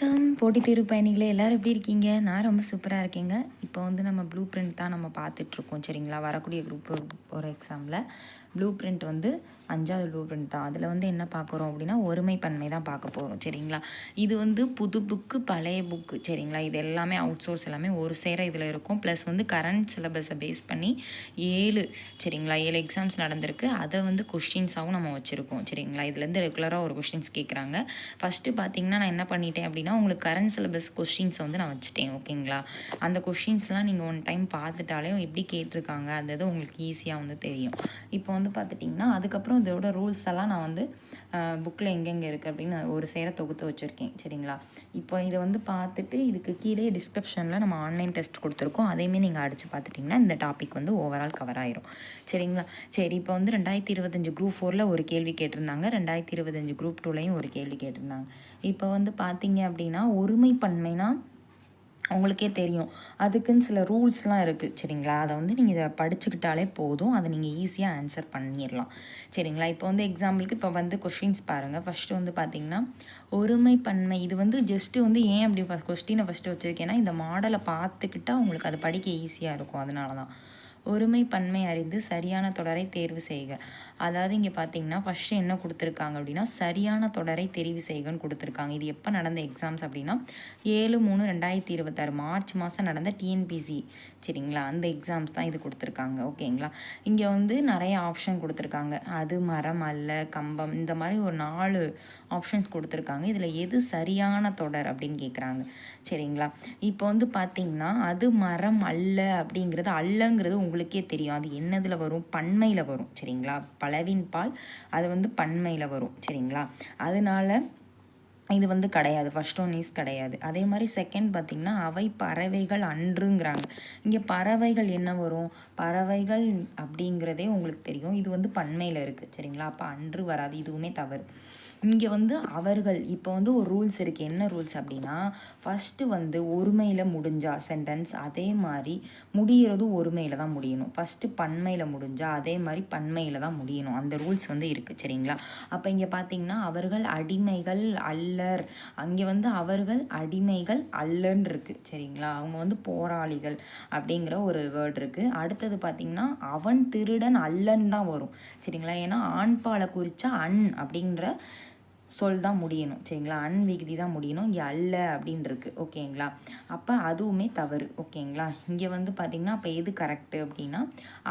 வணக்கம் போட்டித் தேர்வு பயணிகளே, எல்லாரும் எப்படி இருக்கீங்க? நான் ரொம்ப சூப்பராக இருக்கேங்க. இப்போ வந்து நம்ம ப்ளூ பிரிண்ட் தான் நம்ம பார்த்துட்ருக்கோம் சரிங்களா? வரக்கூடிய குரூப் ஒரு எக்ஸாமில் ப்ளூ பிரிண்ட் வந்து 5வது ப்ளூ பிரிண்ட் தான். அதில் வந்து என்ன பார்க்குறோம் அப்படின்னா ஒருமைப்பன்மை தான் பார்க்க போகிறோம் சரிங்களா? இது வந்து புது புக்கு பழைய புக்கு சரிங்களா? இது எல்லாமே அவுட் சோர்ஸ் எல்லாமே ஒரு சேர இதில் இருக்கும். ப்ளஸ் வந்து கரண்ட் சிலபஸை பேஸ் பண்ணி 7 சரிங்களா 7 எக்ஸாம்ஸ் நடந்திருக்கு. அதை வந்து கொஷின்ஸாகவும் நம்ம வச்சுருக்கோம் சரிங்களா? இதுலேருந்து ரெகுலராக ஒரு கொஷின்ஸ் கேட்குறாங்க. ஃபஸ்ட்டு பார்த்தீங்கன்னா நான் என்ன பண்ணிட்டேன் அப்படின்னா உங்களுக்கு கரண்ட் சிலபஸ் கொஷின்ஸை வந்து நான் வச்சுட்டேன் ஓகேங்களா? அந்த கொஷின்ஸ்லாம் நீங்கள் ஒன் டைம் பார்த்துட்டாலே எப்படி கேட்டிருக்காங்க அந்த இது உங்களுக்கு ஈஸியாக வந்து தெரியும். இப்போ வந்து பார்த்துட்டிங்கன்னா அதுக்கப்புறம் இதோட ரூல்ஸ் எல்லாம் நான் வந்து புக்கில் எங்கெங்கே இருக்குது அப்படின்னு ஒரு சேர தொகுத்து வச்சுருக்கேன் சரிங்களா? இப்போ இதை வந்து பார்த்துட்டு இதுக்கு கீழே டிஸ்கிரிப்ஷனில் நம்ம ஆன்லைன் டெஸ்ட் கொடுத்துருக்கோம். அதையுமே நீங்கள் அடித்து பார்த்துட்டிங்கன்னா இந்த டாபிக் வந்து ஓவரால் கவர் ஆயிரும் சரிங்களா? சரி, இப்போ வந்து 2025 குரூப் 4ல் ஒரு கேள்வி கேட்டிருந்தாங்க, 2025 குரூப் 2லையும் ஒரு கேள்வி கேட்டிருந்தாங்க. இப்போ வந்து பார்த்தீங்க அப்படின்னா ஒருமைப்பன்மைனா உங்களுக்கே தெரியும், அதுக்குன்னு சில ரூல்ஸ்லாம் இருக்குது சரிங்களா? அதை வந்து நீங்கள் இதை படிச்சுக்கிட்டாலே போதும், அதை நீங்கள் ஈஸியாக ஆன்சர் பண்ணிடலாம் சரிங்களா? இப்போ வந்து எக்ஸாம்பிளுக்கு இப்போ வந்து கொஷின்ஸ் பாருங்கள். ஃபஸ்ட்டு வந்து பார்த்திங்கன்னா ஒருமைப்பன்மை இது வந்து ஜஸ்ட்டு வந்து ஏன் அப்படி கொஸ்டினை ஃபஸ்ட்டு வச்சுருக்கேன்னா இந்த மாடலை பார்த்துக்கிட்டால் உங்களுக்கு அது படிக்க ஈஸியாக இருக்கும், அதனால தான். ஒருமைப்பன்மை அறிந்து சரியான தொடரை தேர்வு செய்க. அதாவது இங்கே பார்த்தீங்கன்னா ஃபஸ்ட்டு என்ன கொடுத்துருக்காங்க அப்படின்னா சரியான தொடரை தெரிவு செய்கன்னு கொடுத்துருக்காங்க. இது எப்போ நடந்த எக்ஸாம்ஸ் அப்படின்னா 7/3/2026 மார்ச் மாதம் நடந்த டிஎன்பிசி சரிங்களா? அந்த எக்ஸாம்ஸ் தான் இது கொடுத்துருக்காங்க ஓகேங்களா? இங்கே வந்து நிறைய ஆப்ஷன் கொடுத்துருக்காங்க. அது மரம் அல்ல கம்பம் இந்த மாதிரி ஒரு 4 ஆப்ஷன்ஸ் கொடுத்துருக்காங்க. இதில் எது சரியான தொடர் அப்படின்னு கேட்குறாங்க சரிங்களா? இப்போ வந்து பார்த்திங்கன்னா அது மரம் அல்ல அப்படிங்கிறது அல்லங்கிறது உங்களுக்கே தெரியும், அது என்னதில் வரும்? பன்மையில் வரும் சரிங்களா? பலவின் பால் அது வந்து பன்மையில் வரும் சரிங்களா? அதனால இது வந்து கிடையாது, ஃபர்ஸ்ட் ஒன் இஸ் கிடையாது. அதே மாதிரி செகண்ட் பார்த்திங்கன்னா அவை பறவைகள் அன்றுங்கிறாங்க. இங்கே பறவைகள் என்ன வரும்? பறவைகள் அப்படிங்கிறதே உங்களுக்கு தெரியும், இது வந்து பன்மையில் இருக்குது சரிங்களா? அப்போ அன்று வராது, இதுவுமே தவறு. இங்கே வந்து அவர்கள் இப்போ வந்து ஒரு ரூல்ஸ் இருக்குது. என்ன ரூல்ஸ் அப்படின்னா ஃபஸ்ட்டு வந்து ஒருமையில் முடிஞ்சா சென்டென்ஸ் அதே மாதிரி முடிகிறதும் ஒருமையில் தான் முடியணும். ஃபஸ்ட்டு பன்மையில் முடிஞ்சால் அதே மாதிரி பன்மையில் தான் முடியணும். அந்த ரூல்ஸ் வந்து இருக்குது சரிங்களா? அப்போ இங்கே பார்த்தீங்கன்னா அவர்கள் அடிமைகள் அல்லர், அங்கே வந்து அவர்கள் அடிமைகள் அல்லன்னு இருக்குது சரிங்களா? அவங்க வந்து போராளிகள் அப்படிங்கிற ஒரு வேர்டு இருக்குது. அடுத்தது பார்த்திங்கன்னா அவன் திருடன் அல்லன் தான் வரும் சரிங்களா? ஏன்னா ஆண்பாலை குறித்தா அன் அப்படிங்கிற சொல் தான் முடியணும் சரிங்களா? அன் விகுதி தான் முடியணும். இங்கே அல்ல அப்படின்னு இருக்குது ஓகேங்களா? அப்போ அதுவுமே தவறு ஓகேங்களா? இங்கே வந்து பார்த்திங்கன்னா அப்போ எது கரெக்டு அப்படின்னா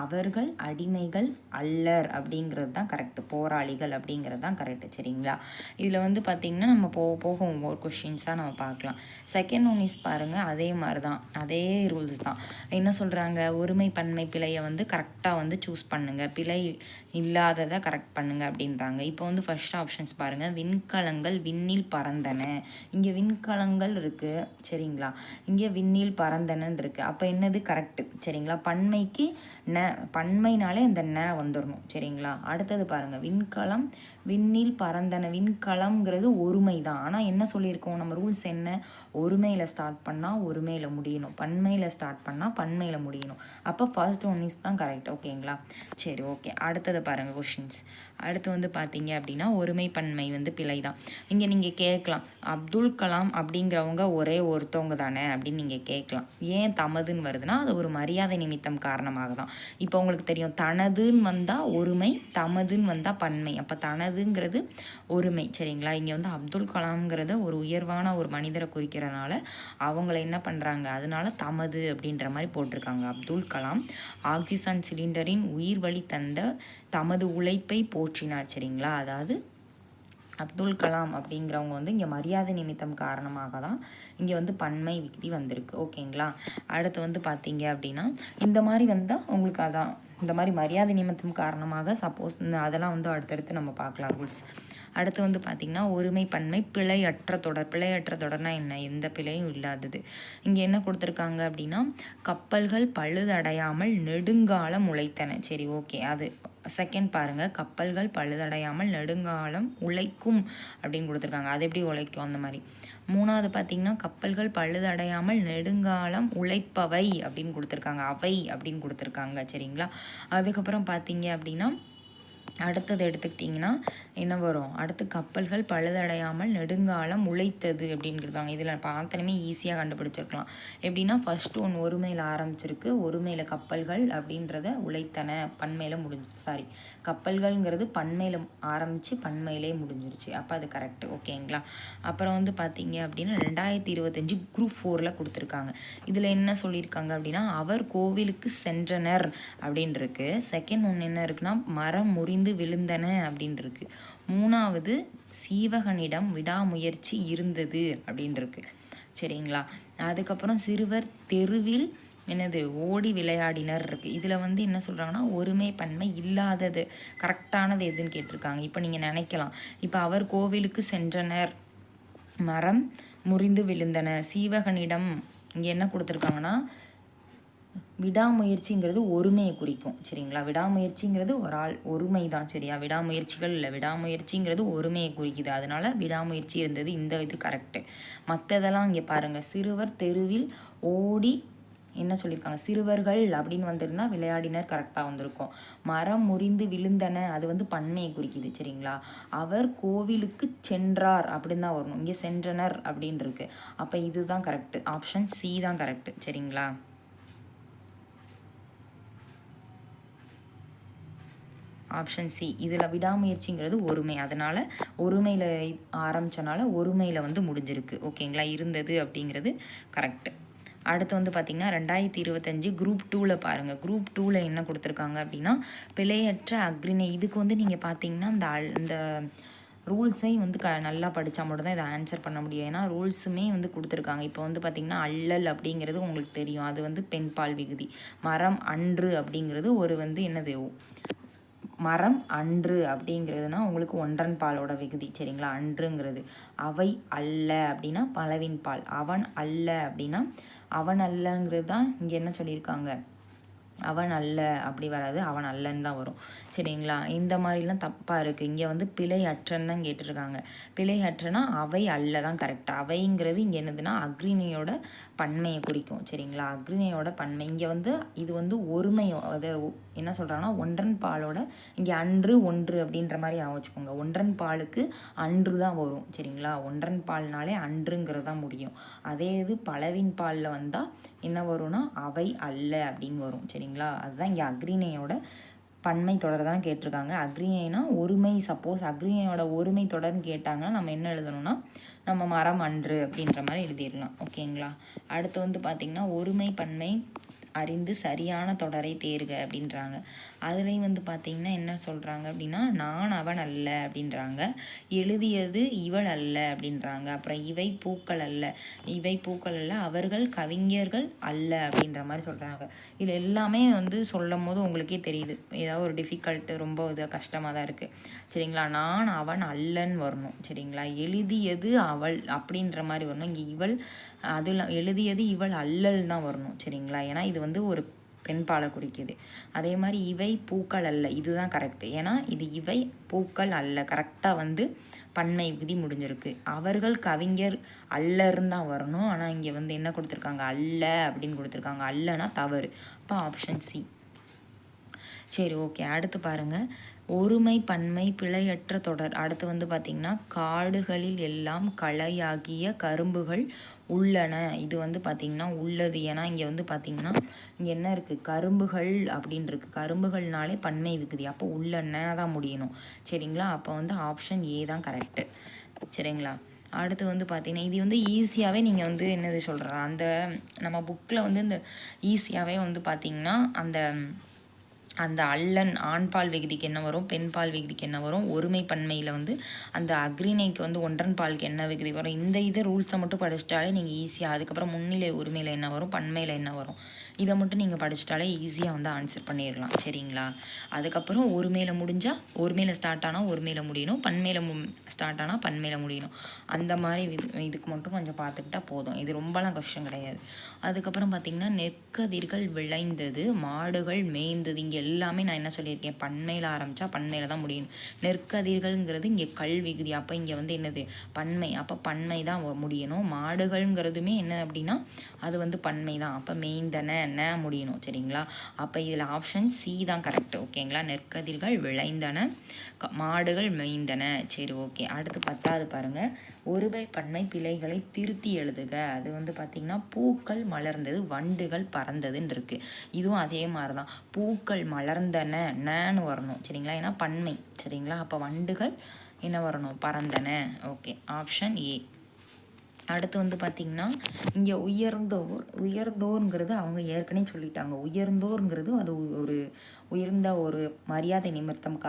அவர்கள் அடிமைகள் அல்லர் அப்படிங்கிறது தான் கரெக்டு, போராளிகள் அப்படிங்கிறது தான் கரெக்டு சரிங்களா? இதில் வந்து பார்த்திங்கன்னா நம்ம போக ஒவ்வொரு கொஷின்ஸாக நம்ம பார்க்கலாம். செகண்ட் ஒன் இஸ் பாருங்கள், அதே மாதிரி தான், அதே ரூல்ஸ் தான். என்ன சொல்கிறாங்க? ஒருமை பன்மை பிழையை வந்து கரெக்டாக வந்து சூஸ் பண்ணுங்கள், பிழை இல்லாததை கரெக்ட் பண்ணுங்கள் அப்படின்றாங்க. இப்போ வந்து ஃபர்ஸ்ட் ஆப்ஷன்ஸ் பாருங்கள், விண்கலங்கள் விண்ணில் பறந்தன. இங்கே விண்கலங்கள் இருக்குது சரிங்களா? இங்கே விண்ணில் பறந்தனன்னு இருக்குது. அப்போ என்னது கரெக்டு சரிங்களா? பன்மைக்கு ந, பன்மைனாலே இந்த ந வந்துடணும் சரிங்களா? அடுத்தது பாருங்கள், விண்கலம் விண்ணில் பறந்தன. விண்கலம்ங்கிறது ஒருமை தான், ஆனால் என்ன சொல்லியிருக்கோம் நம்ம ரூல்ஸ் என்ன? ஒருமையில் ஸ்டார்ட் பண்ணால் ஒருமையில் முடியணும், பன்மையில் ஸ்டார்ட் பண்ணால் பன்மையில் முடியணும். அப்போ ஃபர்ஸ்ட் ஒன் இஸ் தான் கரெக்ட் ஓகேங்களா? சரி ஓகே, அடுத்தது பாருங்கள் கொஷின்ஸ். அடுத்து வந்து பார்த்தீங்க அப்படின்னா ஒருமை பன்மை வந்து பிழை தான். இங்கே நீங்கள் கேட்கலாம் அப்துல் கலாம் அப்படிங்கிறவங்க ஒரே ஒருத்தவங்க தானே அப்படின்னு நீங்கள் கேட்கலாம். ஏன் தமதுன்னு வருதுன்னா அது ஒரு மரியாதை நிமித்தம் காரணமாக தான். இப்போ உங்களுக்கு தெரியும் தனதுன்னு வந்தால் ஒருமை, தமதுன்னு வந்தால் பன்மை. அப்போ தனதுங்கிறது ஒருமை சரிங்களா? இங்கே வந்து அப்துல் கலாம்ங்கிறத ஒரு உயர்வான ஒரு மனிதரை குறிக்கிறனால அவங்கள என்ன பண்ணுறாங்க, அதனால தமது அப்படின்ற மாதிரி போட்டிருக்காங்க. அப்துல் கலாம் ஆக்சிஜன் சிலிண்டரின் உயிர் வழி தந்த தமது உழைப்பை போற்றினார் சரிங்களா? அதாவது அப்துல் கலாம் அப்படிங்கிறவங்க வந்து இங்கே மரியாதை நிமித்தம் காரணமாக தான் இங்கே வந்து பன்மை விகுதி வந்திருக்கு ஓகேங்களா? அடுத்து வந்து பார்த்தீங்க அப்படின்னா இந்த மாதிரி வந்தால் உங்களுக்கு அதான் இந்த மாதிரி மரியாதை நிமித்தம் காரணமாக சப்போஸ் அதெல்லாம் வந்து அடுத்தடுத்து நம்ம பார்க்கலாம் ரூல்ஸ். அடுத்து வந்து பார்த்திங்கன்னா ஒருமை பன்மை பிழையற்ற தொடர். பிழையற்ற தொடர்னா என்ன? எந்த பிழையும் இல்லாதது. இங்கே என்ன கொடுத்துருக்காங்க அப்படின்னா கப்பல்கள் பழுதடையாமல் நெடுங்காலம் உழைத்தன. சரி ஓகே, அது செகண்ட் பாருங்கள், கப்பல்கள் பழுதடையாமல் நெடுங்காலம் உழைக்கும் அப்படின்னு கொடுத்துருக்காங்க. அது எப்படி உழைக்கும் அந்த மாதிரி. மூணாவது பார்த்திங்கன்னா கப்பல்கள் பழுதடையாமல் நெடுங்காலம் உழைப்பவை அப்படின்னு கொடுத்துருக்காங்க, அவை அப்படின்னு கொடுத்துருக்காங்க சரிங்களா? அதுக்கப்புறம் பார்த்தீங்க அப்படின்னா அடுத்தது எடுத்துக்கிட்டிங்கன்னா என்ன வரும், அடுத்து கப்பல்கள் பழுதடையாமல் நெடுங்காலம் உழைத்தது அப்படிங்கிறதாங்க. இதில் பார்த்தனுமே ஈஸியாக கண்டுபிடிச்சிருக்கலாம். எப்படின்னா ஃபஸ்ட்டு ஒன்று ஒருமையில் ஆரம்பிச்சிருக்கு, ஒருமையில் கப்பல்கள் அப்படின்றத உழைத்தன பன்மையில் சாரி கப்பல்கள்ங்கிறது பன்மையில் ஆரம்பித்து பன்மையிலே முடிஞ்சிருச்சு. அப்போ அது கரெக்டு. ஓகேங்களா. அப்புறம் வந்து பார்த்தீங்க அப்படின்னா 2025 குரூப் 4 கொடுத்துருக்காங்க. இதில் என்ன சொல்லியிருக்காங்க அப்படின்னா அவர் கோவிலுக்கு சென்றனர் அப்படின்னு இருக்கு. செகண்ட் ஒன்று என்ன இருக்குன்னா மரம் முறிந்து விழுந்தன அப்படின்னு இருக்கு. மூணாவது சீவகனிடம் விடாமுயற்சி இருந்தது அப்படின்னு இருக்கு. சரிங்களா. அதுக்கப்புறம் சிறுவர் தெருவில் என்னது ஓடி விளையாடினர் இருக்கு. இதில் வந்து என்ன சொல்கிறாங்கன்னா ஒருமை பன்மை இல்லாதது கரெக்டானது எதுன்னு கேட்டிருக்காங்க. இப்போ நீங்கள் நினைக்கலாம், இப்போ அவர் கோவிலுக்கு சென்றனர், மரம் முறிந்து விழுந்தன, சீவகனிடம் இங்கே என்ன கொடுத்துருக்காங்கன்னா விடாமுயற்சிங்கிறது ஒருமையை குறிக்கும். சரிங்களா. விடாமுயற்சிங்கிறது ஒரு ஆள் ஒருமை தான். சரியா. விடாமுயற்சிகள் இல்லை, விடாமுயற்சிங்கிறது ஒருமையை குறிக்குது. அதனால விடாமுயற்சி இருந்தது. இந்த இது கரெக்டு. மற்றதெல்லாம் இங்கே பாருங்கள், சிறுவர் தெருவில் ஓடி என்ன சொல்லியிருக்காங்க, சிறுவர்கள் அப்படின்னு வந்திருந்தா விளையாடினர் கரெக்டாக வந்திருக்கும். மரம் முறிந்து விழுந்தன அது வந்து பன்மையை குறிக்குது. சரிங்களா. அவர் கோவிலுக்கு சென்றார் அப்படின்னு தான் வரணும். இங்கே சென்றனர் அப்படின்னு இருக்கு. அப்போ இதுதான் கரெக்டு. ஆப்ஷன் சி தான் கரெக்டு. சரிங்களா. Option C. இதில் விடாமுயற்சிங்கிறது ஒருமை, அதனால் ஒருமையில் ஆரம்பித்தனால ஒருமையில் வந்து முடிஞ்சிருக்கு. ஓகேங்களா. இருந்தது அப்படிங்கிறது கரெக்டு. அடுத்து வந்து பார்த்திங்கன்னா 2025 குரூப் 2 பாருங்கள். குரூப் 2 என்ன கொடுத்துருக்காங்க அப்படின்னா பிழையற்ற அக்ரிணை. இதுக்கு வந்து நீங்கள் பார்த்தீங்கன்னா இந்த ரூல்ஸையும் வந்து நல்லா படித்தா மட்டும் தான் இதை ஆன்சர் பண்ண முடியும். ஏன்னா ரூல்ஸுமே வந்து கொடுத்துருக்காங்க. இப்போ வந்து பார்த்திங்கன்னா அல்லல் அப்படிங்கிறது உங்களுக்கு தெரியும், அது வந்து பெண்பால் விகுதி. மரம் அன்று அப்படிங்கிறது ஒரு வந்து என்னது மரம் அன்று அப்படிங்கிறதுனா உங்களுக்கு ஒன்றன் பாலோட விகுதி. சரிங்களா. அன்றுங்கிறது. அவை அல்ல அப்படின்னா பலவின் பால். அவன் அல்ல அப்படின்னா அவன் அல்லங்கிறது தான் இங்கே என்ன சொல்லியிருக்காங்க, அவன் அல்ல அப்படி வராது, அவன் அல்லன்னு தான் வரும். சரிங்களா. இந்த மாதிரிலாம் தப்பாக இருக்குது. இங்கே வந்து பிழை அற்றன்னு தான் கேட்டிருக்காங்க. பிழை அற்றனா அவை அல்ல தான் கரெக்டாக. அவைங்கிறது இங்கே என்னதுன்னா அக்ரிணையோட பன்மையை குறிக்கும். சரிங்களா. அக்ரிணையோட பன்மை இங்கே வந்து இது வந்து ஒருமையோ அதை என்ன சொல்கிறாங்கன்னா ஒன்றன் பாலோட இங்கே அன்று ஒன்று அப்படின்ற மாதிரி வச்சுக்கோங்க. ஒன்றன் பாலுக்கு அன்று தான் வரும். சரிங்களா. ஒன்றன் பால்னாலே அன்றுங்கிறது தான் முடியும். அதே இது பலவின் பாலில் வந்தால் என்ன வரும்னா அவை அல்ல அப்படின்னு வரும். சரிங்களா. அதுதான் இங்கே அக்ரிணையோட பன்மை தொடர் தான் கேட்டிருக்காங்க. அக்ரிணைனா ஒருமை. சப்போஸ் அக்ரிணையோட ஒருமை தொடர்ன்னு கேட்டாங்கன்னா நம்ம என்ன எழுதணும்னா நம்ம மரம் அன்று அப்படின்ற மாதிரி எழுதிடலாம். ஓகேங்களா. அடுத்து வந்து பார்த்திங்கன்னா ஒருமை பன்மை அறிந்து சரியான தொடரை தேர்க அப்படின்றாங்க. அதுலேயும் வந்து பார்த்திங்கன்னா என்ன சொல்கிறாங்க அப்படின்னா நான் அவன் அல்ல அப்படின்றாங்க, எழுதியது இவள் அல்ல அப்படின்றாங்க, அப்புறம் இவை பூக்கள் அல்ல, இவை பூக்கள் அல்ல, அவர்கள் கவிஞர்கள் அல்ல அப்படின்ற மாதிரி சொல்கிறாங்க. இது எல்லாமே வந்து சொல்லும் போது உங்களுக்கே தெரியுது ஏதாவது ஒரு டிஃபிகல்ட்டு ரொம்ப இது கஷ்டமாக தான் இருக்குது. சரிங்களா. நான் அவன் அல்லன்னு வரணும். சரிங்களா. எழுதியது அவள் அப்படின்ற மாதிரி வரணும். இங்கே இவள் அதில் எழுதியது இவள் அல்லல் தான் வரணும். சரிங்களா. ஏன்னா இது வந்து ஒரு பெண்பாலை குறிக்குது. அதே மாதிரி இவை பூக்கள் அல்ல, இதுதான் கரெக்டு. ஏன்னா இது இவை பூக்கள் அல்ல கரெக்டாக வந்து பன்மை விதி முடிஞ்சிருக்கு. அவர்கள் கவிஞர் அல்லன்னு தான் வரணும். ஆனால் இங்கே வந்து என்ன கொடுத்துருக்காங்க, அல்ல அப்படின்னு கொடுத்துருக்காங்க. அல்லனா தவறு. அப்போ ஆப்ஷன் சி. சரி ஓகே. அடுத்து பாருங்கள் ஒருமை பன்மை பிழையற்ற தொடர். அடுத்து வந்து பார்த்திங்கன்னா காடுகளில் எல்லாம் களையாகிய கரும்புகள் உள்ளன. இது வந்து பார்த்திங்கன்னா உள்ளது. ஏன்னா இங்கே வந்து பார்த்திங்கன்னா இங்கே என்ன இருக்குது, கரும்புகள் அப்படின்னு இருக்குது. கரும்புகள்னாலே பன்மை விகுதி. அப்போ உள்ளன தான் முடியணும். சரிங்களா. அப்போ வந்து ஆப்ஷன் ஏ தான் கரெக்டு. சரிங்களா. அடுத்து வந்து பார்த்திங்கன்னா இது வந்து ஈஸியாகவே நீங்கள் வந்து என்னது சொல்கிற அந்த நம்ம புக்கில் வந்து இந்த ஈஸியாகவே வந்து பார்த்திங்கன்னா அந்த அல்லன் ஆண்பால் விகுதிக்கு என்ன வரும், பெண்பால் விகுதிக்கு என்ன வரும், ஒருமை பன்மையில் வந்து அந்த அக்ரிணைக்கு வந்து ஒன்றன் பாலுக்கு என்ன விகுதி வரும், இந்த இதை ரூல்ஸை மட்டும் படிச்சிட்டாலே நீங்கள் ஈஸியாக, அதுக்கப்புறம் முன்னிலை உரிமையில் என்ன வரும், பன்மையில் என்ன வரும், இதை மட்டும் நீங்கள் படிச்சிட்டாலே ஈஸியாக வந்து ஆன்சர் பண்ணிடலாம். சரிங்களா. அதுக்கப்புறம் ஒருமையில் முடிஞ்சால் ஒருமையில் ஸ்டார்ட் ஆனால் ஒருமையில் முடியணும், பன்மையில் ஸ்டார்ட் ஆனால் பன்மையில் முடியணும். அந்த மாதிரி இதுக்கு மட்டும் கொஞ்சம் பார்த்துக்கிட்டா போதும். இது ரொம்பலாம் கஷ்டம் கிடையாது. அதுக்கப்புறம் பார்த்திங்கன்னா நெற்கதிர்கள் விளைந்தது மாடுகள் மேய்ந்தது. இங்கே எல்லாமே நான் என்ன சொல்லியிருக்கேன், பன்மையில் ஆரம்பித்தா பன்மையில் தான் முடியணும். நெற்கதிர்கள்ங்கிறது இங்கே கல்விகுதி, அப்போ இங்கே வந்து என்னது பன்மை, அப்போ பன்மை தான் முடியணும். மாடுகள்ங்கிறதுமே என்ன அப்படின்னா அது வந்து பன்மை தான், அப்போ மேய்ந்தன ந முடியணும். சரிங்களா, அப்போ இதில் ஆப்ஷன் சி தான் கரெக்ட். ஓகேங்களா, நெற்கதிர்கள் விளைந்தன, மாடுகள் மேய்ந்தன. சரி ஓகே, அடுத்து 10வது பாருங்கள், ஒருமை பன்மை பிழைகளை திருத்தி எழுதுக. அது வந்து பார்த்திங்கன்னா பூக்கள் மலர்ந்தது வண்டுகள் பறந்ததுன்னு இருக்குது. இதுவும் அதே மாதிரி தான், பூக்கள் மலர்ந்தன நன்னு வரணும். சரிங்களா, ஏன்னா பன்மை. சரிங்களா, அப்போ வண்டுகள் என்ன வரணும், பறந்தன. Okay, option A. அடுத்து வந்து பார்த்திங்கன்னா இங்கே உயர்ந்தோர்ங்கிறது அவங்க ஏற்கனவே சொல்லிட்டாங்க. உயர்ந்தோர்ங்கிறது அது ஒரு உயர்ந்த ஒரு மரியாதை நிமித்தம்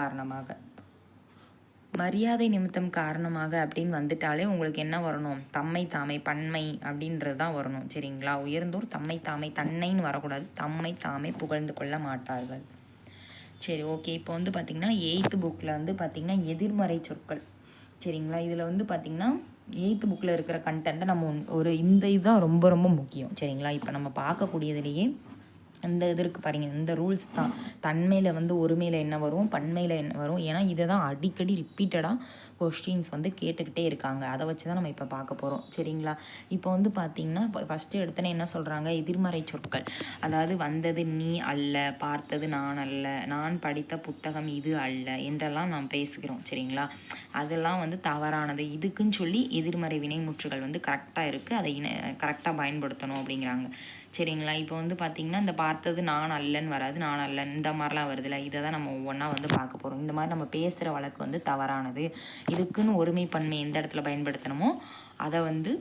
காரணமாக அப்படின்னு வந்துட்டாலே உங்களுக்கு என்ன வரணும், தம்மை தாமை பன்மை அப்படின்றது தான் வரணும். சரிங்களா, உயர்ந்தோர் தம்மை தாமை, தன்னைன்னு வரக்கூடாது, தம்மை தாமே புகழ்ந்து கொள்ள மாட்டார்கள். சரி ஓகே, இப்போ வந்து பார்த்திங்கன்னா 8th புக்கில் வந்து பார்த்திங்கன்னா எதிர்மறை சொற்கள். சரிங்களா, இதில் வந்து பார்த்திங்கன்னா 8th புக்கில் இருக்கிற கண்டென்ட்டை நம்ம இந்த இதுதான் ரொம்ப ரொம்ப முக்கியம். சரிங்களா, இப்போ நம்ம பார்க்கக்கூடியதுலேயே இந்த இது இருக்குது பாருங்க, இந்த ரூல்ஸ் தான். தன்மையில் வந்து ஒருமையில் என்ன வரும், பன்மையில் என்ன வரும், ஏன்னா இதை தான் அடிக்கடி ரிப்பீட்டடாக கொஸ்டின்ஸ் வந்து கேட்டுக்கிட்டே இருக்காங்க. அதை வச்சு தான் நம்ம இப்போ பார்க்க போகிறோம். சரிங்களா, இப்போ வந்து பார்த்திங்கன்னா ஃபஸ்ட்டு எடுத்தோன்னே என்ன சொல்கிறாங்க, எதிர்மறை சொற்கள். அதாவது வந்தது நீ அல்ல, பார்த்தது நான் அல்ல, நான் படித்த புத்தகம் இது அல்ல என்றெல்லாம் நாம் பேசுகிறோம். சரிங்களா, அதெல்லாம் வந்து தவறானது. இதுக்குன்னு சொல்லி எதிர்மறை வினைமுற்றுகள் வந்து கரெக்டாக இருக்குது, அதை கரெக்டாக பயன்படுத்தணும் அப்படிங்கிறாங்க. சரிங்களா, இப்போ வந்து பார்த்திங்கன்னா இந்த பார்த்தது நான் அல்லன்னு வராது, நான் அல்லன் இந்த மாதிரிலாம் வருதுல்ல, இதை தான் நம்ம ஒவ்வொன்றா வந்து பார்க்க போகிறோம். இந்த மாதிரி நம்ம பேசுகிற வழக்கு வந்து தவறானது. இதுக்குன்னு ஒருமைப்பன்மை எந்த இடத்துல பயன்படுத்தணுமோ அதை வந்து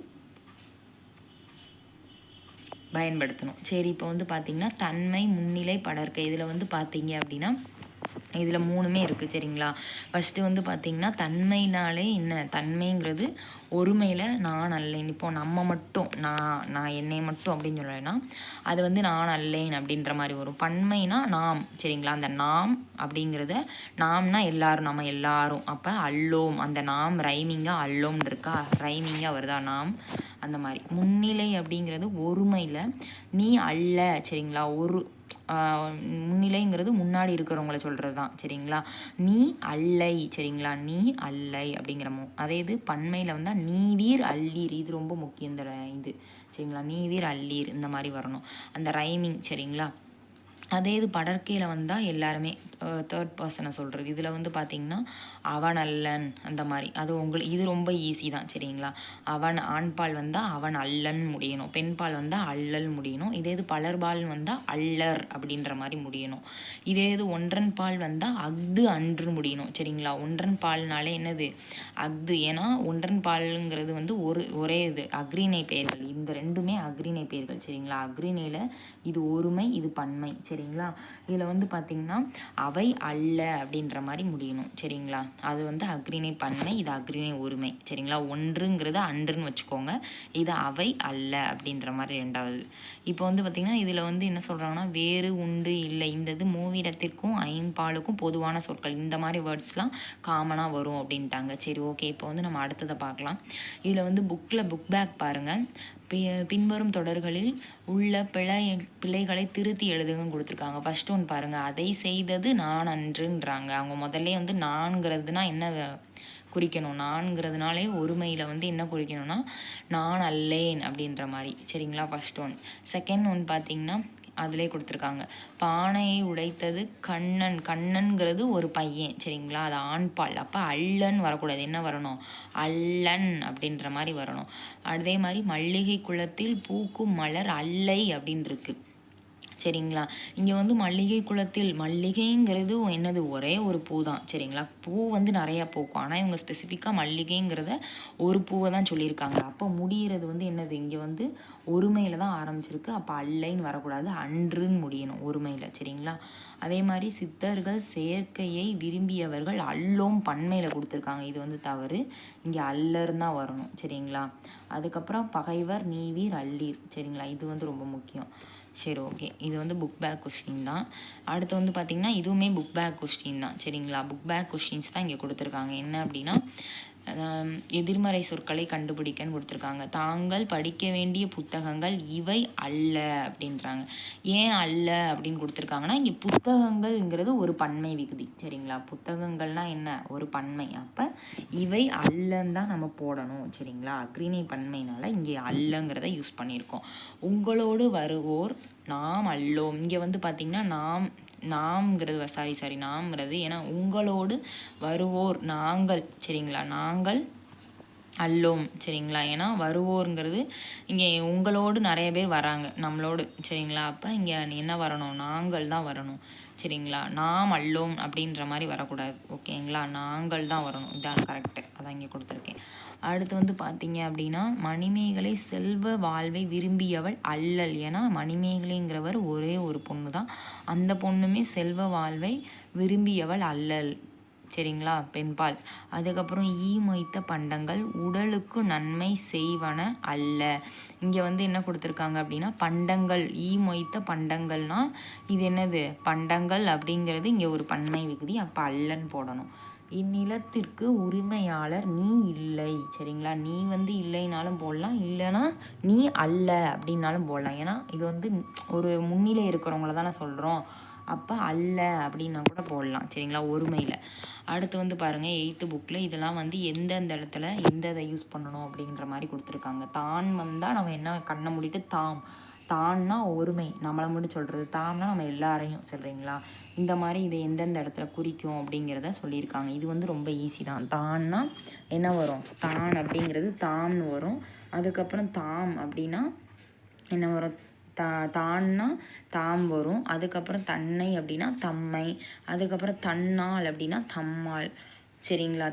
பயன்படுத்தணும். சரி, இப்போ வந்து பார்த்திங்கன்னா தன்மை முன்னிலை படர்க்கை, இதில் வந்து பார்த்தீங்க அப்படின்னா இதில் 3மே இருக்குது. சரிங்களா, ஃபஸ்ட்டு வந்து பார்த்திங்கன்னா தன்மைனாலே என்ன, தன்மைங்கிறது ஒருமையில் நான் அல்லேன். இப்போது நம்ம மட்டும் நான் என்னை மட்டும் அப்படின்னு சொல்லலைன்னா அது வந்து நான் அல்லேன் அப்படின்ற மாதிரி வரும். பன்மைனா நாம். சரிங்களா, அந்த நாம் அப்படிங்கிறத நாம்னா எல்லாரும், நம்ம எல்லாரும், அப்போ அல்லோம், அந்த நாம் ரைமிங்காக அல்லோம்னு இருக்கா, ரைமிங்காக வருதா நாம், அந்த மாதிரி. முன்னிலை அப்படிங்கிறது ஒருமையில் நீ அல்ல. சரிங்களா, ஒரு முன்னிலைங்கிறது முன்னாடி இருக்கிறவங்கள சொல்கிறது தான். சரிங்களா, நீ அல்லை. சரிங்களா, நீ அல்லை அப்படிங்கிறமோ. அதே இது பன்மையில் வந்தால் நீவீர் அல்லீர், இது ரொம்ப முக்கியம் இந்த இது. சரிங்களா, நீவீர் அல்லீர் இந்த மாதிரி வரணும் அந்த ரைமிங். சரிங்களா, அதே இது படர்க்கையில் வந்தால் எல்லாருமே தேர்ட் பர்சனை சொல்கிறது. இதில் வந்து பார்த்திங்கன்னா அவன் அல்லன் அந்த மாதிரி, அது இது ரொம்ப ஈஸி தான். சரிங்களா, அவன் ஆண்பால் வந்தால் அவன் அல்லன் முடியணும், பெண்பால் வந்தால் அல்லல் முடியணும். இதே இது பலர்பால் வந்தால் அல்லர் அப்படின்ற மாதிரி முடியணும். இதே இது ஒன்றன் பால் வந்தால் அஃது அன்று முடியணும். சரிங்களா, ஒன்றன் பால்னாலே என்னது அஃது, ஏன்னா ஒன்றன் பாலுங்கிறது வந்து ஒரே இது அக்ரிணை பெயர்கள், இந்த ரெண்டுமே அக்ரிணை பெயர்கள். சரிங்களா, அக்ரிணையில் இது ஒருமை, இது பன்மை. சரிங்களா, இதில் வந்து பார்த்திங்கன்னா அவை அல்ல அப்படின்ற மாதிரி முடியணும். சரிங்களா, அது வந்து அக்ரிணை பன்மை, இது அக்ரிணை ஒருமை. சரிங்களா, ஒன்றுங்கிறது அன்றுன்னு வச்சுக்கோங்க, இது அவை அல்ல அப்படின்ற மாதிரி ரெண்டாவது. இப்போ வந்து பார்த்திங்கன்னா இதில் வந்து என்ன சொல்கிறாங்கன்னா வேறு உண்டு இல்லை, இந்த இது மூவிடத்திற்கும் ஐம்பாலுக்கும் பொதுவான சொற்கள், இந்த மாதிரி வேர்ட்ஸ்லாம் காமனாக வரும் அப்படின்ட்டாங்க. சரி ஓகே, இப்போ வந்து நம்ம அடுத்ததை பார்க்கலாம். இதில் வந்து புக் பேக் பாருங்கள், பின்வரும் தொடர்களில் உள்ள பிழைகளை திருத்தி எழுதுங்கன்னு கொடுத்துருக்காங்க. ஃபர்ஸ்ட் ஒன்று பாருங்கள், அதை செய்தது நான் அன்றுன்றாங்க. அவங்க முதல்ல வந்து நான்கிறதுனா என்ன குறிக்கணும், நான்கிறதுனாலே ஒருமையில் வந்து என்ன குறிக்கணும்னா நான் அல்லேன் அப்படின்ற மாதிரி. சரிங்களா, ஃபர்ஸ்ட் ஒன். செகண்ட் ஒன் பார்த்திங்கன்னா அதிலே கொடுத்துருக்காங்க, பானையை உடைத்தது கண்ணன்கிறது ஒரு பையன். சரிங்களா, அது ஆண்பால், அப்போ அல்லன் வரக்கூடாது, என்ன வரணும் அல்லன் அப்படின்ற மாதிரி வரணும். அதே மாதிரி மல்லிகை குளத்தில் பூக்கும் மலர் அல்லை அப்படின்னு இருக்கு. சரிங்களா, இங்கே வந்து மல்லிகை குளத்தில், மல்லிகைங்கிறது என்னது ஒரே ஒரு பூ தான். சரிங்களா, பூ வந்து நிறையா பூக்கும், ஆனால் இவங்க ஸ்பெசிஃபிக்காக மல்லிகைங்கிறத ஒரு பூவை தான் சொல்லியிருக்காங்க. அப்போ முடிகிறது வந்து என்னது, இங்கே வந்து ஒருமையில் தான் ஆரம்பிச்சிருக்கு, அப்போ அல்லைன்னு வரக்கூடாது, அன்றுன்னு முடியணும் ஒருமையில். சரிங்களா, அதே மாதிரி சித்தர்கள் சேர்க்கையை விரும்பியவர்கள் அல்லோம் பன்மையில் கொடுத்துருக்காங்க, இது வந்து தவறு, இங்கே அல்லர்னு தான் வரணும். சரிங்களா, அதுக்கப்புறம் பகைவர் நீவீர் அல்லீர். சரிங்களா, இது வந்து ரொம்ப முக்கியம். சரி ஓகே, இது வந்து புக் பேக் கொஸ்டின் தான். அடுத்து வந்து பார்த்திங்கன்னா இதுவுமே புக் பேக் கொஸ்டின் தான். சரிங்களா, புக் பேக் கொஸ்டின்ஸ் தான் இங்கே கொடுத்துருக்காங்க. என்ன அப்படின்னா எதிர்மறை சொற்களை கண்டுபிடிக்கன்னு கொடுத்துருக்காங்க. தாங்கள் படிக்க வேண்டிய புத்தகங்கள் இவை அல்ல அப்படின்றாங்க. ஏன் அல்ல அப்படின்னு கொடுத்துருக்காங்கன்னா, இங்கே புத்தகங்கள்ங்கிறது ஒரு பன்மை விகுதி. சரிங்களா? புத்தகங்கள்னால் என்ன? ஒரு பன்மை. அப்போ இவை அல்லன்னு தான் நம்ம போடணும். சரிங்களா? அக்ரிணை பன்மைனால இங்கே அல்லங்கிறத யூஸ் பண்ணியிருக்கோம். உங்களோடு வருவோர் நாம் அல்லோம். இங்கே வந்து பார்த்திங்கன்னா நாம்ங்கிறது நாம்ங்கிறது ஏன்னா உங்களோடு வருவோர் நாங்கள். சரிங்களா? நாங்கள் அல்லோம். சரிங்களா? ஏன்னா வருவோருங்கிறது இங்கே உங்களோடு நிறைய பேர் வராங்க நம்மளோடு. சரிங்களா? அப்போ இங்கே என்ன வரணும்? நாங்கள் தான் வரணும். சரிங்களா? நாம் அல்லோம் அப்படின்ற மாதிரி வரக்கூடாது. ஓகேங்களா? நாங்கள் தான் வரணும். இதான் கரெக்டு. அதான் இங்கே கொடுத்துருக்கேன். அடுத்து வந்து பார்த்தீங்க அப்படின்னா, மணிமேகலை செல்வ வாழ்வை விரும்பியவள் அல்லல். ஏன்னா மணிமேகலைங்கிறவர் ஒரே ஒரு பொண்ணு தான். அந்த பொண்ணுமே செல்வ வாழ்வை விரும்பியவள் அல்லல். சரிங்களா? பெண்பால். அதுக்கப்புறம் மொய்த்த பண்டங்கள் உடலுக்கு நன்மை செய்வன அல்ல. இங்கே வந்து என்ன கொடுத்துருக்காங்க அப்படின்னா, பண்டங்கள் மொய்த்த பண்டங்கள்னால் இது என்னது? பண்டங்கள் அப்படிங்கிறது இங்கே ஒரு பன்மை விகுதி. அப்போ அல்லன்னு போடணும். இந்நிலத்திற்கு உரிமையாளர் நீ இல்லை. சரிங்களா? நீ வந்து இல்லைனாலும் போடலாம், இல்லைன்னா நீ அல்ல அப்படின்னாலும் போடலாம். ஏன்னா இது வந்து ஒரு முன்னிலை இருக்கிறவங்கள தானே சொல்கிறோம். அப்போ அல்ல அப்படின்னா கூட போடலாம். சரிங்களா? ஒருமையில். அடுத்து வந்து பாருங்கள், 8th புக்கில் இதெல்லாம் வந்து எந்தெந்த இடத்துல எந்த இதை யூஸ் பண்ணணும் அப்படின்ற மாதிரி கொடுத்துருக்காங்க. தான் வந்தால் நம்ம என்ன கண்ணை மூடிட்டு தான்னா ஒருமை, நம்மளை மட்டும் சொல்கிறது. தான்னா நம்ம எல்லாரையும் சொல்கிறீங்களா? இந்த மாதிரி இதை எந்தெந்த இடத்துல குறிக்கும் அப்படிங்கிறத சொல்லியிருக்காங்க. இது வந்து ரொம்ப ஈஸி தான். தான்னா என்ன வரும்? தான் அப்படிங்கிறது தாம்னு வரும். அதுக்கப்புறம் தாம் அப்படின்னா என்ன வரும்? தான்னா தாம் வரும். அதுக்கப்புறம் தன்னை அப்படின்னா தம்மை. அதுக்கப்புறம் தன்னால் அப்படின்னா தம்மாள். சரிங்களா?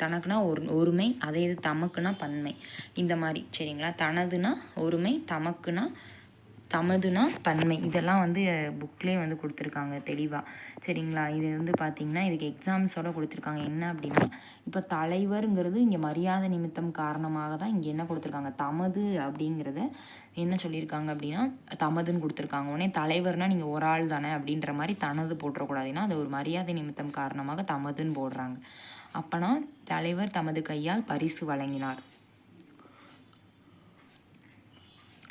தனக்குனா ஒருமை, அதே இது தமக்குனா பன்மை. இந்த மாதிரி. சரிங்களா? தனதுனா ஒருமை, தமதுனா பன்மை. இதெல்லாம் வந்து புக்லேயே வந்து கொடுத்துருக்காங்க தெளிவாக. சரிங்களா? இது வந்து பார்த்திங்கன்னா இதுக்கு எக்ஸாம்ஸோடு கொடுத்துருக்காங்க. என்ன அப்படின்னா, இப்போ தலைவருங்கிறது இங்கே மரியாதை நிமித்தம் காரணமாக தான் இங்கே என்ன கொடுத்துருக்காங்க? தமது அப்படிங்கிறத என்ன சொல்லியிருக்காங்க அப்படின்னா தமதுன்னு கொடுத்துருக்காங்க. உடனே தலைவர்னால் நீங்கள் ஒரு ஆள் தானே அப்படின்ற மாதிரி தனது போட்டுறக்கூடாதுன்னா அது ஒரு மரியாதை நிமித்தம் காரணமாக தமதுன்னு போடுறாங்க. அப்போனா தலைவர் தமது கையால் பரிசு வழங்கினார்.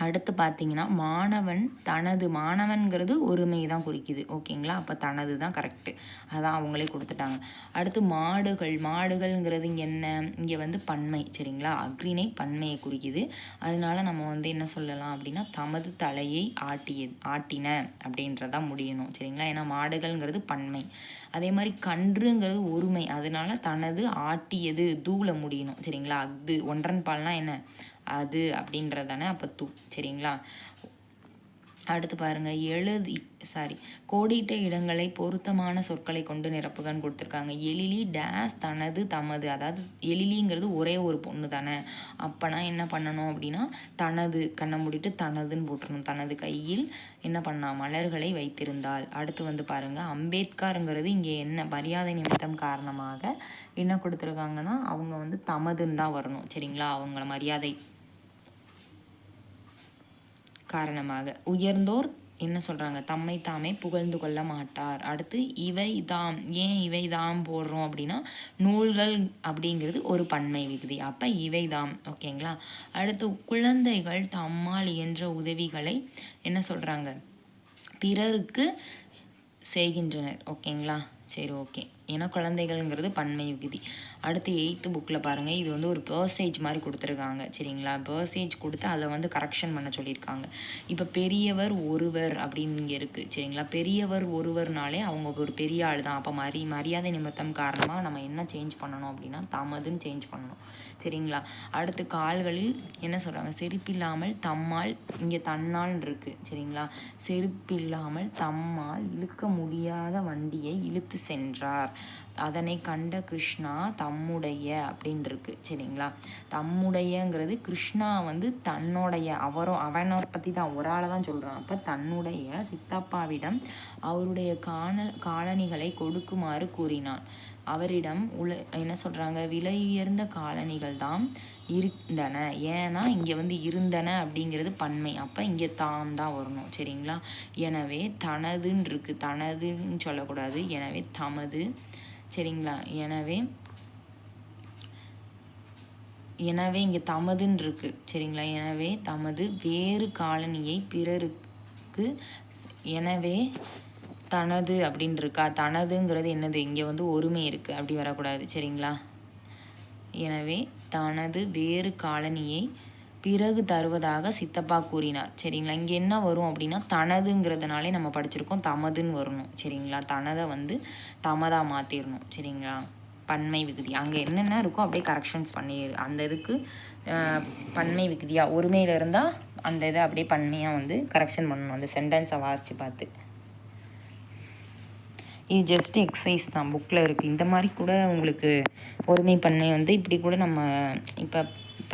அடுத்து பார்த்தீங்கன்னா, மாணவன்கிறது ஒருமை தான் குறிக்குது. ஓகேங்களா? அப்போ தனது தான் கரெக்டு. அதான் அவங்களே கொடுத்துட்டாங்க. அடுத்து மாடுகள்ங்கிறது இங்கே என்ன? இங்கே வந்து பன்மை. சரிங்களா? அக்ரிணை பன்மையை குறிக்குது. அதனால நம்ம வந்து என்ன சொல்லலாம் அப்படின்னா, தமது தலையை ஆட்டின அப்படின்றதான் முடியணும். சரிங்களா? ஏன்னா மாடுகள்ங்கிறது பன்மை. அதே மாதிரி கன்றுங்கிறது ஒருமை. அதனால தனது ஆட்டியது தூள முடியணும். சரிங்களா? அது ஒன்றன் பால்னா என்ன? அது அப்படின்றதானே. அப்போ சரிங்களா? அடுத்து பாருங்கள், கோடிட்ட இடங்களை பொருத்தமான சொற்களை கொண்டு நிரப்புகன்னு கொடுத்துருக்காங்க. எழிலி டேஸ் தனது தமது. அதாவது எழிலிங்கிறது ஒரே ஒரு பொண்ணு தானே. அப்போனா என்ன பண்ணணும் அப்படின்னா, தனது கண்ணை மூடிட்டு தனதுன்னு போட்டுருணும். தனது கையில் என்ன பண்ணா? மலர்களை வைத்திருந்தாள். அடுத்து வந்து பாருங்கள், அம்பேத்கருங்கிறது இங்கே என்ன? மரியாதை நிமித்தம் காரணமாக என்ன கொடுத்துருக்காங்கன்னா, அவங்க வந்து தமதுன்னு தான் வரணும். சரிங்களா? அவங்கள மரியாதை காரணமாக. உயர்ந்தோர் என்ன சொல்கிறாங்க? தம்மை தாமே புகழ்ந்து கொள்ள மாட்டார். அடுத்து இவை தாம். ஏன் இவை தாம் போடுறோம் அப்படின்னா, நூல்கள் அப்படிங்கிறது ஒரு பன்மை விகுதி. அப்போ இவை தாம். ஓகேங்களா? அடுத்து குழந்தைகள் தம்மால் இயன்ற உதவிகளை என்ன சொல்கிறாங்க? பிறருக்கு செய்கின்றனர். ஓகேங்களா? சரி, ஓகே. ஏன்னா குழந்தைகள்ங்கிறது பன்மை விகுதி. அடுத்து 8th புக்கில் பாருங்கள், இது வந்து ஒரு பேர்சேஜ் மாதிரி கொடுத்துருக்காங்க. சரிங்களா? பேர்சேஜ் கொடுத்து அதில் வந்து கரெக்ஷன் பண்ண சொல்லியிருக்காங்க. இப்போ பெரியவர் ஒருவர் அப்படின்னு இங்கே இருக்குது. சரிங்களா? பெரியவர் ஒருவர்னாலே அவங்க ஒரு பெரிய ஆள் தான். அப்போ மரியாதை நிமித்தம் காரணமாக நம்ம என்ன சேஞ்ச் பண்ணணும் அப்படின்னா தமதுன்னு சேஞ்ச் பண்ணணும். சரிங்களா? அடுத்து கால்களில் என்ன சொல்கிறாங்க? செருப்பில்லாமல் தம்மால். இங்கே தன்னால் இருக்குது. சரிங்களா? செருப்பில்லாமல் தம்மால் இழுக்க முடியாத வண்டியை இழுத்து சென்றார். அதனை கண்ட கிருஷ்ணா தம்முடைய அப்படின்னு இருக்கு. சரிங்களா? தம்முடையங்கிறது கிருஷ்ணா வந்து தன்னுடைய அவனை பற்றி தான் ஒரு ஆளை தான் சொல்கிறான். அப்போ தன்னுடைய சித்தப்பாவிடம் அவருடைய காலணிகளை கொடுக்குமாறு கூறினான். அவரிடம் என்ன சொல்கிறாங்க? விலை உயர்ந்த காலணிகள் தான் இருந்தன. ஏன்னா இங்கே வந்து இருந்தன அப்படிங்கிறது பன்மை. அப்போ இங்கே தாம் தான் வரணும். சரிங்களா? எனவே தனதுன்னு இருக்குது. தனதுன்னு சொல்லக்கூடாது. எனவே தமது. சரிங்களா? எனவே எனவே இங்கே தமதுன்னு இருக்குது சரிங்களா. எனவே தமது வேறு காலனியை பிறருக்கு, எனவே தனது அப்படின்னு இருக்கா. தனதுங்கிறது என்னது, இங்கே வந்து ஒருமை இருக்குது, அப்படி வரக்கூடாது சரிங்களா. எனவே தனது வேறு காலனியை பிறகு தருவதாக சித்தப்பா கூறினார் சரிங்களா. இங்கே என்ன வரும் அப்படின்னா தனதுங்கிறதுனாலே நம்ம படிச்சிருக்கோம் தமதுன்னு வரணும் சரிங்களா. தனதை வந்து தமதாக மாற்றிடணும் சரிங்களா. பன்மை விகுதி அங்கே என்னென்ன இருக்கோ அப்படியே கரெக்ஷன்ஸ் பண்ணிடு. அந்த இதுக்கு பன்மை விகுதியாக ஒருமையில் இருந்தால் அந்த இதை அப்படியே பன்மையாக வந்து கரெக்ஷன் பண்ணணும் அந்த சென்டென்ஸை வாசித்து பார்த்து. இது ஜஸ்ட் எக்ஸசைஸ் தான், புக்கில் இருக்குது. இந்த மாதிரி கூட உங்களுக்கு ஒருமை பன்மை வந்து இப்படி கூட நம்ம இப்போ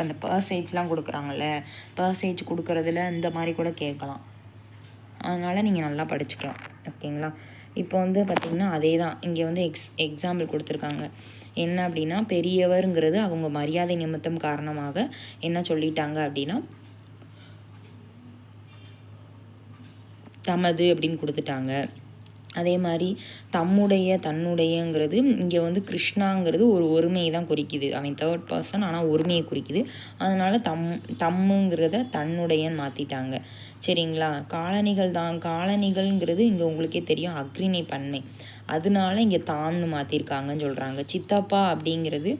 அந்த பர்சேஜ்லாம் கொடுக்குறாங்கல்ல, பர்சேஜ் கொடுக்குறதுல இந்த மாதிரி கூட கேட்கலாம். அதனால் நீங்கள் நல்லா படிச்சுக்கலாம் ஓகேங்களா. இப்போ வந்து பார்த்திங்கன்னா அதே தான் இங்கே வந்து எக்ஸாம்பிள் கொடுத்துருக்காங்க. என்ன அப்படின்னா பெரியவருங்கிறது அவங்க மரியாதை நிமித்தம் காரணமாக என்ன சொல்லிட்டாங்க அப்படின்னா தமது அப்படின்னு கொடுத்துட்டாங்க. அதே மாதிரி தம்முடைய தன்னுடையங்கிறது இங்கே வந்து கிருஷ்ணாங்கிறது ஒரு ஒருமையை தான் குறிக்குது. அவன் தேர்ட் பர்சன் ஆனால் ஒருமையை குறிக்குது. அதனால் தம்முங்கிறத தன்னுடையன்னு மாற்றிட்டாங்க சரிங்களா. காலணிகள் தான், காலணிகள்ங்கிறது இங்கே உங்களுக்கே தெரியும் அக்ரிணை பன்மை, அதனால இங்கே தாம்னு மாற்றிருக்காங்கன்னு சொல்கிறாங்க. சித்தப்பா அப்படிங்கிறது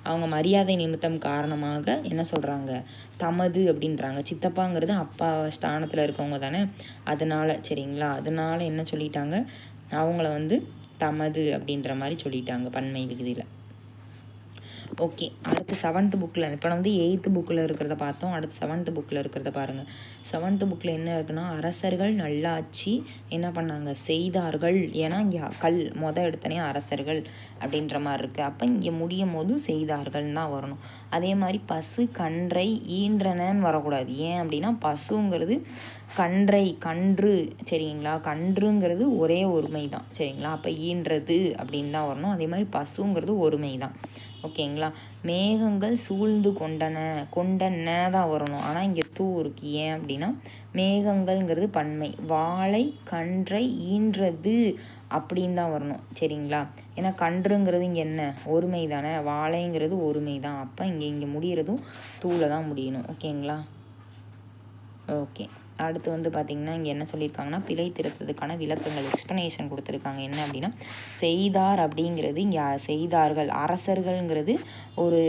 அவங்க மரியாதை நிமித்தம் காரணமாக என்ன சொல்கிறாங்க தமது அப்படின்றாங்க. சித்தப்பாங்கிறது அப்பா ஸ்தானத்தில் இருக்கவங்க தானே, அதனால் சரிங்களா. அதனால என்ன சொல்லிட்டாங்க அவங்கள வந்து தமது அப்படின்ற மாதிரி சொல்லிட்டாங்க பன்மை விகுதியில். ஓகே, அடுத்து 7th புக்கில் இப்போ வந்து 8th புக்கில் இருக்கிறத பார்த்தோம். அடுத்து 7th புக்கில் இருக்கிறத பாருங்கள். 7th புக்கில் என்ன இருக்குன்னா அரசர்கள் நல்லாட்சி என்ன பண்ணாங்க செய்தார்கள். ஏன்னா இங்கே எடுத்தனே அரசர்கள் அப்படின்ற மாதிரி இருக்குது. அப்போ இங்கே முடியும் போது செய்தார்கள்னு தான் வரணும். அதே மாதிரி பசு கன்றை ஈன்றனன்னு வரக்கூடாது. ஏன் அப்படின்னா பசுங்கிறது கன்று சரிங்களா. கன்றுங்கிறது ஒரே ஒருமை தான் சரிங்களா. அப்போ ஈன்றது அப்படின்னு தான் வரணும். அதே மாதிரி பசுங்கிறது ஒருமை தான் ஓகேங்களா. மேகங்கள் சூழ்ந்து கொண்டன தான் வரணும். ஆனால் இங்கே தூ இருக்கு. ஏன் அப்படின்னா மேகங்கள்ங்கிறது பன்மை, வாழை கன்றை ஈன்றது அப்படின்னு தான் வரணும் சரிங்களா. ஏன்னா கன்றுங்கிறது இங்கே என்ன ஒருமை தானே, வாழைங்கிறது ஒருமை தான். அப்போ இங்கே முடிகிறதும் தூளை தான் முடியணும் ஓகேங்களா. ஓகே, அடுத்து வந்து பார்த்திங்கன்னா இங்கே என்ன சொல்லியிருக்காங்கன்னா பிழை திருத்ததுக்கான விளக்கங்கள் எக்ஸ்ப்ளனேஷன் கொடுத்துருக்காங்க. என்ன அப்படின்னா செய்தார் அப்படிங்கிறது இங்கே செய்தார்கள், அரசர்கள்ங்கிறது ஒரு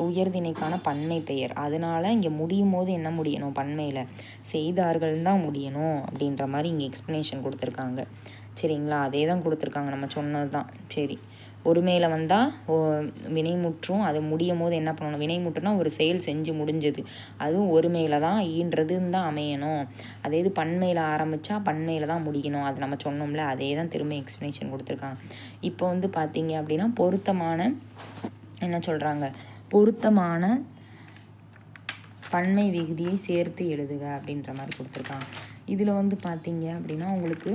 உயர்திணைக்கான பன்மை பெயர். அதனால் இங்கே முடியும் போது என்ன முடியணும் பன்மையில் செய்தார்கள் தான் முடியணும் அப்படின்ற மாதிரி இங்கே எக்ஸ்ப்ளனேஷன் கொடுத்துருக்காங்க சரிங்களா. அதே தான் கொடுத்துருக்காங்க நம்ம சொன்னது தான். சரி, ஒருமையில் வந்தால் வினைமுற்றும், அது முடியும் போது என்ன பண்ணணும் வினைமுற்றுனா ஒரு செயல் செஞ்சு முடிஞ்சது, அதுவும் ஒருமையில் தான் ஈன்றதுன்னு தான் அமையணும். அதே இது பன்மையில் ஆரம்பித்தா பன்மையில் தான் முடியணும், அது நம்ம சொன்னோம்ல. அதே தான் திரும்ப எக்ஸ்ப்ளனேஷன் கொடுத்துருக்காங்க. இப்போ வந்து பார்த்தீங்க அப்படின்னா பொருத்தமான என்ன சொல்கிறாங்க பொருத்தமான பன்மை விகுதியை சேர்த்து எழுதுக அப்படின்ற மாதிரி கொடுத்துருக்காங்க. இதில் வந்து பார்த்தீங்க அப்படின்னா உங்களுக்கு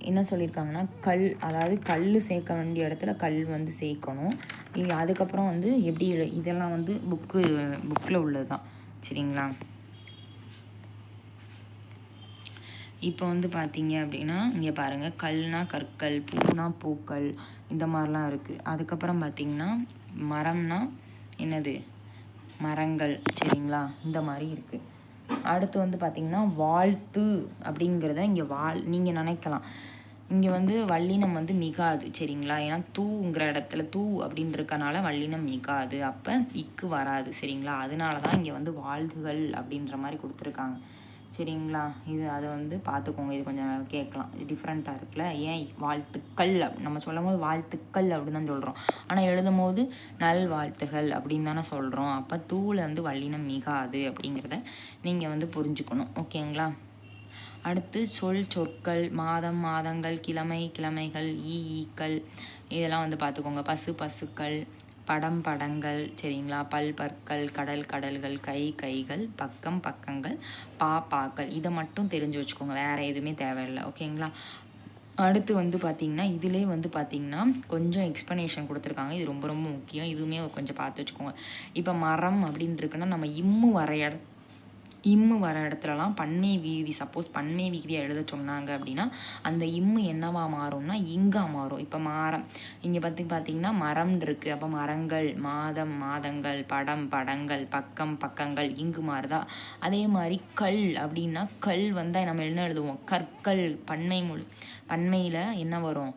என்ன சொல்லியிருக்காங்கன்னா அதாவது கல் சேர்க்க வேண்டிய இடத்துல கல் வந்து சேர்க்கணும். அதுக்கப்புறம் வந்து எப்படி இதெல்லாம் வந்து புக்கில் உள்ளது தான் சரிங்களா. இப்போ வந்து பார்த்தீங்க அப்படின்னா இங்கே பாருங்கள் கல்னா கற்கள், பூனா பூக்கள், இந்த மாதிரிலாம் இருக்குது. அதுக்கப்புறம் பார்த்திங்கன்னா மரம்னா என்னது மரங்கள் சரிங்களா, இந்த மாதிரி இருக்குது. அடுத்து வந்து பார்த்திங்கன்னா வாழ்த்து அப்படிங்கிறத இங்கே நீங்கள் நினைக்கலாம் இங்கே வந்து வல்லினம் வந்து மிகாது சரிங்களா. ஏன்னா தூங்கிற இடத்துல தூ அப்படின்னு இருக்கனால வல்லினம் மிகாது, அப்போ இக்கு வராது சரிங்களா. அதனால தான் இங்கே வந்து வாழ்த்துகள் அப்படின்ற மாதிரி கொடுத்துருக்காங்க சரிங்களா. அதை வந்து பார்த்துக்கோங்க, இது கொஞ்சம் கேட்கலாம், இது டிஃப்ரெண்ட்டாக இருக்குல்ல. ஏன் வாழ்த்துக்கள் நம்ம சொல்லும் போது வாழ்த்துக்கள் அப்படின்னு தான் சொல்கிறோம், ஆனால் எழுதும் போது நல் வாழ்த்துகள் அப்படின்னு தானே சொல்கிறோம். அப்போ தூள் வந்து வல்லினம் மிகாது அப்படிங்கிறத நீங்கள் வந்து புரிஞ்சுக்கணும் ஓகேங்களா. அடுத்து சொற்கள் மாதம் மாதங்கள், கிழமை கிழமைகள், ஈக்கள் இதெல்லாம் வந்து பார்த்துக்கோங்க. பசுக்கள், படங்கள் சரிங்களா. பற்கள், கடல்கள், கைகள், பக்கங்கள், பாக்கள், இதை மட்டும் தெரிஞ்சு வச்சுக்கோங்க, வேறு எதுவுமே தேவையில்லை ஓகேங்களா. அடுத்து வந்து பார்த்திங்கன்னா இதிலே வந்து பார்த்திங்கன்னா கொஞ்சம் எக்ஸ்ப்ளனேஷன் கொடுத்துருக்காங்க. இது ரொம்ப ரொம்ப முக்கியம், இதுவுமே கொஞ்சம் பார்த்து வச்சுக்கோங்க. இப்போ மரம் அப்படின்னு இருக்குன்னா நம்ம இம்மு வர இம்மு வர இடத்துலலாம் பன்மை விகுதி, சப்போஸ் பன்மை விகுதியாக எழுத சொன்னாங்க அப்படின்னா அந்த இம்மு என்னவா மாறும்னா இங்கா மாறும். இப்போ மரம், இங்கே பார்த்தீங்கன்னா மரம் இருக்குது, அப்போ மரங்கள், மாதம் மாதங்கள், படம் படங்கள், பக்கம் பக்கங்கள், இங்கு மாறுதா. அதே மாதிரி கல் அப்படின்னா கல் வந்தால் நம்ம என்ன எழுதுவோம், கற்கள். பன்மையில் என்ன வரும்,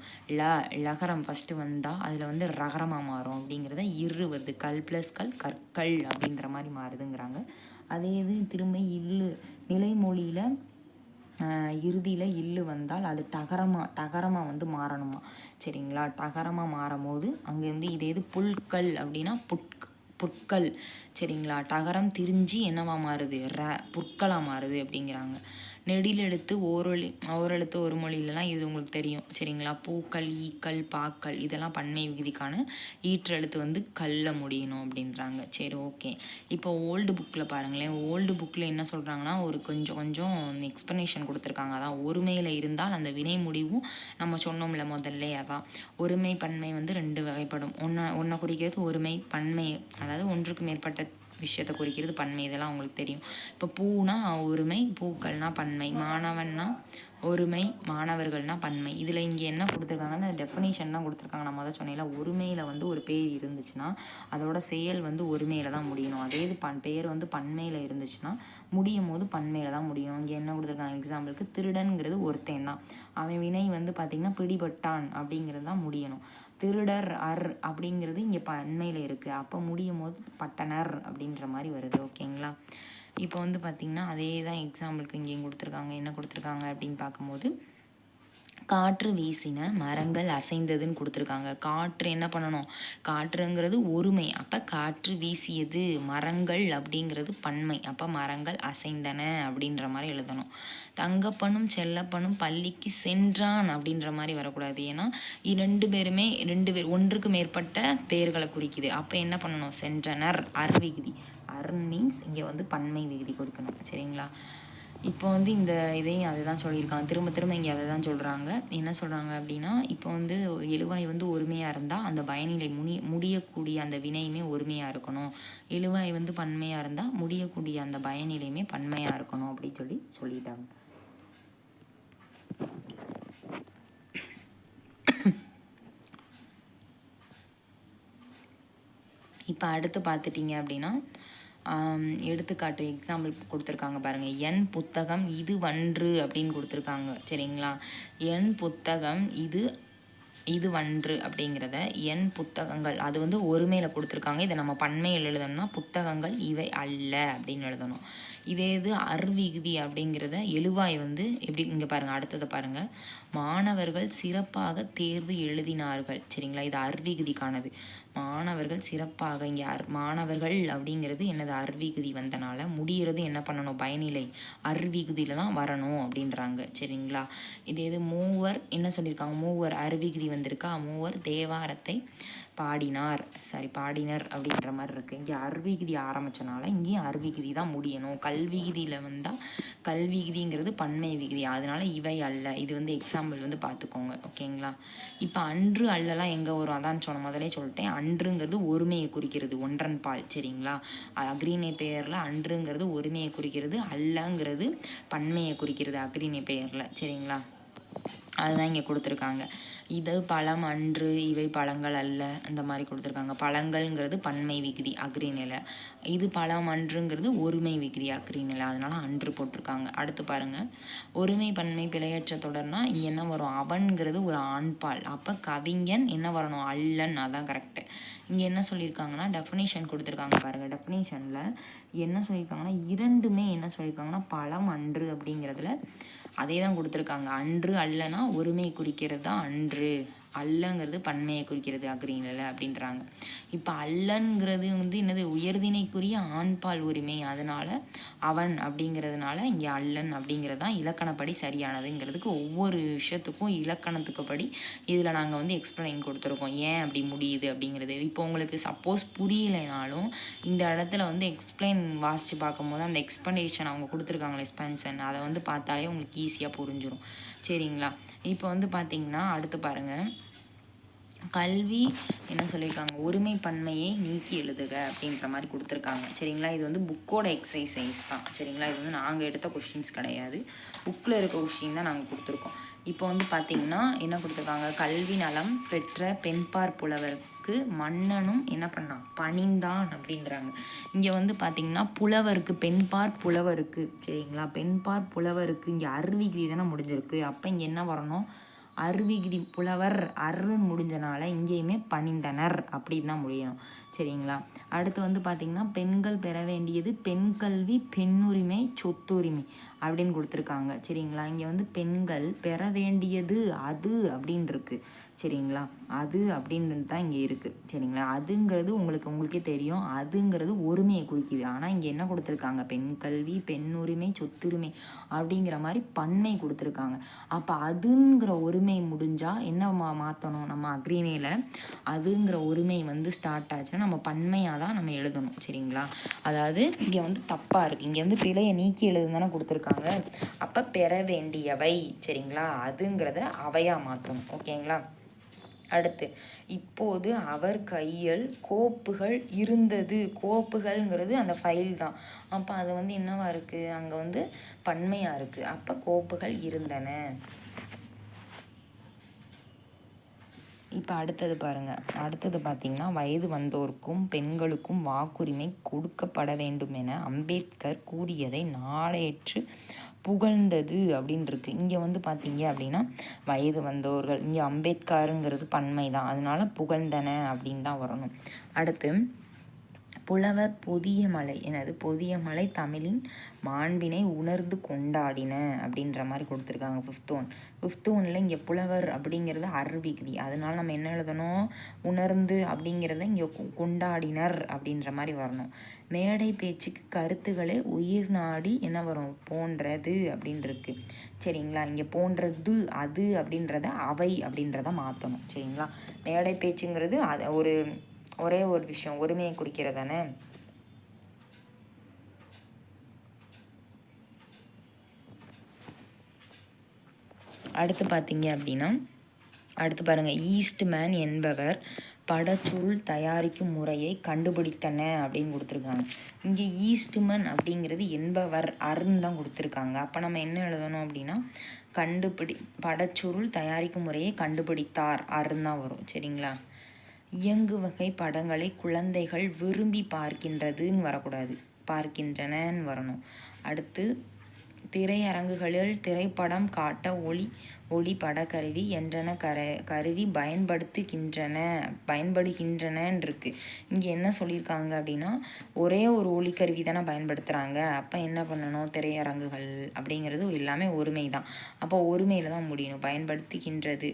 லகரம் ஃபஸ்ட்டு வந்தால் அதில் வந்து ரகரமாக மாறும். அப்படிங்கிறத வருது, கல் ப்ளஸ் கல் கற்கள் அப்படின்ற மாதிரி மாறுதுங்கிறாங்க. அதே இது திரும்ப இல்லு, நிலைமொழியில் இறுதியில் இல்லு வந்தால் அது டகரமாக வந்து மாறணுமா, சரிங்களா. டகரமாக மாறும் போது அங்கேருந்து இதே இது புல்கல் அப்படின்னா புற்கள், சரிங்களா. டகரம் திரிஞ்சு என்னவா மாறுது, புற்களாக மாறுது அப்படிங்கிறாங்க. நெடில் எழுத்து ஓரெழுத்து ஒரு மொழியிலலாம் இது உங்களுக்கு தெரியும், சரிங்களா. பூக்கள், ஈக்கள், பாக்கள் இதெல்லாம் பன்மை விகுதிக்கான ஈற்றெழுத்து வந்து கல்ல முடியணும் அப்படின்றாங்க. சரி, ஓகே. இப்போ ஓல்டு புக்கில் பாருங்களேன், ஓல்டு புக்கில் என்ன சொல்கிறாங்கன்னா ஒரு கொஞ்சம் எக்ஸ்ப்ளனேஷன் கொடுத்துருக்காங்க. அதான் ஒருமையில் இருந்தால் அந்த வினை முடிவும் நம்ம சொன்னோம்ல முதல்ல, அதான் ஒருமை பன்மை வந்து 2 வகைப்படும். ஒன்றை குறிக்கிறது ஒருமை, பன்மை அதாவது ஒன்றுக்கு மேற்பட்ட விஷயத்தை குறிக்கிறது பன்மை. இதெல்லாம் உங்களுக்கு தெரியும். இப்போ பூனா ஒருமை, பூக்கள்னா பன்மை, மாணவன்னா ஒருமை, மாணவர்கள்னா பன்மை. இதில் இங்கே என்ன கொடுத்துருக்காங்க, அந்த டெஃபினேஷன் தான் கொடுத்துருக்காங்க. நான் முதல் சொன்னேன், ஒருமையில் வந்து ஒரு பேர் இருந்துச்சுன்னா அதோட செயல் வந்து ஒருமையில் தான் முடியணும். அதே இது பெயர் வந்து பன்மையில் இருந்துச்சுன்னா முடியும் போது பன்மையில் தான் முடியணும். இங்கே என்ன கொடுத்துருக்காங்க, எக்ஸாம்பிளுக்கு திருடன்கிறது ஒருத்தன் தான், அவன் வினை வந்து பார்த்திங்கன்னா பிடிபட்டான் அப்படிங்கிறது தான் முடியணும். திருடர் அப்படிங்கிறது இங்கே பன்மையில் இருக்குது, அப்போ முடியும் போது பட்டனர் அப்படின்ற மாதிரி வருது, ஓகேங்களா. இப்போ வந்து பார்த்திங்கன்னா அதே தான் எக்ஸாம்பிளுக்கு இங்கேயும் கொடுத்துருக்காங்க. என்ன கொடுத்துருக்காங்க அப்படின்னு பார்க்கும்போது காற்று வீசின, மரங்கள் அசைந்ததுன்னு கொடுத்துருக்காங்க. காற்று என்ன பண்ணணும், காற்றுங்கிறது ஒருமை, அப்போ காற்று வீசியது. மரங்கள் அப்படிங்கிறது பன்மை, அப்போ மரங்கள் அசைந்தன அப்படின்ற மாதிரி எழுதணும். தங்கப்பனும் செல்லப்பனும் பள்ளிக்கு சென்றான் அப்படின்ற மாதிரி வரக்கூடாது, ஏன்னா 2 பேருமே ஒன்றுக்கு மேற்பட்ட பெயர்களை குறிக்குது. அப்போ என்ன பண்ணணும், சென்றனர். விகுதி, மீன்ஸ் இங்கே வந்து பன்மை விகுதி குறிக்கணும், சரிங்களா. இப்போ வந்து இந்த இதையும் அதை தான் சொல்லியிருக்காங்க, திரும்ப இங்கே அதை தான் சொல்கிறாங்க. என்ன சொல்கிறாங்க அப்படின்னா, இப்போ வந்து எழுவாய் வந்து ஒருமையாக இருந்தால் அந்த பயனிலை முடியக்கூடிய அந்த வினையுமே ஒருமையாக இருக்கணும். எழுவாய் வந்து பன்மையாக இருந்தால் முடியக்கூடிய அந்த பயனிலையுமே பன்மையாக இருக்கணும் அப்படின்னு சொல்லிட்டாங்க. இப்போ அடுத்து பார்த்துட்டிங்க அப்படின்னா எடுத்துக்காட்டு எக்ஸாம்பிள் கொடுத்துருக்காங்க பாருங்கள். என் புத்தகம் இது வன்று அப்படின்னு கொடுத்துருக்காங்க, சரிங்களா. என் புத்தகம் இது வன்று அப்படிங்கிறத என் புத்தகங்கள், அது வந்து ஒருமையில் கொடுத்துருக்காங்க. இதை நம்ம பன்மையில் எழுதணும்னா புத்தகங்கள் இவை அல்ல அப்படின்னு எழுதணும். இதே இது விகுதி அப்படிங்கிறத எழுவாய் வந்து எப்படி, இங்கே பாருங்கள், அடுத்ததை பாருங்கள். மாணவர்கள் சிறப்பாக தேர்வு எழுதினார்கள், சரிங்களா. இது விகுதிக்கானது. மாணவர்கள் சிறப்பாக, இங்கே மாணவர்கள் அப்படிங்கிறது என்னது விகுதி வந்தனால முடிகிறது என்ன பண்ணணும், பயனிலை விகுதியில் தான் வரணும் அப்படின்றாங்க, சரிங்களா. இது மூவர் என்ன சொல்லியிருக்காங்க, மூவர் விகுதி வந்திருக்கா. மூவர் தேவாரத்தை பாடினர் அப்படின்ற மாதிரி இருக்குது. இங்கே விகுதி ஆரம்பித்தனால இங்கேயும் விகுதி தான் முடியணும். கல்விகுதியில் வந்தால் கல்விகுதிங்கிறது பன்மை விகுதி, அதனால இவை அல்ல. இது வந்து எக்ஸாம்பிள் வந்து பார்த்துக்கோங்க, ஓகேங்களா. இப்போ அன்று அல்லலாம் எங்கே வரும், அதான் முதலே சொல்லிட்டேன். அன்றுங்கிறது ஒருமையை குறிக்கிறது, ஒன்றன் பால், சரிங்களா. அக்ரிணை பெயரில் அன்றுங்கிறது ஒருமையை குறிக்கிறது, அல்லங்கிறது பன்மையை குறிக்கிறது அக்ரிணை பெயரில், சரிங்களா. அதுதான் இங்கே கொடுத்துருக்காங்க. இது பழம் அன்று, இவை பழங்கள் அல்ல, இந்த மாதிரி கொடுத்துருக்காங்க. பழங்கள்ங்கிறது பன்மை விகுதி அக்ரிநிலை, இது பழம் அன்றுங்கிறது ஒருமை விகுதி அக்ரிநிலை, அதனால அன்று போட்டிருக்காங்க. அடுத்து பாருங்கள், ஒருமை பன்மை பிழையற்ற தொடர்னா இங்கே என்ன வரும், அவன்கிறது ஒரு ஆண்பால், அப்போ கவிஞன் என்ன வரணும், அல்லன், அதான் கரெக்டு. இங்கே என்ன சொல்லியிருக்காங்கன்னா டெஃபினேஷன் கொடுத்துருக்காங்க பாருங்கள். டெஃபினேஷனில் என்ன சொல்லியிருக்காங்கன்னா இரண்டுமே என்ன சொல்லியிருக்காங்கன்னா பழம் அன்று அப்படிங்கிறதுல அதே தான் கொடுத்துருக்காங்க. அன்று அல்லனா ஒருமை குறிக்கிறது தான் அன்று, அல்லங்கிறது பன்மையை குறிக்கிறது அக்ரிநிலை அப்படின்றாங்க. இப்போ அல்லங்கிறது வந்து என்னது, உயர்தினைக்குரிய ஆண்பால் உரிமை, அதனால் அவன் அப்படிங்கிறதுனால இங்கே அல்லன் அப்படிங்கிறது தான் இலக்கணப்படி சரியானதுங்கிறதுக்கு ஒவ்வொரு விஷயத்துக்கும் இலக்கணத்துக்கு படி இதில் நாங்கள் வந்து எக்ஸ்பிளைன் கொடுத்துருக்கோம், ஏன் அப்படி முடியுது அப்படிங்கிறது. இப்போ உங்களுக்கு சப்போஸ் புரியலைனாலும் இந்த இடத்துல வந்து எக்ஸ்பிளைன் வாசித்து பார்க்கும்போது அந்த எக்ஸ்பிளனேஷன் அவங்க கொடுத்துருக்காங்களே எக்ஸ்பென்ஷன், அதை வந்து பார்த்தாலே உங்களுக்கு ஈஸியாக புரிஞ்சிடும், சரிங்களா. இப்போ வந்து பார்த்திங்கன்னா அடுத்து பாருங்கள், கல்வி என்ன சொல்லியிருக்காங்க, ஒருமை பன்மையை நீக்கி எழுதுக அப்படின்ற மாதிரி கொடுத்துருக்காங்க. சரிங்களா, இது வந்து புக்கோட எக்ஸசைஸ் தான். சரிங்களா, இது வந்து நாங்கள் எடுத்த கொஷின்ஸ் கிடையாது, புக்கில் இருக்க கொஷின் தான் நாங்கள் கொடுத்துருக்கோம். இப்போ வந்து பார்த்திங்கன்னா என்ன கொடுத்துருக்காங்க, கல்வி நலம் பெற்ற பெண்பார் புலவருக்கு மன்னனும் என்ன பண்ணான், பணிந்தான் அப்படின்றாங்க. இங்கே வந்து பார்த்திங்கன்னா புலவருக்கு, பெண்பார் புலவருக்கு, சரிங்களா, பெண்பார் புலவருக்கு இங்கே அருவிகிதி தானே முடிஞ்சிருக்கு. அப்போ இங்கே என்ன வரணும், அருவிகிதி, புலவர் அருன்னு முடிஞ்சனால இங்கேயுமே பணிந்தனர் அப்படின்னு தான் முடியணும். சரிங்களா, அடுத்து வந்து பார்த்திங்கன்னா பெண்கள் பெற வேண்டியது பெண் கல்வி, பெண்ணுரிமை, சொத்துரிமை அப்படின்னு கொடுத்துருக்காங்க. சரிங்களா, இங்கே வந்து பெண்கள் பெற வேண்டியது அது அப்படின்னு இருக்கு. சரிங்களா, அது அப்படின்னு தான் இங்கே இருக்குது. சரிங்களா, அதுங்கிறது உங்களுக்கே தெரியும், அதுங்கிறது ஒருமையை குறிக்குது. ஆனால் இங்கே என்ன கொடுத்துருக்காங்க, பெண் கல்வி, பெண்ணுரிமை, சொத்துரிமை அப்படிங்கிற மாதிரி பன்மை கொடுத்துருக்காங்க. அப்போ அதுங்கிற ஒருமை முடிஞ்சால் என்ன மாற்றணும், நம்ம அக்ரிணையில் அதுங்கிற ஒருமை வந்து ஸ்டார்ட் ஆச்சுன்னா நம்ம பன்மையாக தான் நம்ம எழுதணும். சரிங்களா, அதாவது இங்கே வந்து தப்பாக இருக்குது, இங்கே வந்து பிழையை நீக்கி எழுதுன்னு கொடுத்துருக்காங்க. அப்போ பெற வேண்டியவை, சரிங்களா, அதுங்கிறத அவையாக மாற்றணும். ஓகேங்களா, அடுத்து இப்போது அவர் கையில் கோப்புகள் இருந்தது, கோப்புகள்ங்கிறது அந்த ஃபைல் தான். அப்போ அது வந்து என்னவா இருக்குது, அங்கே வந்து பன்மையாக இருக்குது. அப்போ கோப்புகள் இருந்தன. இப்போ அடுத்தது பாருங்கள், அடுத்தது பார்த்திங்கன்னா வயது வந்தோருக்கும் பெண்களுக்கும் வாக்குரிமை கொடுக்கப்பட வேண்டும் என அம்பேத்கர் கூறியதை நாடேற்று புகழ்ந்தது அப்படின்னு இருக்கு. இங்கே வந்து பார்த்தீங்க அப்படின்னா வயது வந்தோர்கள், இங்கே அம்பேத்கருங்கிறது பன்மை தான், அதனால புகழ்ந்தன அப்படின்னு தான் வரணும். அடுத்து புலவர் பொதிய மலை, எனது பொதிய மலை தமிழின் மாண்பினை உணர்ந்து கொண்டாடின அப்படின்ற மாதிரி கொடுத்துருக்காங்க. ஃபிஃப்த் ஒன்னில் இங்கே புலவர் அப்படிங்கிறது அருவிகுதி, அதனால நம்ம என்ன எழுதணும், உணர்ந்து அப்படிங்கிறத இங்கே கொண்டாடினர் அப்படின்ற மாதிரி வரணும். மேடை பேச்சுக்கு கருத்துக்களை உயிர் நாடி என்ன வரும், போன்றது அப்படின்னு இருக்கு. சரிங்களா, இங்கே போன்றது அது அப்படின்றத அவை அப்படின்றத மாற்றணும். சரிங்களா, மேடை பேச்சுங்கிறது அது ஒரே ஒரு விஷயம், ஒருமையை குறிக்கிறதானே. அடுத்து பார்த்தீங்க அப்படின்னா, அடுத்து பாருங்கள், ஈஸ்ட்மேன் என்பவர் படச்சுருள் தயாரிக்கும் முறையை கண்டுபிடித்தன அப்படின்னு கொடுத்துருக்காங்க. இங்கே ஈஸ்ட்மேன் அப்படிங்கிறது என்பவர் அருண் தான் கொடுத்துருக்காங்க. அப்போ நம்ம என்ன எழுதணும் அப்படின்னா, படச்சுருள் தயாரிக்கும் முறையை கண்டுபிடித்தார் அருண் தான் வரும். சரிங்களா, இயங்கு வகை படங்களை குழந்தைகள் விரும்பி பார்க்கின்றதுன்னு வரக்கூடாது, பார்க்கின்றனன்னு வரணும். அடுத்து திரையரங்குகளில் திரைப்படம் காட்ட ஒளி படக்கருவி என்றன கருவி பயன்படுகின்றனன்னு இருக்கு. இங்கே என்ன சொல்லியிருக்காங்க அப்படின்னா, ஒரே ஒரு ஒளிக்கருவி தானே பயன்படுத்துகிறாங்க. அப்போ என்ன பண்ணணும், திரையரங்குகள் அப்படிங்கிறது எல்லாமே ஒருமை தான். அப்போ ஒருமையில் தான் முடியணும், பயன்படுத்துகின்றது.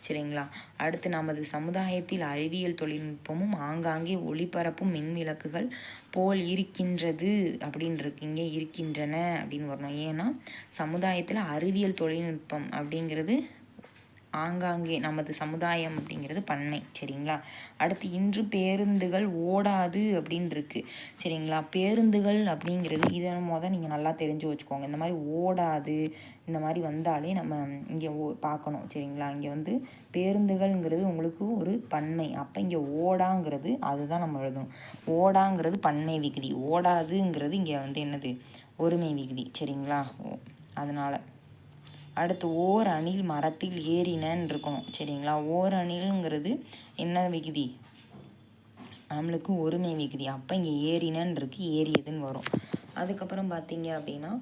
சரிங்களா, அடுத்து நமது சமுதாயத்தில் அறிவியல் தொழில்நுட்பமும் ஆங்காங்கே ஒளிபரப்பும் மின்விளக்குகள் போல் இருக்கின்றது அப்படின்னு இருக்கு. இங்கே இருக்கின்றன அப்படின்னு வரணும். ஏன்னா சமுதாயத்தில் அறிவியல் தொழில்நுட்பம் அப்படிங்கிறது ஆங்காங்கே, நமது சமுதாயம் அப்படிங்கிறது பன்மை. சரிங்களா, அடுத்து இன்று பேருந்துகள் ஓடாது அப்படின்னு இருக்கு. சரிங்களா, பேருந்துகள் அப்படிங்கிறது இதை நீங்கள் நல்லா தெரிஞ்சு வச்சுக்கோங்க. இந்த மாதிரி ஓடாது இந்த மாதிரி வந்தாலே நம்ம இங்கே பார்க்கணும். சரிங்களா, இங்கே வந்து பேருந்துகள்ங்கிறது உங்களுக்கு ஒரு பன்மை, அப்போ இங்கே ஓடாங்கிறது அதுதான் நம்ம எழுதணும். ஓடாங்கிறது பன்மை விகுதி, ஓடாதுங்கிறது இங்கே வந்து என்னது, ஒருமை விகுதி. சரிங்களா, அதனால் அடுத்து ஓர் அணில் மரத்தில் ஏறினன்னு இருக்கணும். சரிங்களா, ஓர் அணில்ங்கிறது என்ன விகுதி, நம்மளுக்கு ஒருமை விகுதி. அப்போ இங்கே ஏறினன்னு இருக்கு, ஏறியதுன்னு வரும். அதுக்கப்புறம் பார்த்தீங்க அப்படின்னா,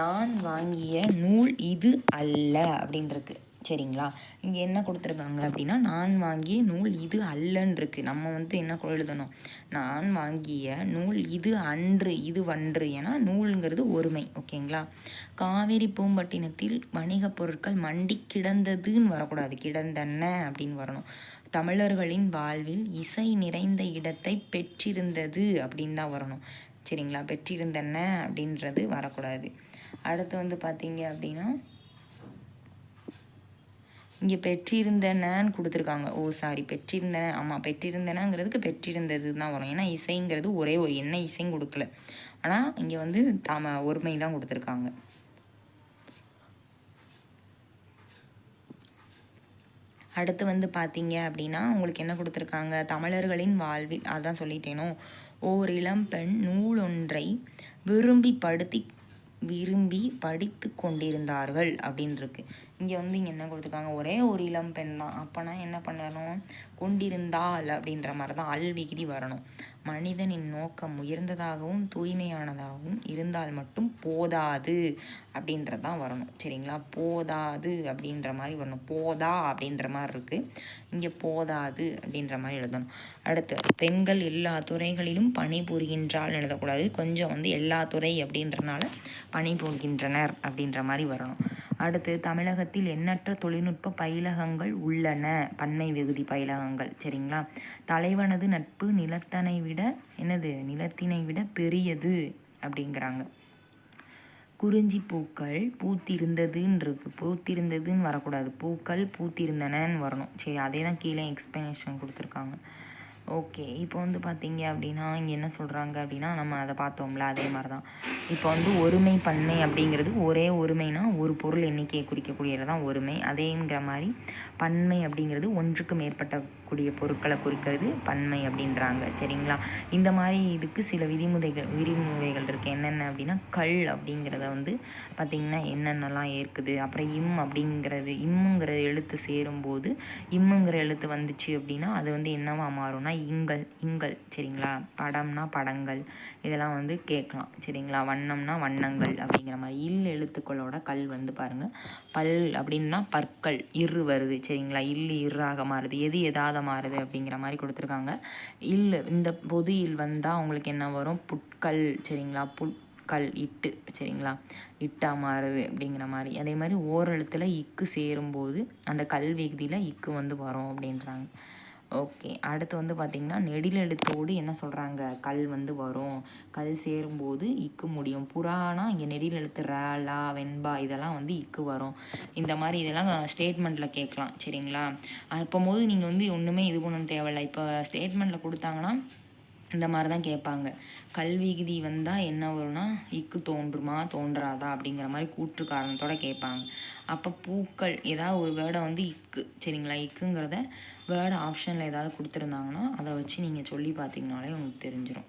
நான் வாங்கிய நூல் இது அல்ல அப்படின்னு இருக்கு. சரிங்களா, இங்கே என்ன கொடுத்துருக்காங்க அப்படின்னா, நான் வாங்கிய நூல் இது அல்லன்னு இருக்கு. நம்ம வந்து என்ன எழுதணும், நான் வாங்கிய நூல் இது அன்று, இது வன்று, ஏன்னா நூல்ங்கிறது ஒருமை. ஓகேங்களா, காவேரி பூம்பட்டினத்தில் வணிக பொருட்கள் மண்டி கிடந்ததுன்னு வரக்கூடாது, கிடந்தன அப்படின்னு வரணும். தமிழர்களின் வாழ்வில் இசை நிறைந்த இடத்தை பெற்றிருந்தது அப்படின்னு தான் வரணும். சரிங்களா, பெற்றிருந்தன அப்படின்றது வரக்கூடாது. அடுத்து வந்து பார்த்தீங்க அப்படின்னா, இங்கே பெற்றிருந்தனன்னு கொடுத்துருக்காங்க. பெற்றிருந்தன, ஆமாம், பெற்றிருந்தனங்கிறதுக்கு பெற்றிருந்தது தான் வரும். ஏன்னா இசைங்கிறது ஒரே ஒரு என்ன இசையும் கொடுக்கல, ஆனால் இங்கே வந்து ஒருமை தான் கொடுத்துருக்காங்க. அடுத்து வந்து பார்த்தீங்க அப்படின்னா உங்களுக்கு என்ன கொடுத்துருக்காங்க, தமிழர்களின் வாழ்வில் அதான் சொல்லிட்டேனோ, ஓர் இளம்பெண் நூலொன்றை விரும்பி படித்து கொண்டிருந்தார்கள் அப்படின்னு இருக்கு. இங்கே வந்து இங்கே என்ன கொடுத்துருக்காங்க, ஒரே ஒரு இளம்பெண் தான். அப்போனா என்ன பண்ணணும், கொண்டிருந்தால் அப்படின்ற மாதிரி தான் அல் விகுதி வரணும். மனிதனின் நோக்கம் உயர்ந்ததாகவும் தூய்மையானதாகவும் இருந்தால் மட்டும் போதாது அப்படின்றது தான் வரணும். சரிங்களா, போதாது அப்படின்ற மாதிரி வரணும். போதா அப்படின்ற மாதிரி இருக்குது, இங்கே போதாது அப்படின்ற மாதிரி எழுதணும். அடுத்து, பெண்கள் எல்லா துறைகளிலும் பணிபுரிகின்றால் எழுதக்கூடாது, கொஞ்சம் வந்து எல்லா துறை அப்படின்றனால பணிபுரிகின்றனர் அப்படின்ற மாதிரி வரணும். அடுத்து, தமிழகத்தில் எண்ணற்ற தொழில்நுட்ப பயிலகங்கள் உள்ளன, பன்மை விகுதி பயிலகங்கள். சரிங்களா, தலைவனது நட்பு நிலத்தினை விட பெரியது அப்படிங்கிறாங்க. குறிஞ்சி பூக்கள் பூத்திருந்ததுன்னு இருக்கு, பூத்திருந்ததுன்னு வரக்கூடாது, பூக்கள் பூத்திருந்தனன்னு வரணும். சரி, அதே தான் கீழே எக்ஸ்ப்ளனேஷன் கொடுத்துருக்காங்க. ஓகே, இப்போ வந்து பார்த்தீங்க அப்படின்னா இங்கே என்ன சொல்கிறாங்க அப்படின்னா, நம்ம அதை பார்த்தோம்ல அதே மாதிரி தான். இப்போ வந்து ஒருமை பன்மை அப்படிங்கிறது, ஒரே ஒருமைனா ஒரு பொருள் எண்ணிக்கையை குறிக்கக்கூடியது தான் ஒருமை. அதேங்கிற மாதிரி பன்மை அப்படிங்கிறது ஒன்றுக்கு மேற்பட்ட கூடிய பொருட்களை குறிக்கிறது பன்மை அப்படின்றாங்க. சரிங்களா, இந்த மாதிரி இதுக்கு சில விதிமுறைகள் இருக்குது. என்னென்ன அப்படின்னா, கல் அப்படிங்கிறத வந்து பார்த்திங்கன்னா என்னென்னலாம் ஏற்குது. அப்புறம் இம்முங்கிற எழுத்து சேரும்போது, இம்முங்கிற எழுத்து வந்துச்சு அப்படின்னா அது வந்து என்னவா மாறும்னா இங்கல். சரிங்களா, படம்னா படங்கள், இதெல்லாம் வந்து கேட்கலாம். சரிங்களா, வண்ணம்னா வண்ணங்கள் அப்படிங்கிற மாதிரி. எழுத்துக்களோட கல் வந்து பாருங்கள், பல் அப்படின்னா பற்கள், இரு வருது. சரிங்களா, இர்ராக மாறுது, எதாவது மாறுது அப்படிங்கிற மாதிரி கொடுத்துருக்காங்க. இந்த பொது வந்தால் உங்களுக்கு என்ன வரும், புட்கள். சரிங்களா, புட்கள் இட்டு. சரிங்களா, இட்டா மாறுது அப்படிங்கிற மாதிரி. அதே மாதிரி ஓரெழுத்தில் இக்கு சேரும்போது அந்த கல் விகுதியில் இக்கு வந்து வரும் அப்படின்றாங்க. ஓகே, அடுத்து வந்து பார்த்திங்கன்னா நெடில் எழுத்தோடு என்ன சொல்கிறாங்க, கல் வந்து வரும், கல் சேரும்போது இக்கு முடியும். புறானா இங்கே நெடில் எழுத்து ரா வெண்பா இதெல்லாம் வந்து இக்கு வரும். இந்த மாதிரி இதெல்லாம் ஸ்டேட்மெண்ட்டில் கேட்கலாம். சரிங்களா, அப்போது நீங்கள் வந்து ஒன்றுமே இது பண்ணணும் தேவையில்லை. இப்போ ஸ்டேட்மெண்ட்டில் கொடுத்தாங்கன்னா இந்த மாதிரி தான் கேட்பாங்க. கல்விகுதி வந்தால் என்ன வரும்னா, இக்கு தோன்றுமா தோன்றாதா அப்படிங்கிற மாதிரி கூற்று காரணத்தோடு கேட்பாங்க. அப்போ பூக்கள் ஏதாவது ஒரு வேர்டை வந்து இக்கு. சரிங்களா, இக்குங்கிறத வேர்டு ஆப்ஷனில் ஏதாவது கொடுத்துருந்தாங்கன்னா அதை வச்சு நீங்கள் சொல்லி பார்த்தீங்கனாலே உங்களுக்கு தெரிஞ்சிடும்.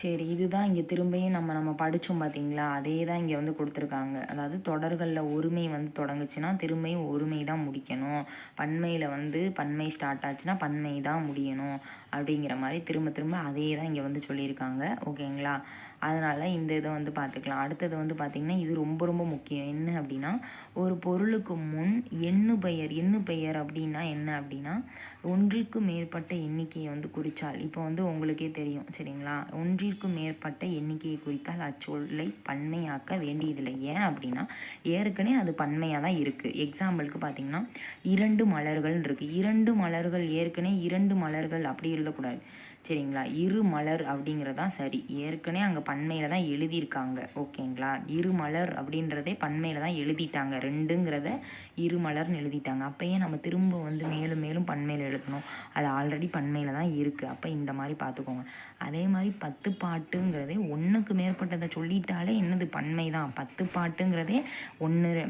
சரி, இதுதான் இங்கே திரும்பியும் நம்ம படித்தோம் பார்த்தீங்களா, அதே தான் இங்கே வந்து கொடுத்துருக்காங்க. அதாவது தொடர்களில் ஒருமை வந்து தொடங்குச்சுன்னா திரும்பியும் ஒருமை தான் முடிக்கணும், பன்மையில் வந்து பன்மை ஸ்டார்ட் ஆச்சுன்னா பன்மை தான் முடியணும் அப்படிங்கிற மாதிரி திரும்ப அதே தான் இங்கே வந்து சொல்லியிருக்காங்க. ஓகேங்களா, அதனால் இந்த இதை வந்து பார்த்துக்கலாம். அடுத்தது வந்து பார்த்திங்கன்னா இது ரொம்ப முக்கியம். என்ன அப்படின்னா, ஒரு பொருளுக்கு முன் எண்ணு பெயர் அப்படின்னா என்ன அப்படின்னா, ஒன்றிற்கு மேற்பட்ட எண்ணிக்கையை வந்து குறித்தால், இப்போ வந்து உங்களுக்கே தெரியும். சரிங்களா, ஒன்றிற்கு மேற்பட்ட எண்ணிக்கையை குறித்தால் அச்சொல்லை பன்மையாக்க வேண்டியதில்லை. ஏன் அப்படின்னா ஏற்கனவே அது பன்மையாக தான் இருக்குது. எக்ஸாம்பிளுக்கு பார்த்திங்கன்னா 2 மலர்கள் இருக்குது, 2 மலர்கள், ஏற்கனவே 2 மலர்கள் அப்படி எழுதக்கூடாது. சரிங்களா, இரு மலர் அப்படிங்கிறது தான் சரி, ஏற்கனவே அங்கே பன்மையில் தான் எழுதியிருக்காங்க. ஓகேங்களா, இரு மலர் அப்படின்றதே பன்மையில் தான் எழுதிட்டாங்க, 2ங்கிறத இரு மலர்னு எழுதிட்டாங்க. அப்போயே நம்ம திரும்ப வந்து மேலும் பன்மையில் எழுதணும், அது ஆல்ரெடி பன்மையில் தான் இருக்குது. அப்போ இந்த மாதிரி பார்த்துக்கோங்க. அதே மாதிரி 10 பாட்டுங்கிறதே ஒன்றுக்கு மேற்பட்டதை சொல்லிட்டாலே என்னது பன்மை தான். 10 பாட்டுங்கிறதே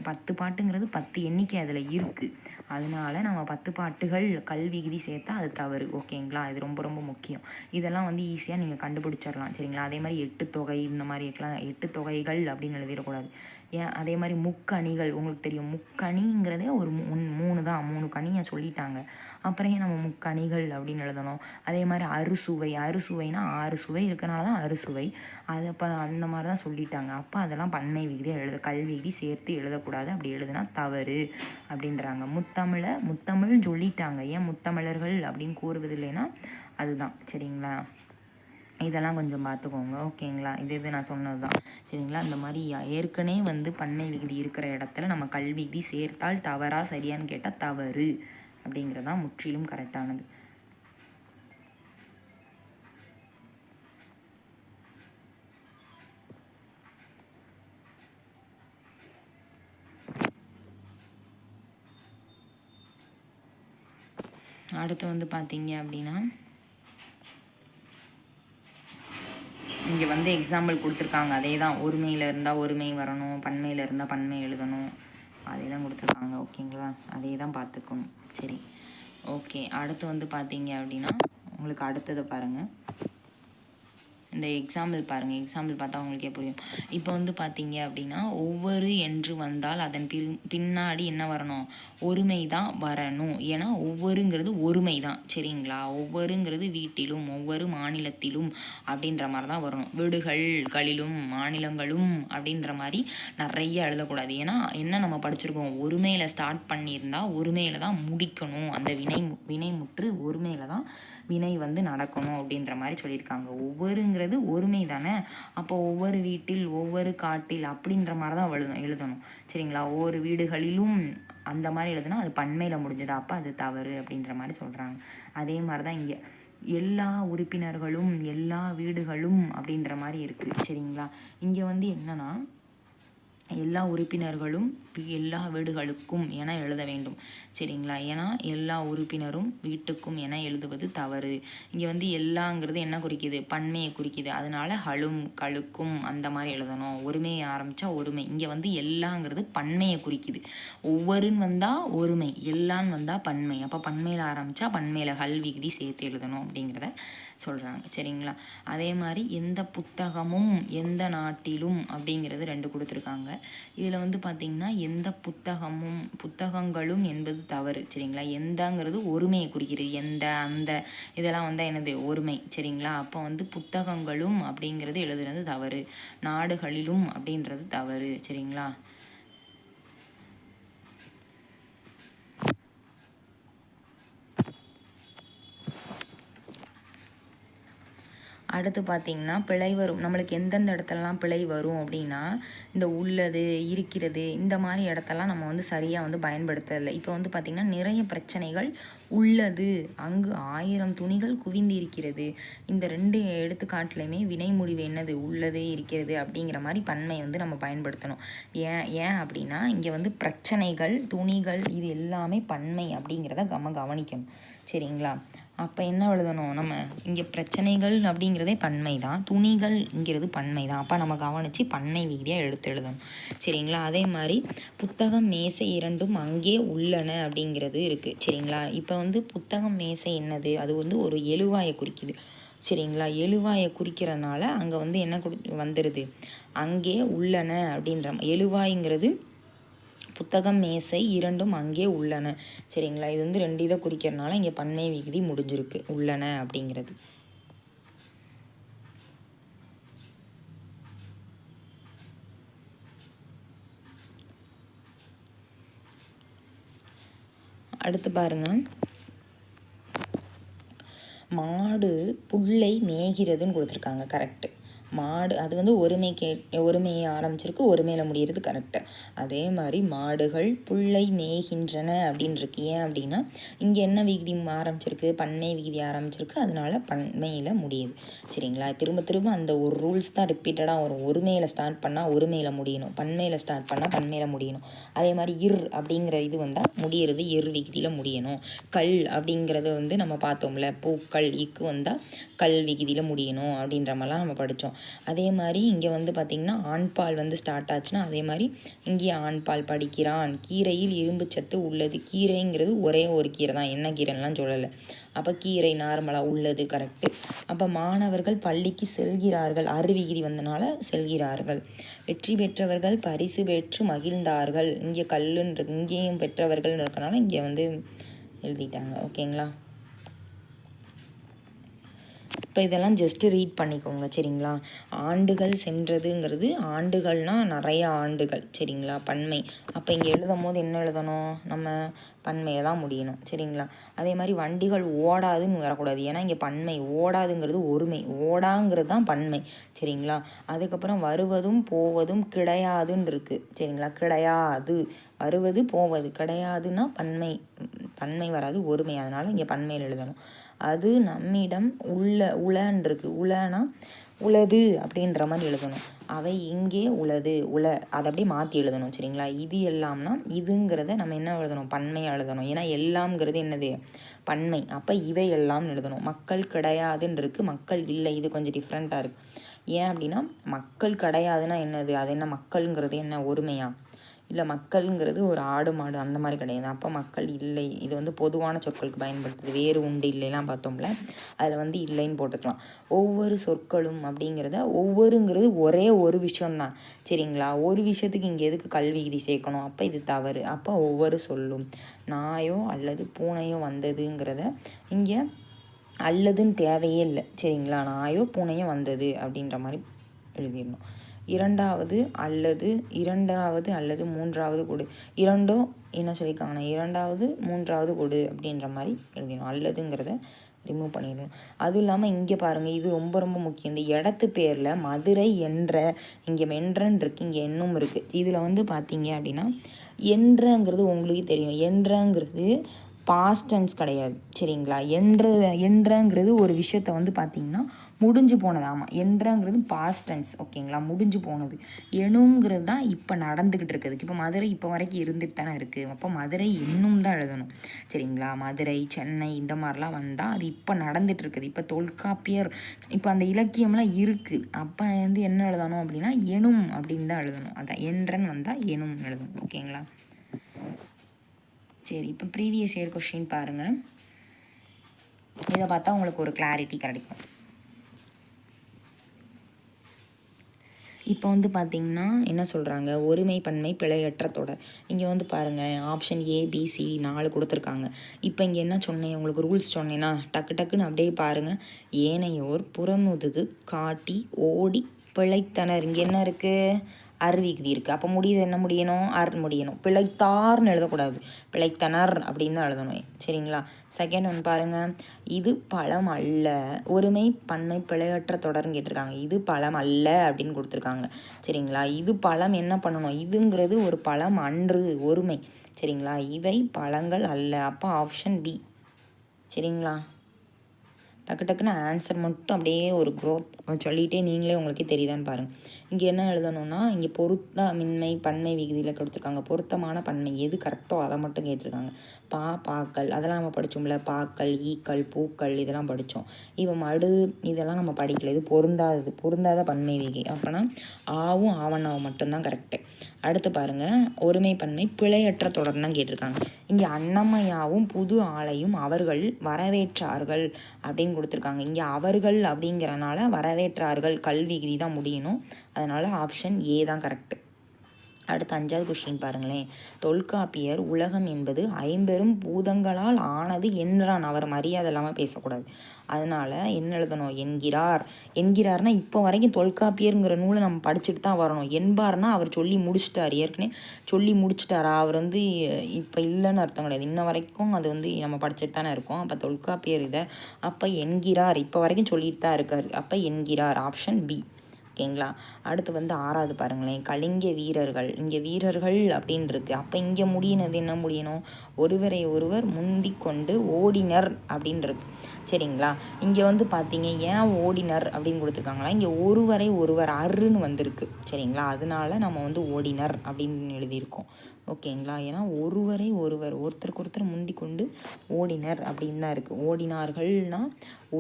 10 பாட்டுங்கிறது 10 எண்ணிக்கை அதில் இருக்குது. அதனால நம்ம 10 பாட்டுகள் கல்விகுதி சேர்த்தா அது தவறு. ஓகேங்களா, இது ரொம்ப முக்கியம். இதெல்லாம் வந்து ஈஸியாக நீங்கள் கண்டுபிடிச்சிடலாம். சரிங்களா, அதே மாதிரி 8 தொகை இந்த மாதிரி இருக்கலாம், 8 தொகைகள் அப்படின்னு எழுதிடக்கூடாது. ஏன், அதே மாதிரி முக்கணிகள் உங்களுக்கு தெரியும், முக்கணிங்கிறதே ஒரு 3 தான், 3 கனியை சொல்லிட்டாங்க. அப்புறம் நம்ம முக்கணிகள் அப்படின்னு எழுதணும். அதே மாதிரி அறுசுவைனா 6 சுவை இருக்கனால தான் அறுசுவை, அது அப்போ அந்த மாதிரி தான் சொல்லிட்டாங்க. அப்போ அதெல்லாம் பன்மை விகுதி கல்விகுதி சேர்த்து எழுதக்கூடாது, அப்படி எழுதுனா தவறு அப்படின்றாங்க. முத்தமிழ்னு சொல்லிட்டாங்க, ஏன் முத்தமிழர்கள் அப்படின்னு கூறுவதில்லைன்னா அதுதான். சரிங்களா, இதெல்லாம் கொஞ்சம் பார்த்துக்கோங்க. ஓகேங்களா, இது நான் சொன்னது தான். சரிங்களா, இந்த மாதிரி ஏற்கனவே வந்து பன்மை விகுதி இருக்கிற இடத்துல நம்ம கல்விகுதி சேர்த்தால் தவறா சரியான்னு கேட்டால் தவறு அப்படிங்கிறது தான் முற்றிலும் கரெக்டானது. அடுத்து வந்து பார்த்தீங்க அப்படின்னா இங்கே வந்து எக்ஸாம்பிள் கொடுத்துருக்காங்க. அதே தான், ஒருமையில் இருந்தால் ஒருமை வரணும், பன்மையில் இருந்தால் பன்மை எழுதணும், அதே தான் கொடுத்துருக்காங்க. ஓகேங்களா, அதே தான் பார்த்துக்கணும். சரி, ஓகே. அடுத்து வந்து பார்த்தீங்க அப்படின்னா உங்களுக்கு அடுத்ததை பாருங்கள். இந்த எக்ஸாம்பிள் பாருங்கள். எக்ஸாம்பிள் பார்த்தா உங்களுக்கே புரியும். இப்போ வந்து பார்த்தீங்க அப்படின்னா ஒவ்வொரு என்று வந்தால் அதன் பின்னாடி என்ன வரணும்? ஒருமை தான் வரணும். ஏன்னா ஒவ்வொருங்கிறது ஒருமை தான். சரிங்களா? ஒவ்வொருங்கிறது வீட்டிலும் ஒவ்வொரு மாநிலத்திலும் அப்படின்ற மாதிரி தான் வரணும். வீடுகளிலும் மாநிலங்களும் அப்படின்ற மாதிரி நிறைய எழுதக்கூடாது. ஏன்னா என்ன நம்ம படிச்சிருக்கோம், ஒருமையில் ஸ்டார்ட் பண்ணியிருந்தால் ஒருமையில் தான் முடிக்கணும். அந்த வினைமுற்று ஒருமையில் தான் வினை வந்து நடக்கணும் அப்படின்ற மாதிரி சொல்லியிருக்காங்க. ஒவ்வொருங்கிறது ஒருமை தானே. அப்போ ஒவ்வொரு வீட்டில் ஒவ்வொரு காட்டில் அப்படின்ற மாதிரி தான் எழுதணும். சரிங்களா? ஒவ்வொரு வீடுகளிலும் அந்த மாதிரி எழுதுனா அது பன்மையில் முடிஞ்சது, அப்போ அது தவறு அப்படின்ற மாதிரி சொல்கிறாங்க. அதே மாதிரி தான் இங்கே எல்லா உறுப்பினர்களும் எல்லா வீடுகளும் அப்படின்ற மாதிரி இருக்குது. சரிங்களா? இங்கே வந்து என்னன்னா எல்லா உறுப்பினர்களும் எல்லா வீடுகளுக்கும் என எழுத வேண்டும். சரிங்களா? ஏன்னா எல்லா உறுப்பினரும் வீட்டுக்கும் என எழுதுவது தவறு. இங்கே வந்து எல்லாங்கிறது என்ன குறிக்குது? பன்மையை குறிக்குது. அதனால ஹலும் கழுக்கும் அந்த மாதிரி எழுதணும். ஒருமையை ஆரம்பித்தா ஒருமை. இங்கே வந்து எல்லாங்கிறது பன்மையை குறிக்குது. ஒவ்வொருன்னு வந்தால் ஒருமை, எல்லான்னு வந்தால் பன்மை. அப்போ பன்மையில் ஆரம்பித்தா பன்மையில் ஹல் விகுதி சேர்த்து எழுதணும் அப்படிங்கிறத சொல்கிறாங்க. சரிங்களா? அதே மாதிரி எந்த புத்தகமும் எந்த நாட்டிலும் அப்படிங்கிறது 2 கொடுத்துருக்காங்க. இதில் வந்து பார்த்திங்கன்னா எந்த புத்தகங்களும் என்பது தவறு. சரிங்களா? எந்தங்கிறது ஒருமையை குறிக்கிறது. எந்த அந்த இதெல்லாம் வந்தால் என்னது? ஒருமை. சரிங்களா? அப்போ வந்து புத்தகங்களும் அப்படிங்கிறது எழுதுறது தவறு. நாடுகளிலும் அப்படின்றது தவறு. சரிங்களா? அடுத்து பார்த்திங்கன்னா பிழை வரும். நம்மளுக்கு எந்தெந்த இடத்துலலாம் பிழை வரும் அப்படின்னா இந்த உள்ளது, இருக்கிறது, இந்த மாதிரி இடத்தெல்லாம் நம்ம வந்து சரியாக வந்து பயன்படுத்தலை. இப்போ வந்து பார்த்திங்கன்னா நிறைய பிரச்சனைகள் உள்ளது, அங்கு 1000 துணிகள் குவிந்து இருக்கிறது. இந்த 2 எடுத்துக்காட்டுலையுமே வினை முடிவு என்னது? உள்ளது, இருக்கிறது அப்படிங்கிற மாதிரி பன்மை வந்து நம்ம பயன்படுத்தணும். ஏன் அப்படின்னா இங்கே வந்து பிரச்சனைகள், துணிகள் இது எல்லாமே பன்மை அப்படிங்கிறத நம்ம கவனிக்கணும். சரிங்களா? அப்போ என்ன எழுதணும்? நம்ம இங்கே பிரச்சனைகள் அப்படிங்கிறதே பன்மை தான், துணிகள்ங்கிறது பன்மை தான். அப்போ நம்ம கவனித்து பன்மை விகுதியாக எழுதணும். சரிங்களா? அதே மாதிரி புத்தகம், மேசை இரண்டும் அங்கே உள்ளன அப்படிங்கிறது இருக்குது. சரிங்களா? இப்போ வந்து புத்தகம், மேசை என்னது? அது வந்து ஒரு எழுவாயை குறிக்குது. சரிங்களா? எழுவாயை குறிக்கிறனால அங்கே வந்து என்ன வந்துடுது? அங்கே உள்ளன அப்படின்ற எழுவாய்ங்கிறது புத்தகம், மேசை இரண்டும் அங்கே உள்ளன. சரிங்களா? இது வந்து 2 இதை குறிக்கிறனால இங்கே பன்மை விகுதி முடிஞ்சிருக்கு, உள்ளன அப்படிங்கிறது. அடுத்து பாருங்க, மாடு புல்லை மேய்கிறதுன்னு கொடுத்துருக்காங்க. கரெக்டு. மாடு அது வந்து ஒருமையை ஆரம்பிச்சிருக்கு, ஒருமையில் முடிகிறது. கரெக்டு. அதே மாதிரி மாடுகள் புல்லை மேய்கின்றன அப்படின்னு இருக்கு. ஏன் அப்படின்னா இங்கே என்ன விகுதி ஆரம்பிச்சிருக்கு? பன்மை விகுதி ஆரம்பிச்சிருக்கு, அதனால பன்மையில் முடியுது. சரிங்களா? திரும்ப திரும்ப அந்த ஒரு ரூல்ஸ் தான் ரிப்பீட்டடாக வரும். ஒருமையில் ஸ்டார்ட் பண்ணால் ஒருமையில் முடியணும், பன்மையில் ஸ்டார்ட் பண்ணால் பன்மையில் முடியணும். அதே மாதிரி அப்படிங்கிற இது வந்தால் முடிகிறது விகுதியில் முடியணும். கல் அப்படிங்கிறது வந்து நம்ம பார்த்தோம்ல, பூக்கள், இக்கு வந்தால் கல் விகுதியில் முடியணும் அப்படின்ற மாதிரிலாம் நம்ம படித்தோம். அதே மாதிரி இங்கே வந்து பார்த்திங்கன்னா ஆண்பால் வந்து ஸ்டார்ட் ஆச்சுன்னா அதே மாதிரி இங்கேயே ஆண்பால் படிக்கிறான். கீரையில் இரும்பு சத்து உள்ளது. கீரைங்கிறது ஒரே ஒரு கீரை தான், என்ன கீரைலாம் சொல்லலை. அப்போ கீரை நார்மலாக உள்ளது. கரெக்டு. அப்போ மாணவர்கள் பள்ளிக்கு செல்கிறார்கள், விகுதி வந்தனால செல்கிறார்கள். வெற்றி பெற்றவர்கள் பரிசு பெற்று மகிழ்ந்தார்கள். இங்கே கல்லுன்னு இங்கேயும் பெற்றவர்கள் இருக்கனால இங்கே வந்து எழுதிட்டாங்க. ஓகேங்களா? இப்போ இதெல்லாம் ஜஸ்ட்டு ரீட் பண்ணிக்கோங்க. சரிங்களா? ஆண்டுகள் சென்றதுங்கிறது ஆண்டுகள்னால் நிறைய ஆண்டுகள். சரிங்களா? பன்மை. அப்போ இங்கே எழுதும் போது என்ன எழுதணும்? நம்ம பன்மையை தான் முடியணும். சரிங்களா? அதே மாதிரி வண்டிகள் ஓடாதுன்னு வரக்கூடாது. ஏன்னா இங்கே பன்மை. ஓடாதுங்கிறது ஒருமை, ஓடாங்கிறது தான் பன்மை. சரிங்களா? அதுக்கப்புறம் வருவதும் போவதும் கிடையாதுன்னு இருக்குது. சரிங்களா? கிடையாது, வருவது போவது. கிடையாதுன்னா பன்மை வராது, ஒருமை. அதனால் இங்கே பன்மையில் எழுதணும். அது நம்மிடம் உளன்னு இருக்கு. உளனா உளது அப்படின்ற மாதிரி எழுதணும். அவை இங்கே உளது, அதை அப்படியே மாற்றி எழுதணும். சரிங்களா? இது எல்லாம்னா இதுங்கிறத நம்ம என்ன எழுதணும்? பன்மையாக எழுதணும். ஏன்னா எல்லாம்ங்கிறது என்னது? பன்மை, அப்போ இவை எல்லாம் எழுதணும். மக்கள் கிடையாதுன்னு இருக்குது, மக்கள் இல்லை, இது கொஞ்சம் டிஃப்ரெண்ட்டாக இருக்குது. ஏன் அப்படின்னா மக்கள் கிடையாதுன்னா என்னது, அது என்ன மக்களுங்கிறது என்ன ஒருமையா, இல்லை மக்கள்ங்கிறது ஒரு ஆடு மாடு அந்த மாதிரி கிடையாது. அப்போ மக்கள் இல்லை, இது வந்து பொதுவான சொற்களுக்கு பயன்படுத்துது. வேறு உண்டு இல்லைலாம் பார்த்தோம்ல, அதில் இல்லைன்னு போட்டுக்கலாம். ஒவ்வொரு சொற்களும் அப்படிங்கிறத, ஒவ்வொருங்கிறது ஒரே ஒரு விஷயம்தான் சரிங்களா. ஒரு விஷயத்துக்கு இங்கே எதுக்கு கல்விகுதி சேர்க்கணும், அப்போ இது தவறு. அப்போ ஒவ்வொரு சொல்லும் நாயோ அல்லது பூனையோ வந்ததுங்கிறத இங்கே அல்லதுன்னு தேவையே இல்லை சரிங்களா. நாயோ பூனையோ வந்தது அப்படின்ற மாதிரி எழுதிடணும். இரண்டாவது அல்லது மூன்றாவது கொடு, இரண்டோ என்ன சொல்லியிருக்காங்கன்னா இரண்டாவது மூன்றாவது கொடு அப்படின்ற மாதிரி எழுதிடணும். அல்லதுங்கிறத ரிமூவ் பண்ணிடணும். அதுவும் இல்லாமல் இங்கே பாருங்கள், இது ரொம்ப ரொம்ப முக்கியம். இந்த இடத்து பேரில் மதுரை என்ற, இங்கே மென்றன் இருக்குது, இங்கே என்னும் இருக்குது. இதில் பார்த்தீங்க அப்படின்னா என்றங்கிறது உங்களுக்கு தெரியும், என்றங்கிறது பாஸ்ட் டென்ஸ் கிடையாது சரிங்களா. என்றங்கிறது ஒரு விஷயத்த பார்த்தீங்கன்னா முடிஞ்சு போனது. ஆமாம், என்றங்கிறது பாஸ்ட் டென்ஸ் ஓகேங்களா, முடிஞ்சு போனது. எணுங்கிறது தான் இப்போ நடந்துக்கிட்டு இருக்குது. இப்போ மதுரை இப்போ வரைக்கும் இருந்துட்டு தானே இருக்குது. அப்போ மதுரை இன்னும் தான் எழுதணும் சரிங்களா. மதுரை சென்னை இந்த மாதிரிலாம் வந்தால் அது இப்போ நடந்துட்டு இருக்குது. இப்போ தொல்காப்பியர் இப்போ அந்த இலக்கியம்லாம் இருக்குது. அப்போ என்ன எழுதணும் அப்படின்னா எணும் அப்படின்னு தான் எழுதணும். அதான் என்றன்னு வந்தால் எணும் எழுதணும் ஓகேங்களா. சரி, இப்போ ப்ரீவியஸ் இயர் கொஷின் பாருங்கள். இதை பார்த்தா உங்களுக்கு ஒரு கிளாரிட்டி கிடைக்கும். இப்போ பார்த்தீங்கன்னா என்ன சொல்கிறாங்க, ஒருமை பன்மை பிழையற்ற தொடர். இங்கே பாருங்கள், ஆப்ஷன் ஏபிசி 4 கொடுத்துருக்காங்க. இப்போ இங்கே என்ன சொன்னேன் உங்களுக்கு, ரூல்ஸ் சொன்னேன்னா டக்குன்னு அப்படியே பாருங்கள். ஏனையோர் புறமுதுகு காட்டி ஓடி பிழைத்தனர். இங்கே என்ன இருக்குது, அருவிகுதி இருக்குது. அப்போ முடியுது என்ன முடியணும், முடியணும். பிழைத்தார்னு எழுதக்கூடாது, பிழைத்தனர் அப்படின்னு தான் எழுதணும் சரிங்களா. செகண்ட் ஒன்று பாருங்கள், இது பழம் அல்ல, ஒருமை பன்மை பிழையற்ற தொடர்ன்னு கேட்டிருக்காங்க. இது பழம் அல்ல அப்படின்னு கொடுத்துருக்காங்க சரிங்களா. இது பழம் என்ன பண்ணணும், இதுங்கிறது ஒரு பழம் அன்று ஒருமை சரிங்களா. இவை பழங்கள் அல்ல, அப்போ ஆப்ஷன் பி சரிங்களா. டக்குன்னு ஆன்சர் மட்டும் அப்படியே ஒரு க்ரோத் சொல்லிகிட்டே நீங்களே உங்களுக்கே தெரியுதான்னு பாருங்கள். இங்கே என்ன எழுதணும்னா, இங்கே பொருத்தமின்மை பன்மை விகுதியில் கொடுத்துருக்காங்க. பொருத்தமான பன்மை எது கரெக்டோ அதை மட்டும் கேட்டிருக்காங்க. பாக்கள் அதெல்லாம் நம்ம படித்தோம்ல, பாக்கள் ஈக்கள் பூக்கள் இதெல்லாம் படித்தோம். இப்போ மடு இதெல்லாம் நம்ம படிக்கல, இது பொருந்தாத பன்மை விகை. அப்போனா ஆவும் ஆவணாவும் மட்டும்தான் கரெக்டு. அடுத்து பாருங்கள், ஒருமை பன்மை பிழையற்ற தொடர்னு தான் கேட்டிருக்காங்க. இங்கே அன்னமையாவும் புது ஆளையும் அவர்கள் வரவேற்றார்கள் அப்படின்னு கொடுத்துருக்காங்க. இங்கே அவர்கள் அப்படிங்கிறனால வரவேற்றார்கள் கல்விகுதி தான் முடியணும். அதனால் ஆப்ஷன் ஏ தான் கரெக்டு. அடுத்து 5வது கொஸ்டின் பாருங்களேன். தொல்காப்பியர் உலகம் என்பது 50 பூதங்களால் ஆனது என்றான். அவர் மரியாதை இல்லாமல் பேசக்கூடாது. அதனால் என்ன எழுதணும், என்கிறார்னா இப்போ வரைக்கும் தொல்காப்பியருங்கிற நூலை நம்ம படிச்சுட்டு தான் வரணும். என்பார்னா அவர் சொல்லி முடிச்சிட்டார், ஏற்கனவே சொல்லி முடிச்சிட்டாரா, அவர் இப்போ இல்லைன்னு அர்த்தம் கிடையாது. இன்ன வரைக்கும் அது நம்ம படிச்சுட்டு தானே இருக்கோம். அப்போ தொல்காப்பியர் இதை அப்போ என்கிறார் இப்போ வரைக்கும் சொல்லிட்டு தான் இருக்கார். அப்போ என்கிறார் ஆப்ஷன் பி ஓகேங்களா. அடுத்து 6வது பாருங்களேன், கலிங்க வீரர்கள். இங்கே வீரர்கள் அப்படின்னு இருக்குது. அப்போ இங்கே முடியினது என்ன முடியணும், ஒருவரை ஒருவர் முந்தி கொண்டு ஓடினர் அப்படின்னு இருக்கு சரிங்களா. இங்கே பார்த்தீங்க ஏன் ஓடினர் அப்படின்னு கொடுத்துருக்காங்களா, இங்கே ஒருவரை ஒருவர் அருன்னு வந்திருக்கு சரிங்களா. அதனால நம்ம ஓடினர் அப்படின்னு எழுதியிருக்கோம் ஓகேங்களா. ஏன்னா ஒருவரை ஒருவர் ஒருத்தருக்கு ஒருத்தர் முந்தி கொண்டு ஓடினர் அப்படின்னு தான் இருக்குது. ஓடினார்கள்னா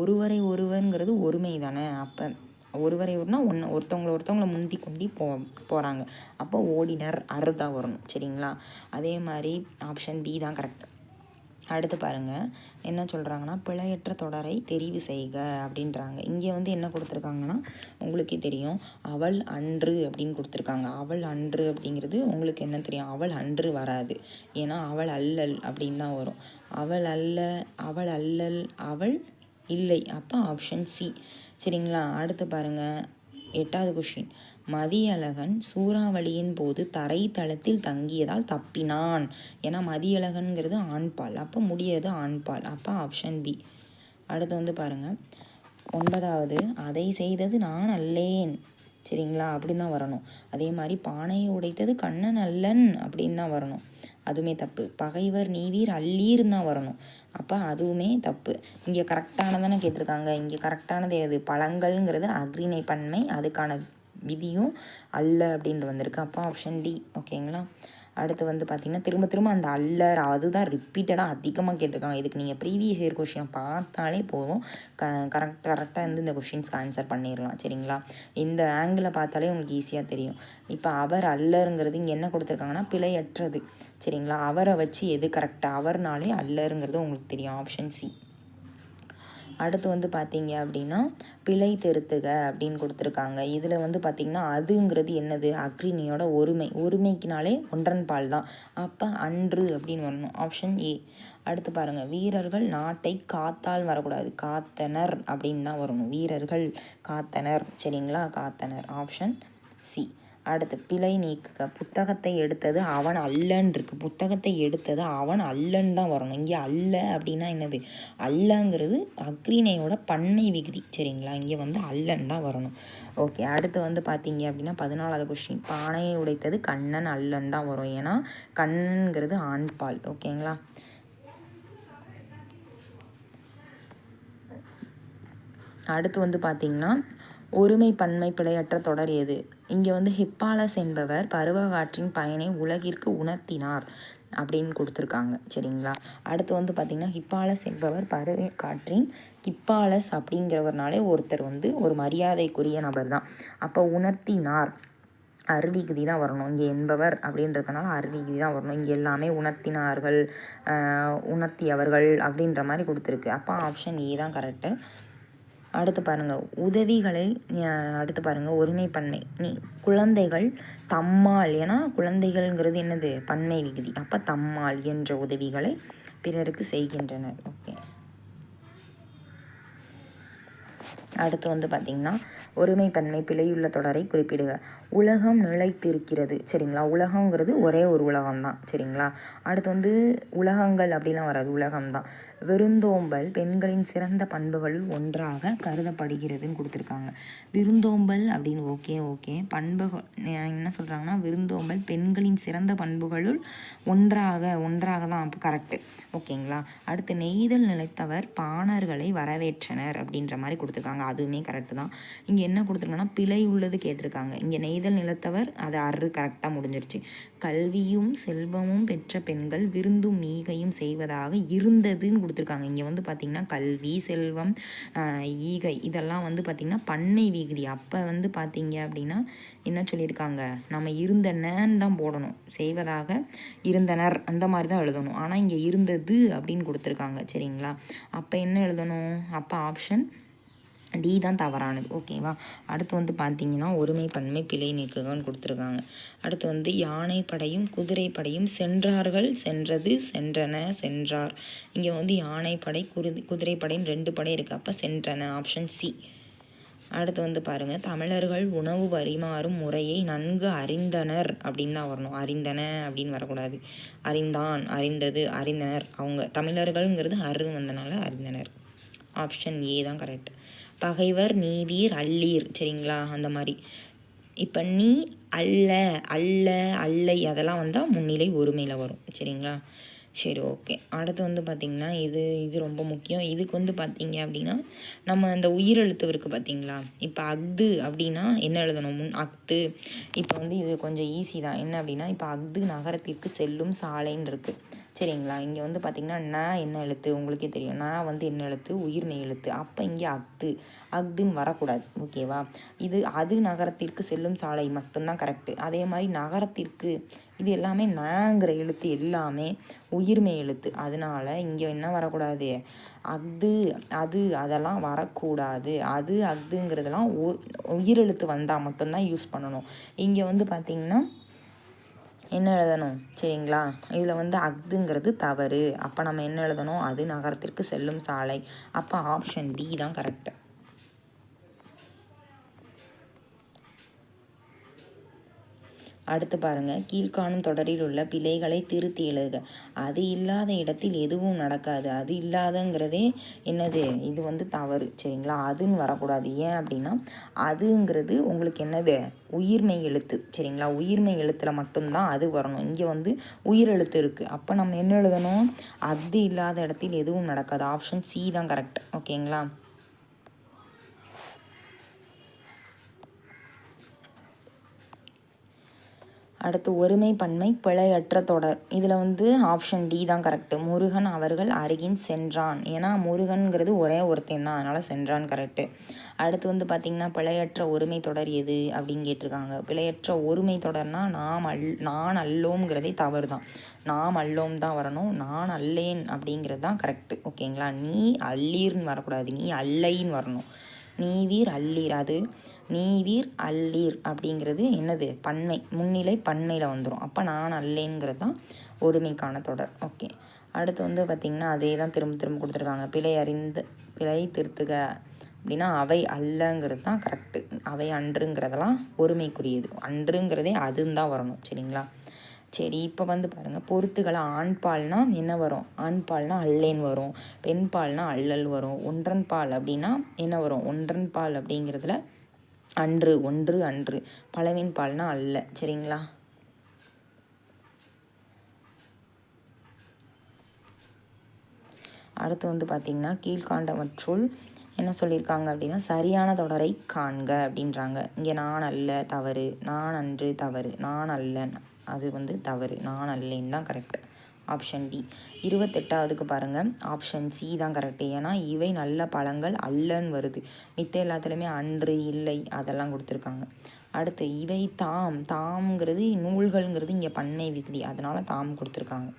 ஒருவரை ஒருவருங்கிறது ஒருமை தானே. அப்போ ஒருவரை ஒருத்தவங்களை முந்தி கொண்டு போகிறாங்க. அப்போ ஓடினர் அறுதான் வரணும் சரிங்களா. அதே மாதிரி ஆப்ஷன் பி தான் கரெக்ட். அடுத்து பாருங்கள், என்ன சொல்கிறாங்கன்னா பிழையற்ற தொடரை தெரிவு செய்க அப்படின்றாங்க. இங்கே என்ன கொடுத்துருக்காங்கன்னா உங்களுக்கே தெரியும், அவள் அன்று அப்படின்னு கொடுத்துருக்காங்க. அவள் அன்று அப்படிங்கிறது உங்களுக்கு என்ன தெரியும், அவள் அன்று வராது. ஏன்னா அவள் அல்லல் அப்படின்னு தான் வரும். அவள் அல்லல் அவள் இல்லை. அப்போ ஆப்ஷன் சி சரிங்களா. அடுத்து பாருங்கள், 8வது கொஷின். மதியழகன் சூறாவளியின் போது தரை தளத்தில் தங்கியதால் தப்பினான். ஏன்னா மதியழகன்கிறது ஆண்பால், அப்போ முடியறது ஆண்பால். அப்போ ஆப்ஷன் பி. அடுத்து பாருங்கள், 9வது அதை செய்தது நான் அல்லேன் சரிங்களா அப்படின்னு தான் வரணும். அதே மாதிரி பானையை உடைத்தது கண்ணன் அல்லன் அப்படின்னு தான் வரணும். அதுவுமே தப்பு. பகைவர் நீவீர் அல்லீர்னு தான் வரணும். அப்போ அதுவுமே தப்பு. இங்கே கரெக்டானதானே கேட்டிருக்காங்க. இங்கே கரெக்டானது எது, பழங்கள்ங்கிறது அக்ரிணை பன்மை, அதுக்கான விதியும் அல்ல அப்படின்ட்டு வந்திருக்கு. அப்போ ஆப்ஷன் டி ஓகேங்களா. அடுத்து வந்து பார்த்திங்கன்னா திரும்ப திரும்ப அந்த அல்லர் அதுதான் ரிப்பீட்டடாக அதிகமாக கேட்டிருக்காங்க. இதுக்கு நீங்கள் ப்ரீவியஸ் இயர் கொஷின் பார்த்தாலே போதும், கரெக்டாக வந்து இந்த கொஷின்ஸ்க்கு ஆன்சர் பண்ணிடலாம். சரிங்களா? இந்த ஆங்கிளை பார்த்தாலே உங்களுக்கு ஈஸியாக தெரியும். இப்போ அவர் அல்லருங்கிறது இங்கே என்ன கொடுத்துருக்காங்கன்னா பிழையற்றது. சரிங்களா? அவரை வச்சு எது கரெக்டாக, அவர்னாலே அல்லருங்கிறது உங்களுக்கு தெரியும். Option C. அடுத்து வந்து பார்த்தீங்க அப்படின்னா பிழை திருத்துக அப்படின்னு கொடுத்துருக்காங்க. இதில் வந்து பார்த்திங்கன்னா அதுங்கிறது என்னது, அக்ரிணியோட ஒருமைக்குனாலே ஒன்றன் பால் தான். அப்போ அன்று அப்படின்னு வரணும். Option A. அடுத்து பாருங்கள், வீரர்கள் நாட்டை காத்தால் வரக்கூடாது, காத்தனர் அப்படின்னு தான் வரணும். வீரர்கள் காத்தனர். சரிங்களா? காத்தனர். Option C. அடுத்து பிழை நீக்குக. புத்தகத்தை எடுத்தது அவன் அல்லன் இருக்கு, புத்தகத்தை எடுத்தது அவன் அல்லன் தான் வரணும். இங்கே அல்ல அப்படின்னா என்னது, அல்லங்கிறது அக்ரிணையோட பன்மை விகுதி. சரிங்களா? இங்கே வந்து அல்லன் தான் வரணும். ஓகே. அடுத்து வந்து பார்த்தீங்க அப்படின்னா 14வது கொஸ்டின், பானையை உடைத்தது கண்ணன் அல்லன் தான் வரும். ஏன்னா கண்ணன்கிறது ஆண்பால். ஓகேங்களா? அடுத்து வந்து பார்த்திங்கன்னா ஒருமை பன்மை பிழையற்ற தொடர் எது? இங்கே வந்து ஹிப்பாலஸ் என்பவர் பருவகாற்றின் பயனை உலகிற்கு உணர்த்தினார் அப்படின்னு கொடுத்துருக்காங்க. சரிங்களா? அடுத்து வந்து பார்த்திங்கன்னா ஹிப்பாலஸ் என்பவர் பருவ காற்றின், ஹிப்பாலஸ் அப்படிங்கிறவர்னாலே ஒருத்தர் வந்து ஒரு மரியாதைக்குரிய நபர் தான். அப்போ உணர்த்தினார் அருவிகுதி தான் வரணும். இங்கே என்பவர் அப்படின்றதுனால அருவிகுதி தான் வரணும். இங்கே எல்லாமே உணர்த்தினார்கள், உணர்த்தியவர்கள் அப்படின்ற மாதிரி கொடுத்துருக்கு. அப்போ ஆப்ஷன் ஏ தான் கரெக்டு. அடுத்து பாருங்கள் உதவிகளை, அடுத்து பாருங்கள் ஒருமைப்பன்மை. குழந்தைகள் தம்மால், ஏன்னா குழந்தைகள்ங்கிறது என்னது, பன்மை விகுதி. அப்போ தம்மால் என்ற உதவிகளை பிறருக்கு செய்கின்றனர். ஓகே. அடுத்து வந்து பார்த்திங்கன்னா ஒருமைப்பன்மை பிழையுள்ள தொடரை குறிப்பிடுக. உலகம் நிலைத்திருக்கிறது. சரிங்களா? உலகங்கிறது ஒரே ஒரு உலகம் தான். சரிங்களா? அடுத்து வந்து உலகங்கள் அப்படிலாம் வராது, உலகம்தான். விருந்தோம்பல் பெண்களின் சிறந்த பண்புகளில் ஒன்றாக கருதப்படுகிறதுன்னு கொடுத்துருக்காங்க. விருந்தோம்பல் அப்படின்னு ஓகே பண்புகள் என்ன சொல்கிறாங்கன்னா, விருந்தோம்பல் பெண்களின் சிறந்த பண்புகளுள் ஒன்றாக தான். அப்போ கரெக்டு. ஓகேங்களா? அடுத்து நெய்தல் நிலைத்தவர் பாணர்களை வரவேற்றனர் அப்படின்ற மாதிரி கொடுத்துருக்காங்க. அதுவுமே கரெக்டு தான். இங்கே என்ன கொடுத்துருக்காங்கன்னா பிழை உள்ளது கேட்டிருக்காங்க. இங்கே நெய்தல் நிலத்தவர், அது அரு கரெக்டாக முடிஞ்சிருச்சு. கல்வியும் செல்வமும் பெற்ற பெண்கள் விருந்தும் ஈகையும் செய்வதாக இருந்ததுன்னு கொடுத்துருக்காங்க. இங்கே வந்து பார்த்திங்கன்னா கல்வி, செல்வம், ஈகை இதெல்லாம் வந்து பார்த்திங்கன்னா பன்மை விகுதி. அப்போ வந்து பார்த்திங்க அப்படின்னா என்ன சொல்லியிருக்காங்க, நம்ம இருந்தனன்னு தான் போடணும், செய்வதாக இருந்தனர் அந்த மாதிரி தான் எழுதணும். ஆனால் இங்கே இருந்தது அப்படின்னு கொடுத்துருக்காங்க. சரிங்களா? அப்போ என்ன எழுதணும், அப்போ ஆப்ஷன் டி தான் தவறானது. ஓகேவா? அடுத்து வந்து பார்த்திங்கன்னா ஒருமை பன்மை பிழை நீக்குகன்னு கொடுத்துருக்காங்க. அடுத்து வந்து யானை படையும் குதிரை படையும் சென்றார்கள், சென்றது, சென்றன, சென்றார். இங்கே வந்து யானைப்படை குதிரை படைன்னு 2 படை இருக்குது. அப்போ சென்றன. Option C. அடுத்து வந்து பாருங்கள், தமிழர்கள் உணவு பரிமாறும் முறையை நன்கு அறிந்தனர் அப்படின்னு தான் வரணும். அறிந்தன அப்படின்னு வரக்கூடாது. அறிந்தான், அறிந்தது, அறிந்தனர். அவங்க தமிழர்கள்ங்கிறது அரு வந்தனால அறிந்தனர். ஆப்ஷன் ஏ தான் கரெக்ட். பகைவர் நீவீர் அல்லீர். சரிங்களா? அந்த மாதிரி. இப்போ நீ அல்ல, அல்ல, அல்லை அதெல்லாம் வந்தால் முன்னிலை ஒருமையில் வரும். சரிங்களா? சரி, ஓகே. அடுத்து வந்து பார்த்திங்கன்னா இது ரொம்ப முக்கியம். இதுக்கு வந்து பார்த்திங்க அப்படின்னா நம்ம அந்த உயிரெழுத்து இருக்குது பார்த்திங்களா. இப்போ அஃது அப்படின்னா என்ன எழுதணும், அஃது. இப்போ வந்து இது கொஞ்சம் ஈஸி தான். என்ன அப்படின்னா இப்போ அஃது நகரத்திற்கு செல்லும் சாலைன்னு இருக்குது. சரிங்களா? இங்கே வந்து பார்த்திங்கன்னா ந என்ன எழுத்து உங்களுக்கே தெரியும். நான் வந்து என்ன எழுத்து, உயிர்மெய் எழுத்து. அப்போ இங்கே அஃதுன்னு வரக்கூடாது. ஓகேவா? இது அது நகரத்திற்கு செல்லும் சாலை மட்டும்தான் கரெக்டு. அதே மாதிரி நகரத்திற்கு இது எல்லாமே நாங்கிற எழுத்து எல்லாமே உயிர்மெய் எழுத்து. அதனால இங்கே என்ன வரக்கூடாது, அஃது அது அதெல்லாம் வரக்கூடாது. அது அஃதுங்கிறதெல்லாம் உயிரெழுத்து வந்தால் மட்டும்தான் யூஸ் பண்ணணும். இங்கே வந்து பார்த்திங்கன்னா என்ன எழுதணும், சரிங்களா? இதில் வந்து அஃதுங்கிறது தவறு. அப்போ நம்ம என்ன எழுதணும், அது நகரத்திற்கு செல்லும் சாலை. அப்போ ஆப்ஷன் டி தான் கரெக்டு. அடுத்து பாருங்கள், கீழ்காணும் தொடரில் உள்ள பிழைகளை திருத்தி எழுதுக. அது இல்லாத இடத்தில் எதுவும் நடக்காது. அது இல்லாதங்கிறதே என்னது, இது வந்து தவறு. சரிங்களா? அதுன்னு வரக்கூடாது. ஏன் அப்படின்னா அதுங்கிறது உங்களுக்கு என்னது, உயிர்மெய் எழுத்து. சரிங்களா? உயிர்மெய் எழுத்தில் மட்டும்தான் அது வரணும். இங்கே வந்து உயிரெழுத்து இருக்குது. அப்போ நம்ம என்ன எழுதணும், அது இல்லாத இடத்தில் எதுவும் நடக்காது. ஆப்ஷன் சி தான் கரெக்ட். ஓகேங்களா? அடுத்து ஒருமை பன்மை பிழையற்ற தொடர். இதில் வந்து ஆப்ஷன் டி தான் கரெக்டு. முருகன் அவர்கள் அருகின் சென்றான். ஏன்னா முருகன்கிறது ஒரே ஒருத்தன் தான், அதனால் சென்றான் கரெக்டு. அடுத்து வந்து பார்த்திங்கன்னா பிழையற்ற ஒருமை தொடர் எது அப்படின்னு கேட்டிருக்காங்க. பிழையற்ற ஒருமை தொடர்னால் நான் அல்லோங்கிறதே தவறு தான். நாம் அல்லோம் தான் வரணும். நான் அல்லேன் அப்படிங்கிறது தான் கரெக்டு. ஓகேங்களா? நீ அல்லீர்னு வரக்கூடாது, நீ அல்லைன்னு வரணும். நீவீர் அல்லீர், அது நீவீர் அல்லீர் அப்படிங்கிறது என்னது? பன்மை, முன்னிலை பன்மையில் வந்துடும். அப்போ நான் அல்லேங்கிறது தான் ஒருமைக்கான தொடர். ஓகே. அடுத்து வந்து பார்த்திங்கன்னா அதே தான் திரும்ப திரும்ப கொடுத்துருக்காங்க. பிழை திருத்துக அப்படின்னா அவை அல்லங்கிறது தான் கரெக்டு. அவை அன்றுங்கிறதெல்லாம் ஒருமைக்குரியது. அன்றுங்கிறதே அதுன்னு தான் வரணும். சரிங்களா? சரி, இப்போ வந்து பாருங்கள், பொறுத்துக்களை ஆண்பால்னா என்ன வரும்? ஆண்பால்னா அல்லேன்னு வரும். பெண்பால்னா அல்லல் வரும். ஒன்றன் பால் அப்படின்னா என்ன வரும்? ஒன்றன் பால் அப்படிங்கிறதுல அன்று, ஒன்று அன்று. பலவின் பால்னா அல்ல. சரிங்களா? அடுத்து வந்து பார்த்திங்கன்னா கீழ்காண்டவற்றுள் என்ன சொல்லியிருக்காங்க அப்படின்னா சரியான தொடரை காண்க அப்படின்றாங்க. இங்கே நான் அல்ல தவறு, நான் அன்று தவறு, நான் அல்ல அது வந்து தவறு, நான் அல்லேன்னு தான் கரெக்டு. Option D. 28வதுக்கு பாருங்கள், ஆப்ஷன் சி தான் கரெக்டு. ஏன்னா இவை நல்ல பழங்கள் அல்லன்னு வருது. மித்த எல்லாத்துலேயுமே அன்று, இல்லை அதெல்லாம் கொடுத்துருக்காங்க. அடுத்து இவை தாம்ங்கிறது நூல்கள்ங்கிறது இங்கே பன்மை விகுதி, அதனால் தாம் கொடுத்துருக்காங்க.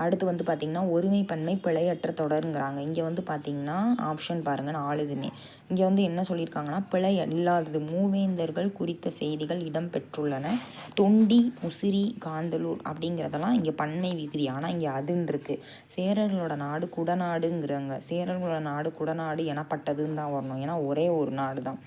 அடுத்து வந்து பார்த்திங்கன்னா ஒருமை பன்மை பிழையற்ற தொடருங்கிறாங்க. இங்கே வந்து பார்த்திங்கன்னா ஆப்ஷன் பாருங்கள் 4 இதுமே. இங்கே வந்து என்ன சொல்லியிருக்காங்கன்னா பிழை இல்லாதது மூவேந்தர்கள் குறித்த செய்திகள் இடம்பெற்றுள்ளன. தொண்டி, முசிறி, காந்தலூர் அப்படிங்கிறதெல்லாம் இங்கே பன்மை விகுதி. ஆனால் இங்கே அதுன்னு இருக்குது. சேரர்களோட நாடு குடநாடுங்கிறாங்க. சேரர்களோட நாடு குடநாடு எனப்பட்டதுன்னு தான் வரணும். ஏன்னா ஒரே ஒரு நாடு தான்.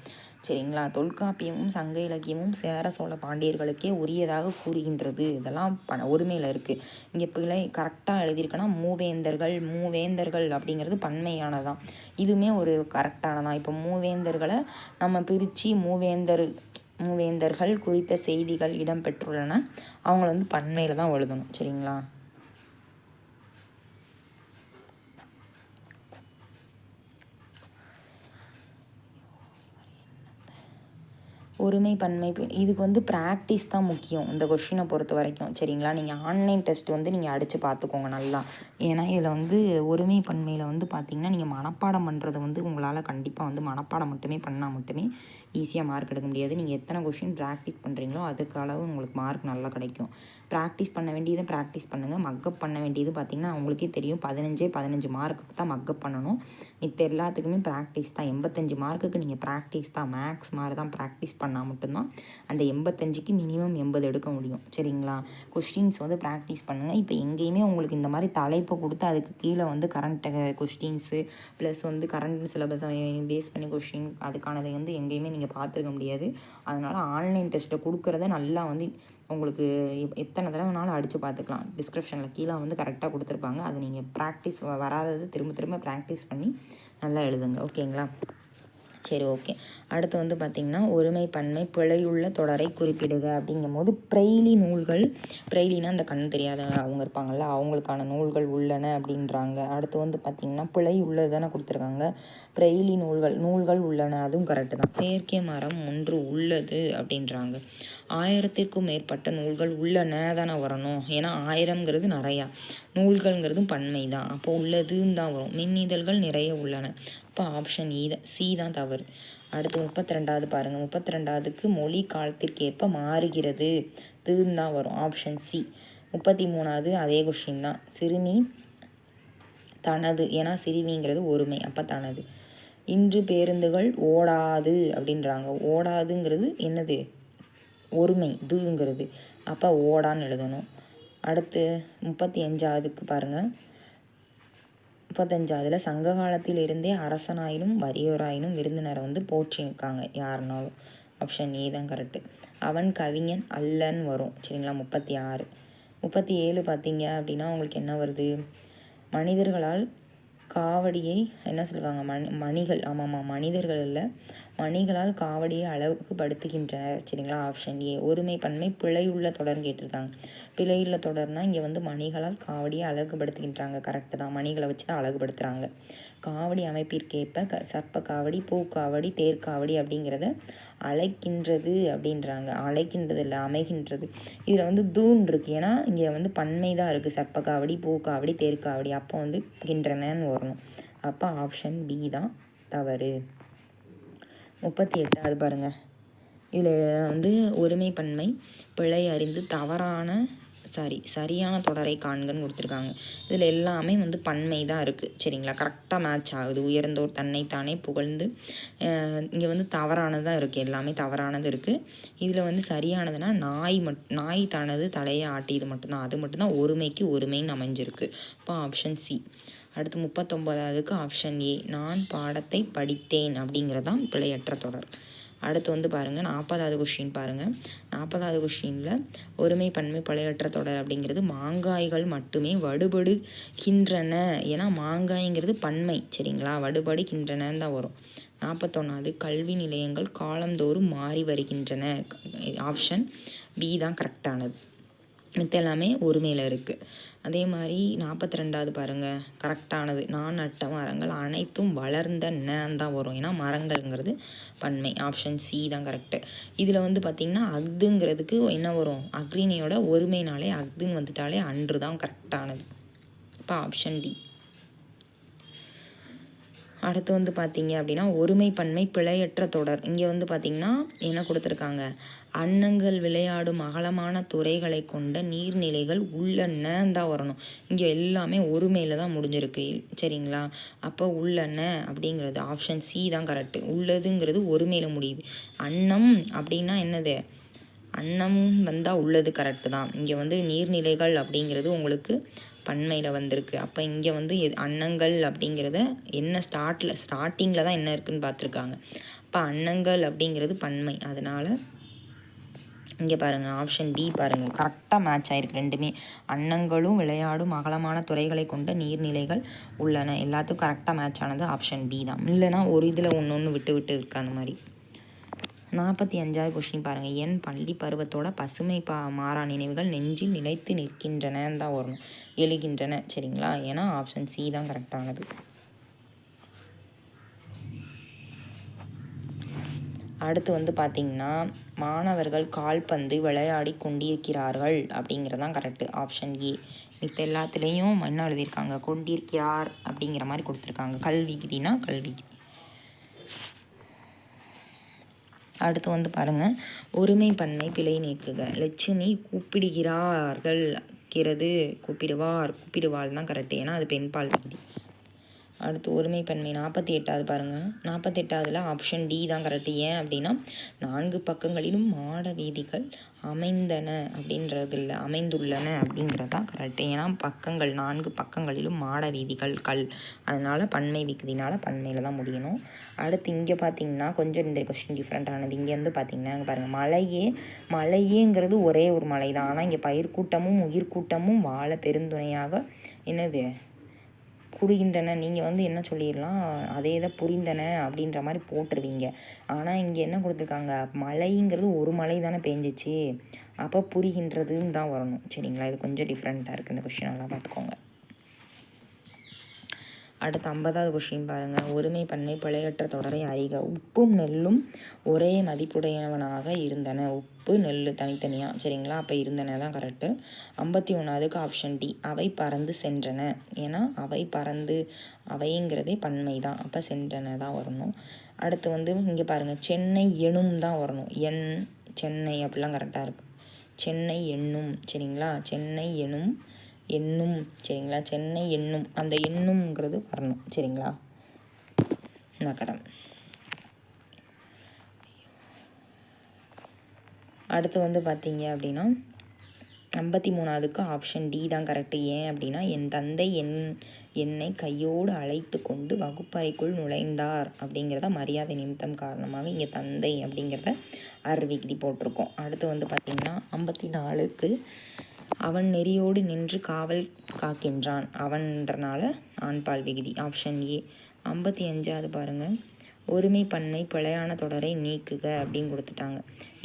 சரிங்களா? தொல்காப்பியமும் சங்க இலக்கியமும் சேர சோழ பாண்டியர்களுக்கே உரியதாக கூறுகின்றது. இதெல்லாம் ஒருமையில் இருக்குது. இங்கே பிழை கரெக்டாக எழுதியிருக்கேன்னா மூவேந்தர்கள் அப்படிங்கிறது பன்மையானதான். இதுவுமே ஒரு கரெக்டானதான். இப்போ மூவேந்தர்களை நம்ம பிரித்து மூவேந்தர்கள் குறித்த செய்திகள் இடம்பெற்றுள்ளன, அவங்கள வந்து பன்மையில் தான் எழுதணும். சரிங்களா? ஒருமை பன்மை இதுக்கு வந்து ப்ராக்டிஸ் தான் முக்கியம் இந்த கொஷினை பொறுத்த வரைக்கும். சரிங்களா? நீங்கள் ஆன்லைன் டெஸ்ட் வந்து நீங்கள் அடித்து பார்த்துக்கோங்க நல்லா. ஏன்னா இதில் வந்து ஒருமை பன்மையில் வந்து பார்த்திங்கன்னா நீங்கள் மனப்பாடம் பண்ணுறதை வந்து உங்களால் கண்டிப்பாக வந்து மனப்பாடம் மட்டுமே பண்ணால் மட்டுமே ஈஸியாக மார்க் எடுக்க முடியாது. நீங்கள் எத்தனை கொஷின் ப்ராக்டிஸ் பண்ணுறீங்களோ அதுக்கு அளவு உங்களுக்கு மார்க் நல்லா கிடைக்கும். ப்ராக்டிஸ் பண்ண வேண்டியதை ப்ராக்டிஸ் பண்ணுங்கள். மக்கப் பண்ண வேண்டியது பார்த்திங்கன்னா அவங்களுக்கே தெரியும். 15 மார்க்குக்கு தான் மக்கப் பண்ணணும். மித்த எல்லாத்துக்குமே ப்ராக்டிஸ் தான். 85 மார்க்குக்கு நீங்கள் ப்ராக்டிஸ் தான். மேக்ஸ் மாதிரி தான் ப்ராக்டிஸ் பண்ணால் மட்டும்தான் அந்த 85க்கு மினிமம் 80 எடுக்க முடியும். சரிங்களா? கொஸ்டின்ஸ் வந்து ப்ராக்டிஸ் பண்ணுங்கள். இப்போ எங்கேயுமே உங்களுக்கு இந்த மாதிரி தலைப்பை கொடுத்து அதுக்கு கீழே வந்து கரண்ட் கொஸ்டின்ஸு ப்ளஸ் வந்து கரண்ட் சிலபஸை பேஸ் பண்ணி கொஸ்டின் அதுக்கானதை வந்து எங்கேயுமே நீங்கள் பார்த்துருக்க முடியாது. அதனால் ஆன்லைன் டெஸ்ட்டை கொடுக்குறத நல்லா வந்து உங்களுக்கு எத்தனை தடவைனாலும் அடித்து பார்த்துக்கலாம். டிஸ்கிரிப்ஷனில் கீழே வந்து கரெக்டாக கொடுத்துருப்பாங்க. அதை நீங்கள் ப்ராக்டிஸ் வராதது திரும்ப ப்ராக்டிஸ் பண்ணி நல்லா எழுதுங்க. ஓகேங்களா? சரி, ஓகே. அடுத்து வந்து பார்த்திங்கன்னா ஒருமை பன்மை பிழையுள்ள தொடரை குறிப்பிடுக அப்படிங்கும்போது பிரெய்லி நூல்கள், பிரெய்லினா அந்த கண் தெரியாத அவங்க இருப்பாங்கள்ல அவங்களுக்கான நூல்கள் உள்ளன அப்படின்றாங்க. அடுத்து வந்து பார்த்திங்கன்னா பிழை உள்ளது தானே கொடுத்துருக்காங்க. பிரெய்லி நூல்கள் உள்ளன, அதுவும் கரெக்டு தான். செயற்கை மரம் ஒன்று உள்ளது அப்படின்றாங்க. 1000க்கும் மேற்பட்ட நூல்கள் உள்ளன தானே வரணும். ஏன்னா 1000ங்கிறது நிறையா, நூல்கள்ங்கிறதும் பன்மை தான். அப்போ உள்ளதுன்னு தான் வரும். மின்னிதழ்கள் நிறைய உள்ளன. அப்போ ஆப்ஷன் சி தான் தவறு. அடுத்து 32வது பாருங்கள். 32வதுக்கு மொழி காலத்திற்கேற்ப மாறுகிறது இதுன்னு தான் வரும். Option C. 33வது அதே கொஸ்டின் தான். சிறுமி தனது, ஏன்னா சிறுமிங்கிறது ஒருமை, அப்போ தனது. இன்று பேருந்துகள் ஓடாது அப்படின்றாங்க. ஓடாதுங்கிறது என்னது? ஒருமை, இதுங்கிறது. அப்போ ஓடான்னு எழுதணும். அடுத்து 35வதுக்கு பாருங்கள். 35வதுல சங்க காலத்தில் இருந்தே அரசனாயினும் வறியோராயினும் விருந்தினரை வந்து போற்றியிருக்காங்க யாருனாலும். ஆப்ஷன் ஏ தான் கரெக்டு. அவன் கவிஞன் அல்லன்னு வரும். சரிங்களா? 36. 37 பார்த்தீங்க அப்படின்னா உங்களுக்கு என்ன வருது? மனிதர்களால் காவடியை என்ன சொல்லுவாங்க? மணிகள். ஆமாம்மா, மனிதர்கள் இல்லை, மணிகளால் காவடியை அளவுக்கு படுத்துகின்றனர். சரிங்களா? Option A. ஒருமை பன்மை பிழையுள்ள தொடர்னு கேட்டிருக்காங்க. பிழையுள்ள தொடர்னா இங்கே வந்து மணிகளால் காவடியை அழகுபடுத்துகின்றாங்க. கரெக்டு தான். மணிகளை வச்சு தான் அழகுபடுத்துகிறாங்க. காவடி அமைப்பிற்கேற்ப சர்ப்ப காவடி, பூக்காவடி, தேர்காவடி அப்படிங்கிறத அழைக்கின்றது அப்படின்றாங்க. அழைக்கின்றது இல்லை, அமைகின்றது. இதில் வந்து தூண் இருக்குது. ஏன்னா இங்கே வந்து பன்மை தான் இருக்குது. சர்ப்ப காவடி, பூக்காவடி, தேர்காவடி. அப்போ வந்து கின்றனன்னு வரணும். அப்போ ஆப்ஷன் பி தான் தவறு. 38வது பாருங்கள். இதில் வந்து ஒருமை பன்மை பிழை அறிந்து சரியான தொடரை காண்கன்னு கொடுத்துருக்காங்க. இதில் எல்லாமே வந்து பன்மை தான் இருக்குது. சரிங்களா, கரெக்டாக மேட்ச் ஆகுது. உயர்ந்தோர் தன்னைத்தானே புகழ்ந்து, இங்கே வந்து தவறானது தான் இருக்குது. எல்லாமே தவறானது இருக்குது. இதில் வந்து சரியானதுன்னா நாய் தனது தலையை ஆட்டியது மட்டும்தான். அது மட்டும்தான் ஒருமைக்கு ஒருமைன்னு அமைஞ்சிருக்கு. அப்போ ஆப்ஷன் சி. அடுத்து 39வதுக்கு ஆப்ஷன் ஏ, நான் பாடத்தை படித்தேன் அப்படிங்கிறதான் பிழையற்ற தொடர். அடுத்து வந்து பாருங்கள் 40வது கொஸ்டின் பாருங்கள். 40வது கொஸ்டினில் ஒருமை பன்மை பிழையற்ற தொடர் அப்படிங்கிறது மாங்காய்கள் மட்டுமே வடுபடுகின்றன. ஏன்னா மாங்காய்ங்கிறது பன்மை. சரிங்களா, வடுபடுகின்றனன்னு தான் வரும். 41வது கல்வி நிலையங்கள் காலந்தோறும் மாறி வருகின்றன. ஆப்ஷன் பி தான் கரெக்டானது. மித்த எல்லாமே ஒருமையில் இருக்குது. அதே மாதிரி 42வது பாருங்கள், கரெக்டானது. நான் நட்ட மரங்கள் அனைத்தும் வளர்ந்த தான் வரும். ஏன்னா மரங்கள்ங்கிறது பன்மை. ஆப்ஷன் சி தான் கரெக்டு. இதில் வந்து பார்த்திங்கன்னா அஃதுங்கிறதுக்கு என்ன வரும்? அக்ரிணியோட ஒருமைனாலே அஃதுன்னு வந்துட்டாலே அன்று தான் கரெக்டானது. இப்போ ஆப்ஷன் டி. அடுத்து வந்து பார்த்திங்க அப்படின்னா ஒருமை பன்மை பிழையற்ற தொடர். இங்கே வந்து பார்த்திங்கன்னா என்ன கொடுத்துருக்காங்க? அன்னங்கள் விளையாடும் அகலமான துறைகளை கொண்ட நீர்நிலைகள் உள்ளன தான் வரணும். இங்கே எல்லாமே ஒருமையில் தான் முடிஞ்சிருக்கு. சரிங்களா, அப்போ உள்ளன அப்படிங்கிறது ஆப்ஷன் சி தான் கரெக்டு. உள்ளதுங்கிறது ஒருமையில் முடியுது. அன்னம் அப்படின்னா என்னது? அன்னம் வந்தால் உள்ளது கரெக்டு தான். இங்கே வந்து நீர்நிலைகள் அப்படிங்கிறது உங்களுக்கு பன்மையில் வந்திருக்கு. அப்போ இங்கே வந்து அன்னங்கள் அப்படிங்கிறத என்ன ஸ்டார்டிங்கில் தான் என்ன இருக்குதுன்னு பார்த்துருக்காங்க. அப்போ அன்னங்கள் அப்படிங்கிறது பன்மை. அதனால் இங்கே பாருங்கள் ஆப்ஷன் டி பாருங்கள், கரெக்டாக மேட்ச் ஆகிருக்கு ரெண்டுமே. அன்னங்களும் விளையாடும் அகலமான துறைகளை கொண்ட நீர்நிலைகள் உள்ளன. எல்லாத்துக்கும் கரெக்டாக மேட்ச் ஆனது ஆப்ஷன் பி தான். இல்லைனா ஒரு இதில் ஒன்று விட்டு இருக்கு அந்த மாதிரி. 45வது கொஸ்டின் பாருங்கள். என் பள்ளி பருவத்தோட பசுமை மாறா நினைவுகள் நெஞ்சில் நிலைத்து நிற்கின்றன தான் வரணும். எழுகின்றன. சரிங்களா, ஏன்னா ஆப்ஷன் சி தான் கரெக்டானது. அடுத்து வந்து பார்த்திங்கன்னா மாணவர்கள் கால்பந்து விளையாடி கொண்டிருக்கிறார்கள் அப்படிங்கிறதான் கரெக்டு. Option A. இப்போ எல்லாத்துலேயும் என்ன எழுதியிருக்காங்க? கொண்டிருக்கிறார் அப்படிங்கிற மாதிரி கொடுத்துருக்காங்க. கல்விகுதினா கல்விகுதி. அடுத்து வந்து பாருங்கள் ஒருமை பன்மை பிழை நீக்குக. லட்சுமி கூப்பிடுகிறார்கள் கூப்பிடுவாள் தான் கரெக்டு. ஏன்னா அது பெண்பால் விகுதி. அடுத்து ஒருமை பன்மை 48வது பாருங்கள். 48வதுல ஆப்ஷன் டி தான் கரெக்டு. ஏன் அப்படின்னா 4 பக்கங்களிலும் மாட வீதிகள் அமைந்துள்ளன அப்படிங்கிறதான் கரெக்டு. ஏன்னா 4 பக்கங்களிலும் மாட வீதிகள் அதனால் பன்மை விகுதினால் பன்மையில் தான் முடியணும். அடுத்து இங்கே பார்த்தீங்கன்னா கொஞ்சம் இந்த கொஸ்டின் டிஃப்ரெண்ட்டானது. இங்கே வந்து பார்த்திங்கன்னா இங்கே பாருங்கள், மலையேங்கிறது ஒரே ஒரு மலை தான். ஆனால் இங்கே பயிர்க்கூட்டமும் உயிர்கூட்டமும் வாழ பெருந்துணையாக என்னது புரிகின்றன. நீங்கள் வந்து என்ன சொல்லிடலாம், அதே தான் புரிந்தன அப்படின்ற மாதிரி போட்டுருவீங்க. ஆனால் இங்கே என்ன கொடுத்துருக்காங்க? மழைங்கிறது ஒரு மழை தானே பெஞ்சிச்சு, அப்போ புரிகின்றதுன்னு தான் வரணும். சரிங்களா, இது கொஞ்சம் டிஃப்ரெண்ட்டாக இருக்குது. இந்த கொஸ்டின் நல்லா பார்த்துக்கோங்க. அடுத்து 50வது கொஸ்டின் பாருங்கள். ஒருமை பன்மை பிழையற்ற தொடரை அறிக. உப்பும் நெல்லும் ஒரே மதிப்புடையவனாக இருந்தன. உப்பு நெல் தனித்தனியாக. சரிங்களா, அப்போ இருந்தன தான் கரெக்டு. 51வதுக்கு ஆப்ஷன் டி, அவை பறந்து சென்றன. ஏன்னா அவைங்கிறதே பன்மை தான். அப்போ சென்றன தான் வரணும். அடுத்து வந்து இங்கே பாருங்கள், சென்னை எனும் தான் வரணும். சென்னை அப்படிலாம் கரெக்டாக இருக்குது. சென்னை எண்ணும். சரிங்களா, சென்னை எண்ணும். சரிங்களா, சென்னை எண்ணும், அந்த எண்ணுங்கிறது வரணும். சரிங்களா, நகரம். அடுத்து வந்து பார்த்தீங்க அப்படின்னா 53வதுக்கு ஆப்ஷன் டி தான் கரெக்டு. ஏன் அப்படின்னா என் தந்தை என்னை கையோடு அழைத்து கொண்டு வகுப்பறைக்குள் நுழைந்தார் அப்படிங்கிறத மரியாதை நிமித்தம் காரணமாக இங்கே தந்தை அப்படிங்கிறத விகுதி போட்டிருக்கோம். அடுத்து வந்து பார்த்திங்கன்னா 54க்கு அவன் நெறியோடு நின்று காவல் காக்கின்றான். அவன்றனால ஆண்பால் விகுதி. Option A. 55வது பாருங்கள். ஒருமை பன்மை பிழையான தொடரை நீக்குக அப்படின்னு கொடுத்துட்டாங்க.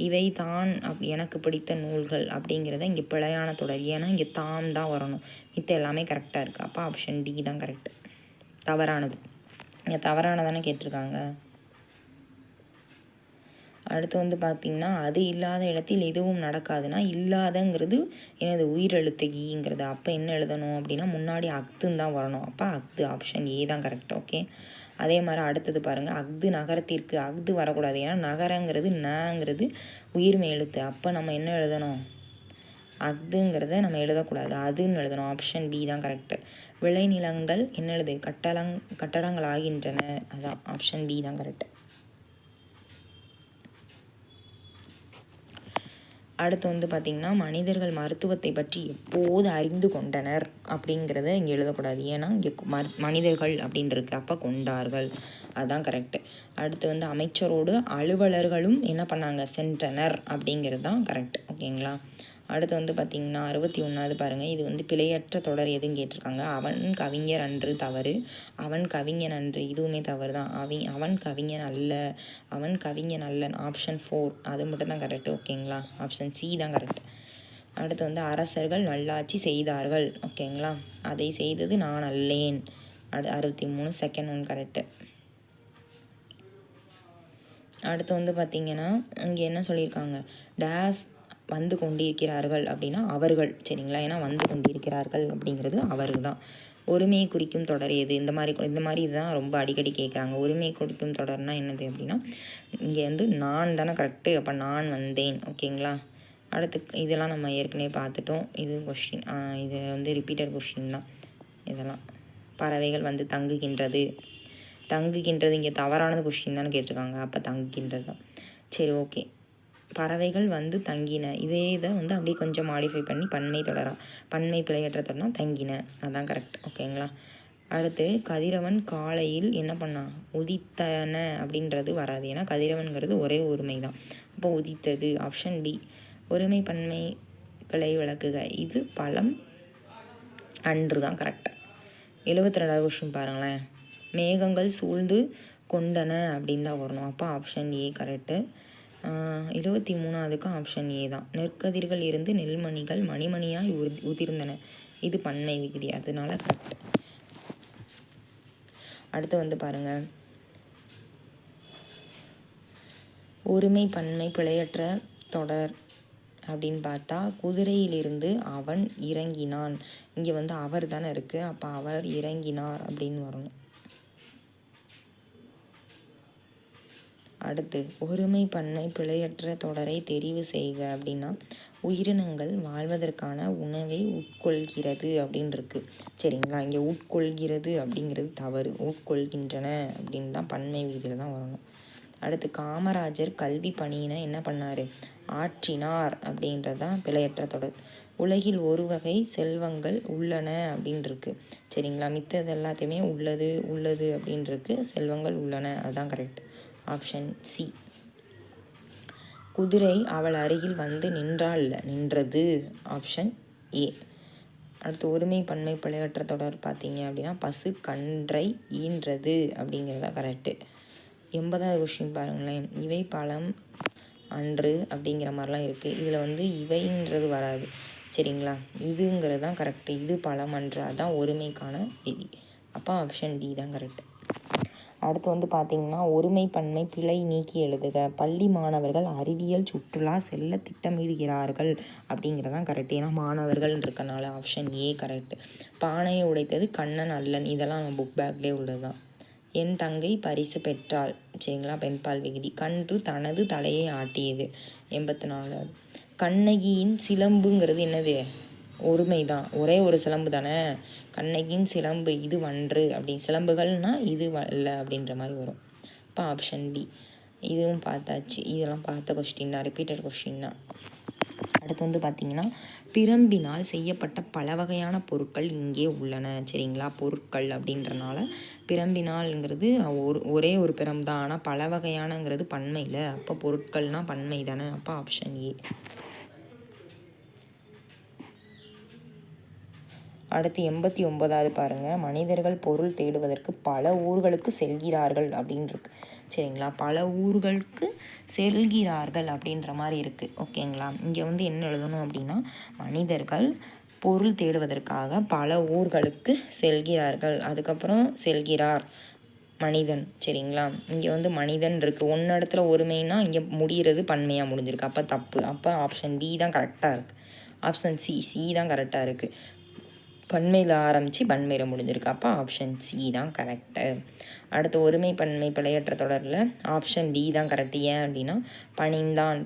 இவை தான் எனக்கு பிடித்த நூல்கள் அப்படிங்கிறத இங்கே பிழையான தொடர். ஏன்னா இங்கே தாம் தான் வரணும். மித்த எல்லாமே கரெக்டாக இருக்குது. அப்போ ஆப்ஷன் டி தான் கரெக்டு. தவறானது. இங்கே தவறானதானே கேட்டிருக்காங்க. அடுத்து வந்து பார்த்திங்கன்னா அது இல்லாத இடத்தில் எதுவும் நடக்காதுன்னா இல்லாதங்கிறது எனது உயிரெழுத்து ஈங்கிறது. அப்போ என்ன எழுதணும் அப்படின்னா முன்னாடி அக்துன்னு தான் வரணும். அப்போ அக்து ஆப்ஷன் ஏ தான் கரெக்ட். ஓகே, அதே மாதிரி அடுத்தது பாருங்கள், அக்து நகரத்திற்கு அக்து வரக்கூடாது. ஏன்னா நகரங்கிறது நங்கிறது உயிர்மை எழுத்து. அப்போ நம்ம என்ன எழுதணும், அக்துங்கிறத நம்ம எழுதக்கூடாது, அதுன்னு எழுதணும். ஆப்ஷன் பி தான் கரெக்டு. விளைநிலங்கள் என்ன எழுது, கட்டடங்கள் ஆகின்றன. அதான் ஆப்ஷன் பி தான் கரெக்டு. அடுத்து வந்து பார்த்திங்கன்னா மனிதர்கள் மருத்துவத்தை பற்றி எப்போது அறிந்து கொண்டனர் அப்படிங்கிறத இங்கே எழுதக்கூடாது. ஏன்னா இங்கே மனிதர்கள் அப்படின்றது அப்போ கொண்டார்கள், அதுதான் கரெக்டு. அடுத்து வந்து அமைச்சரோடு அலுவலர்களும் என்ன பண்ணாங்க, சென்றனர் அப்படிங்கிறது தான் கரெக்ட். ஓகேங்களா. அடுத்து வந்து பார்த்திங்கன்னா 61வது பாருங்கள், இது வந்து பிழையற்ற தொடர் எதுன்னு கேட்டிருக்காங்க. அவன் கவிஞர் அன்று தவறு, அவன் கவிஞன் அன்று இதுவுமே தவறு தான். அவன் கவிஞன் அல்ல, அவன் கவிஞன் அல்லன். ஆப்ஷன் 4 அது மட்டும் தான் கரெக்டு. ஓகேங்களா, ஆப்ஷன் சி தான் கரெக்ட். அடுத்து வந்து அரசர்கள் நல்லாட்சி செய்தார்கள். ஓகேங்களா, அதை செய்தது நான் அல்லேன். 63 செகண்ட் ஒன் கரெக்டு. அடுத்து வந்து பார்த்திங்கன்னா இங்கே என்ன சொல்லியிருக்காங்க, டேஸ் வந்து கொண்டிருக்கிறார்கள் அப்படின்னா அவர்கள். சரிங்களா, ஏன்னா வந்து கொண்டிருக்கிறார்கள் அப்படிங்கிறது அவர்கள் தான். ஒருமையை குறிக்கும் தொடர் எது, இந்த மாதிரி இதுதான் ரொம்ப அடிக்கடி கேட்குறாங்க. ஒருமையை குறிக்கும் தொடர்னா என்னது அப்படின்னா இங்கே வந்து நான் தானே கரெக்டு. அப்போ நான் வந்தேன். ஓகேங்களா. அடுத்து இதெல்லாம் நம்ம ஏற்கனவே பார்த்துட்டோம். இது கொஸ்டின், இது வந்து ரிப்பீட்டட் கொஸ்டின் தான் இதெல்லாம். பறவைகள் வந்து தங்குகின்றது இங்கே தவறானது கொஸ்டின் தானே கேட்டிருக்காங்க. அப்போ தங்குகின்றது தான். சரி, ஓகே. பறவைகள் வந்து தங்கின, இதை வந்து அப்படியே கொஞ்சம் மாடிஃபை பண்ணி பன்மை தொடரா, பன்மை பிழையற்ற தொடர்னா தங்கின, அதான் கரெக்ட். ஓகேங்களா. அடுத்து கதிரவன் காலையில் என்ன பண்ணான், உதித்தன அப்படின்றது வராது. ஏன்னா கதிரவன்கிறது ஒரே ஒருமை தான். அப்போ உதித்தது. Option B. ஒருமை பன்மை பிழை விளக்குக, இது பழம் அன்று தான் கரெக்ட். 72வது கொஸ்டின் பாருங்களேன், மேகங்கள் சூழ்ந்து கொண்டன அப்படின்னு தான் வரணும். அப்போ ஆப்ஷன் ஏ கரெக்டு. 23வதுக்கும் ஆப்ஷன் ஏ தான். நெற்கதிர்கள் இருந்து நெல்மணிகள் மணிமணியாய் உதிர்ந்தன, இது பன்மை விகுதி, அதனால கரெக்ட். அடுத்து வந்து பாருங்கள், ஒருமை பன்மை பிழையற்ற தொடர் அப்படின்னு பார்த்தா குதிரையிலிருந்து அவன் இறங்கினான். இங்கே வந்து அவர் தானே இருக்குது. அப்போ அவர் இறங்கினார் அப்படின்னு வரணும். அடுத்து ஒருமை பன்மை பிழையற்ற தொடரை தெரிவு செய்க அப்படின்னா உயிரினங்கள் வாழ்வதற்கான உணவை உட்கொள்கிறது அப்படின்னு இருக்கு. சரிங்களா, இங்கே உட்கொள்கிறது அப்படிங்கிறது தவறு, உட்கொள்கின்றன அப்படின்னு தான் பன்மை விதியில் தான் வரணும். அடுத்து காமராஜர் கல்வி பணியினை என்ன பண்ணார், ஆற்றினார் அப்படின்றது தான் பிழையற்ற தொடர். உலகில் ஒரு வகை செல்வங்கள் உள்ளன அப்படின்னு இருக்கு. சரிங்களா, மித்தது எல்லாத்தையுமே உள்ளது அப்படின்னு இருக்கு, செல்வங்கள் உள்ளன, அதுதான் கரெக்ட். Option C. குதிரை அவள் அருகில் வந்து நின்றது. Option A. அடுத்து ஒருமை பன்மை பிழையற்ற தொடர் பார்த்தீங்க அப்படின்னா பசு கன்றை ஈன்றது அப்படிங்கிறதா கரெக்டு. 80வது கொஸ்டின் பாருங்களேன், இவை பழம் அன்று அப்படிங்கிற மாதிரிலாம் இருக்குது. இதில் வந்து இவைன்றது வராது. சரிங்களா, இதுங்கிறது தான் கரெக்டு. இது பழம் அன்று, அதுதான் ஒருமைக்கான விதி. அப்போ ஆப்ஷன் டி தான் கரெக்டு. அடுத்து வந்து பார்த்திங்கன்னா ஒருமை பன்மை பிழை நீக்கி எழுதுக. பள்ளி மாணவர்கள் அறிவியல் சுற்றுலா செல்ல திட்டமிடுகிறார்கள் அப்படிங்கிறதான் கரெக்ட். ஏன்னா மாணவர்கள் இருக்கனால ஆப்ஷன் ஏ கரெக்ட். பானையை உடைத்தது கண்ணன் அல்லன், இதெல்லாம் நம்ம புக் பேக்லேயே உள்ளது தான். என் தங்கை பரிசு பெற்றாள். சரிங்களா, பெண்பால் விகுதி. கன்று தனது தலையை ஆட்டியது. 84. கண்ணகியின் சிலம்புங்கிறது என்னது, ஒருமை தான், ஒரே ஒரு சிலம்பு தானே. கண்ணகியின் சிலம்பு இது வன்று அப்படி, சிலம்புகள்னால் இது வல்ல அப்படின்ற மாதிரி வரும். இப்போ ஆப்ஷன் பி. இதுவும் பார்த்தாச்சு, இதெல்லாம் பார்த்த கொஸ்டின் தான், ரிப்பீட்டட் கொஸ்டின் தான். அடுத்து வந்து பார்த்திங்கன்னா பிரம்பினால் செய்யப்பட்ட பல வகையான பொருட்கள் இங்கே உள்ளன. சரிங்களா, பொருட்கள் அப்படின்றனால பிரம்பினால்ங்கிறது ஒரே ஒரு பிரம்பு தான், ஆனால் பல வகையானங்கிறது பன்மையில். அப்போ பொருட்கள்னால் பன்மை தானே. அப்போ ஆப்ஷன் ஏ. அடுத்து 89வது பாருங்கள், மனிதர்கள் பொருள் தேடுவதற்கு பல ஊர்களுக்கு செல்கிறார்கள் அப்படின்னு இருக்கு. சரிங்களா, பல ஊர்களுக்கு செல்கிறார்கள் அப்படின்ற மாதிரி இருக்குது. ஓகேங்களா, இங்கே வந்து என்ன எழுதணும் அப்படின்னா மனிதர்கள் பொருள் தேடுவதற்காக பல ஊர்களுக்கு செல்கிறார்கள், அதுக்கப்புறம் செல்கிறார், மனிதன். சரிங்களா, இங்கே வந்து மனிதன் இருக்குது. ஒன்று இடத்துல ஒருமைனா இங்கே முடிகிறது பன்மையாக முடிஞ்சிருக்கு, அப்போ தப்பு. அப்போ ஆப்ஷன் பி தான் கரெக்டாக இருக்குது. ஆப்ஷன் சி தான் கரெக்டாக இருக்குது. பன்மையில் ஆரம்பித்து பன்மையில் முடிஞ்சிருக்கு, அப்போ ஆப்ஷன் சி தான் கரெக்டு. அடுத்து ஒருமை பன்மை பிழையற்ற தொடரில் ஆப்ஷன் பி தான் கரெக்டு. ஏன் அப்படின்னா பணிந்தான்.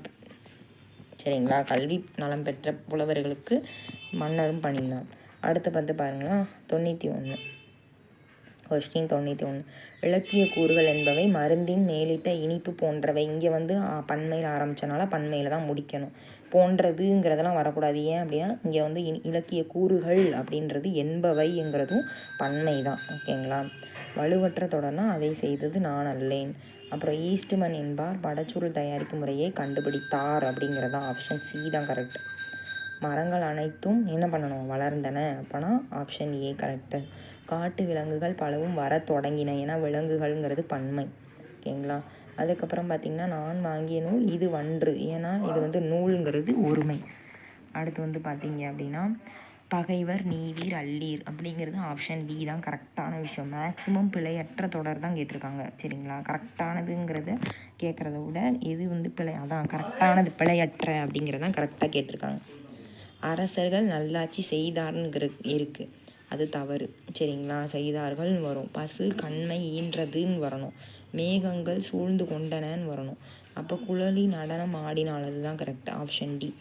சரிங்களா, கல்வி நலம் பெற்ற புலவர்களுக்கு மன்னரும் பணிந்தான். அடுத்து பார்த்து பாருங்களா, 91 கொஸ்டின் 91. இலக்கிய கூறுகள் என்பவை மருந்தின் மேலிட்ட இனிப்பு போன்றவை. இங்கே வந்து பன்மையில் ஆரம்பித்தனால பன்மையில் தான் முடிக்கணும். போன்றதுங்கிறதெல்லாம் வரக்கூடாது. ஏன் அப்படின்னா இங்கே வந்து இலக்கிய கூறுகள் அப்படின்றது என்பவைங்கிறதும் பன்மை தான். ஓகேங்களா, வலுவற்ற தொடர்னா அதை செய்தது நான் அல்லேன். அப்புறம் ஈஸ்ட்மன் என்பார் படச்சுருள் தயாரிக்கும் முறையை கண்டுபிடித்தார் அப்படிங்கிறதா ஆப்ஷன் சி தான் கரெக்ட். மரங்கள் அனைத்தும் என்ன பண்ணணும், வளர்ந்தன, அப்போனா ஆப்ஷன் ஏ கரெக்டு. காட்டு விலங்குகள் பலவும் வர தொடங்கின, ஏன்னா விலங்குகள்ங்கிறது பன்மை. ஓகேங்களா, அதுக்கப்புறம் பார்த்திங்கன்னா நான் வாங்கிய நூல் இது வன்று, ஏன்னா இது வந்து நூலுங்கிறது ஒருமை. அடுத்து வந்து பார்த்திங்க அப்படின்னா பகைவர் நீவீர் அல்லீர் அப்படிங்கிறது ஆப்ஷன் பி தான் கரெக்டான விஷயம். மேக்ஸிமம் பிழையற்ற தொடர் தான் கேட்டிருக்காங்க. சரிங்களா, கரெக்டானதுங்கிறத கேட்குறத விட எது வந்து அதான் கரெக்டானது பிழையற்ற அப்படிங்கிறதான் கரெக்டாக கேட்டிருக்காங்க. அரசர்கள் நல்லாட்சி செய்தார்ங்கிற இருக்குது, அது தவறு. சரிங்களா, செய்தார்கள்னு வரும். பசு கண்மை ஈன்றதுன்னு வரணும். மேகங்கள் சூழ்ந்து கொண்டனன்னு வரணும். அப்போ குழலி நடனம் ஆடினால், அதுதான் கரெக்ட், ஆப்ஷன் டி.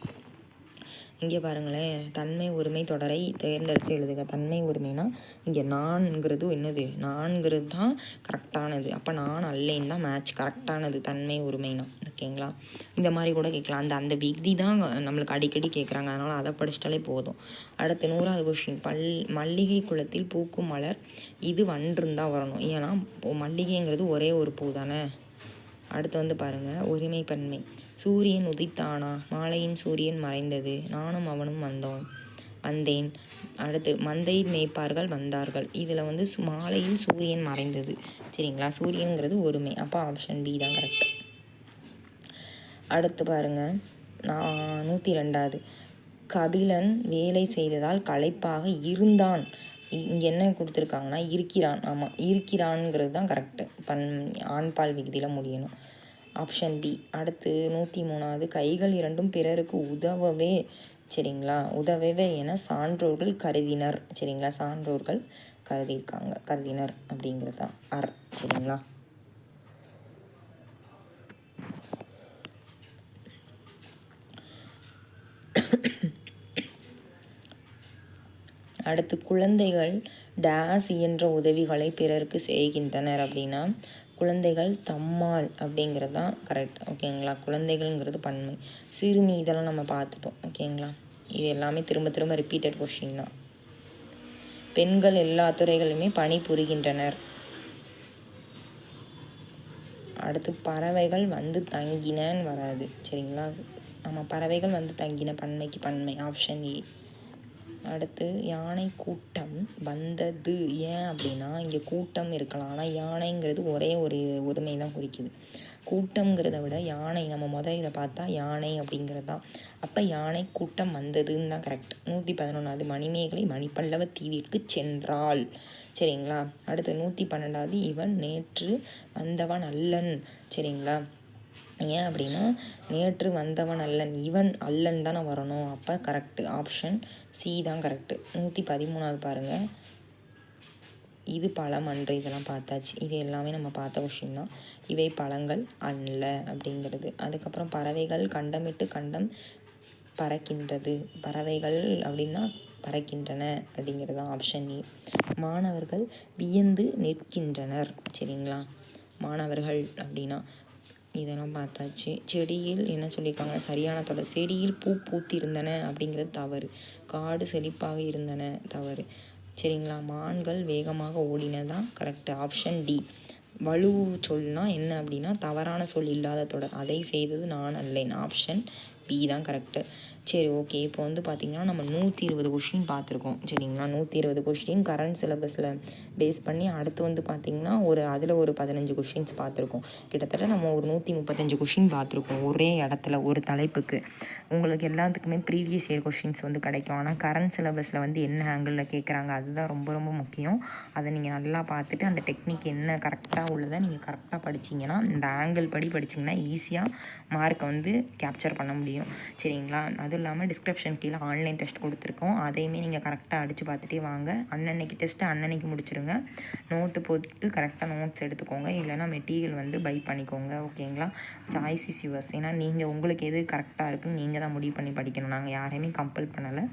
இங்கே பாருங்களேன், தன்மை ஒருமை தொடரை தேர்ந்தெடுத்து எழுதுக. தன்மை ஒருமைனா இங்கே நான்ங்கிறது என்னது, நான்கிறது தான் கரெக்டானது. அப்போ நான் அல்லேன் தான் மேட்ச், கரெக்டானது தன்மை ஒருமைனா. ஓகேங்களா, இந்த மாதிரி கூட கேட்கலாம். அந்த விகுதி தான் நம்மளுக்கு அடிக்கடி கேட்குறாங்க, அதனால் அதை படிச்சிட்டாலே போதும். அடுத்து 100வது கொஸ்டின். மல்லிகை குளத்தில் பூக்கும் மலர் இது வன்றுன்னு தான் வரணும். ஏன்னா மல்லிகைங்கிறது ஒரே ஒரு பூ தானே. அடுத்து வந்து பாருங்கள், ஒருமை பன்மை. சூரியன் உதித்தானா, மாலையின் சூரியன் மறைந்தது, நானும் அவனும் வந்தேன். அடுத்து மந்தை மேய்ப்பார்கள் வந்தார்கள், இதில் வந்து மாலையில் சூரியன் மறைந்தது. சரிங்களா, சூரியன்கிறது ஒருமை, அப்போ ஆப்ஷன் பி தான் கரெக்ட். அடுத்து பாருங்கள், 102வது. கபிலன் வேலை செய்ததால் களைப்பாக இருந்தான். இங்கே என்ன கொடுத்துருக்காங்கன்னா இருக்கிறான். ஆமாம், இருக்கிறான்ங்கிறது தான் கரெக்டு. ஆண்பால் விகுதியில் முடியணும், ஆப்ஷன் பி. அடுத்து 103வது. கைகள் இரண்டும் பிறருக்கு உதவவே. சரிங்களா, உதவவே என சான்றோர்கள் கருதினர். சரிங்களா, சான்றோர்கள் கருதினர் அப்படிங்கிறது தான் அர். சரிங்களா, அடுத்து குழந்தைகள் டேஸ் என்ற உதவிகளை பிறருக்கு செய்கின்றனர் அப்படின்னா குழந்தைகள் தம்மால் அப்படிங்கிறது தான் கரெக்ட். ஓகேங்களா, குழந்தைகள்ங்கிறது பன்மை. சிறுமி இதெல்லாம் நம்ம பார்த்துட்டோம். ஓகேங்களா, இது எல்லாமே திரும்ப திரும்ப ரிப்பீட்டட் கொஸ்டின் தான். பெண்கள் எல்லா துறைகளுமே பணி புரிகின்றனர். அடுத்து பறவைகள் வந்து தங்கினன்னு வராது. சரிங்களா, ஆமாம், பறவைகள் வந்து தங்கின பன்மைக்கு பன்மை, ஆப்ஷன் ஏ. அடுத்து யானை கூட்டம் வந்தது. ஏன் அப்படின்னா இங்கே கூட்டம் இருக்கலாம், ஆனால் யானைங்கிறது ஒரே ஒரு ஒருமை தான் குறிக்குது. கூட்டம்ங்கிறத விட யானை, நம்ம இதை பார்த்தா யானை அப்படிங்கிறது தான். அப்போ யானை கூட்டம் வந்ததுன்னு தான் கரெக்ட். 111வது. மணிமேகலை மணிப்பல்லவ தீவிற்கு சென்றாள். சரிங்களா, அடுத்து 112வது. இவன் நேற்று வந்தவன் அல்லன். சரிங்களா, ஏன் அப்படின்னா நேற்று வந்தவன் அல்லன், இவன் அல்லன் தானே வரணும், அப்போ கரெக்டு, ஆப்ஷன் சி தான் கரெக்டு. 113வது பாருங்கள், இது பழம் அன்று, இதெல்லாம் பார்த்தாச்சு. இது எல்லாமே நம்ம பார்த்த கொஸ்டின் தான். இவை பழங்கள் அல்ல அப்படிங்கிறது. அதுக்கப்புறம் பறவைகள் கண்டமிட்டு கண்டம் பறக்கின்றது. பறவைகள் அப்படின்னா பறக்கின்றன அப்படிங்கிறது தான் ஆப்ஷன் ஏ. மாணவர்கள் வியந்து நிற்கின்றனர். சரிங்களா, மாணவர்கள் அப்படின்னா இதெல்லாம் பார்த்தாச்சு. செடியில் என்ன சொல்லியிருக்காங்க, சரியான தொடர். செடியில் பூ பூத்திருந்தன அப்படிங்கிறது தவறு. காடு செழிப்பாக இருந்தன தவறு. சரிங்களா, மான்கள் வேகமாக ஓடினதான் கரெக்டு, ஆப்ஷன் டி. வலு சொல்னா என்ன அப்படின்னா தவறான சொல் இல்லாத தொடர். அதை செய்தது நான் அல்லேன், ஆப்ஷன் பி தான் கரெக்டு. சரி, ஓகே. இப்போ வந்து பார்த்திங்கன்னா நம்ம 120 கொஷின் பார்த்துருக்கோம் சரிங்களா. 120 கொஷின் கரண்ட் சிலபஸில் பேஸ் பண்ணி அடுத்து வந்து பார்த்திங்கன்னா அதில் ஒரு 15 கொஷின்ஸ் பார்த்துருக்கோம். கிட்டத்தட்ட நம்ம ஒரு 135 கொஷின் பார்த்துருக்கோம் ஒரே இடத்துல ஒரு தலைப்புக்கு. உங்களுக்கு எல்லாத்துக்குமே ப்ரீவியஸ் இயர் கொஷின்ஸ் வந்து கிடைக்கும். ஆனால் கரண்ட் சிலபஸில் வந்து என்ன ஆங்கிளில் கேட்குறாங்க அதுதான் ரொம்ப ரொம்ப முக்கியம். அதை நீங்கள் நல்லா பார்த்துட்டு அந்த டெக்னிக் என்ன கரெக்டாக உள்ளதை நீங்கள் கரெக்டாக படிச்சிங்கன்னா இந்த ஆங்கிள் படி படிச்சிங்கன்னா ஈஸியாக மார்க்கை வந்து கேப்சர் பண்ண முடியும் சரிங்களா. அதுவும் இல்லாமல் டிஸ்கிரிப்ஷன் கீழே ஆன்லைன் டெஸ்ட் கொடுத்துருக்கோம். அதையுமே நீங்கள் கரெக்டாக அடித்து பார்த்துட்டே வாங்க. அன்னன்னைக்கு டெஸ்ட்டு அன்னன்னைக்கு முடிச்சிருங்க. நோட்டு போட்டு கரெக்டாக நோட்ஸ் எடுத்துக்கோங்க. இல்லைனா மெட்டீரியல் வந்து பை பண்ணிக்கோங்க ஓகேங்களா. Choice is yours. ஏன்னா நீங்கள் உங்களுக்கு எது கரெக்டாக இருக்குன்னு நீங்கள் தான் முடிவு பண்ணி படிக்கணும். நாங்கள் யாரையுமே கம்பல் பண்ணலை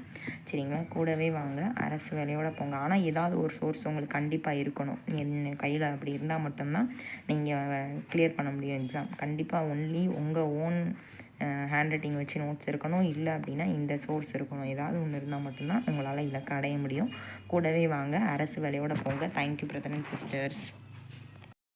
சரிங்களா. கூடவே வாங்க, அரசு வேலையோட போங்க. ஆனால் ஏதாவது ஒரு சோர்ஸ் உங்களுக்கு கண்டிப்பாக இருக்கணும். என்ன கையில் அப்படி இருந்தால் மட்டும்தான் நீங்கள் கிளியர் பண்ண முடியும் எக்ஸாம். கண்டிப்பாக ஒன்லி உங்கள் ஓன் ஹேண்ட் ரைட்டிங் வச்சு நோட்ஸ் இருக்கணும். இல்லை அப்படின்னா இந்த சோர்ஸ் இருக்கணும். ஏதாவது ஒன்று இருந்தால் மட்டும்தான் உங்களால் இலக்கை அடைய முடியும். கூடவே வாங்க, அரசு வேலையோட போங்க. Thank you brother and sisters.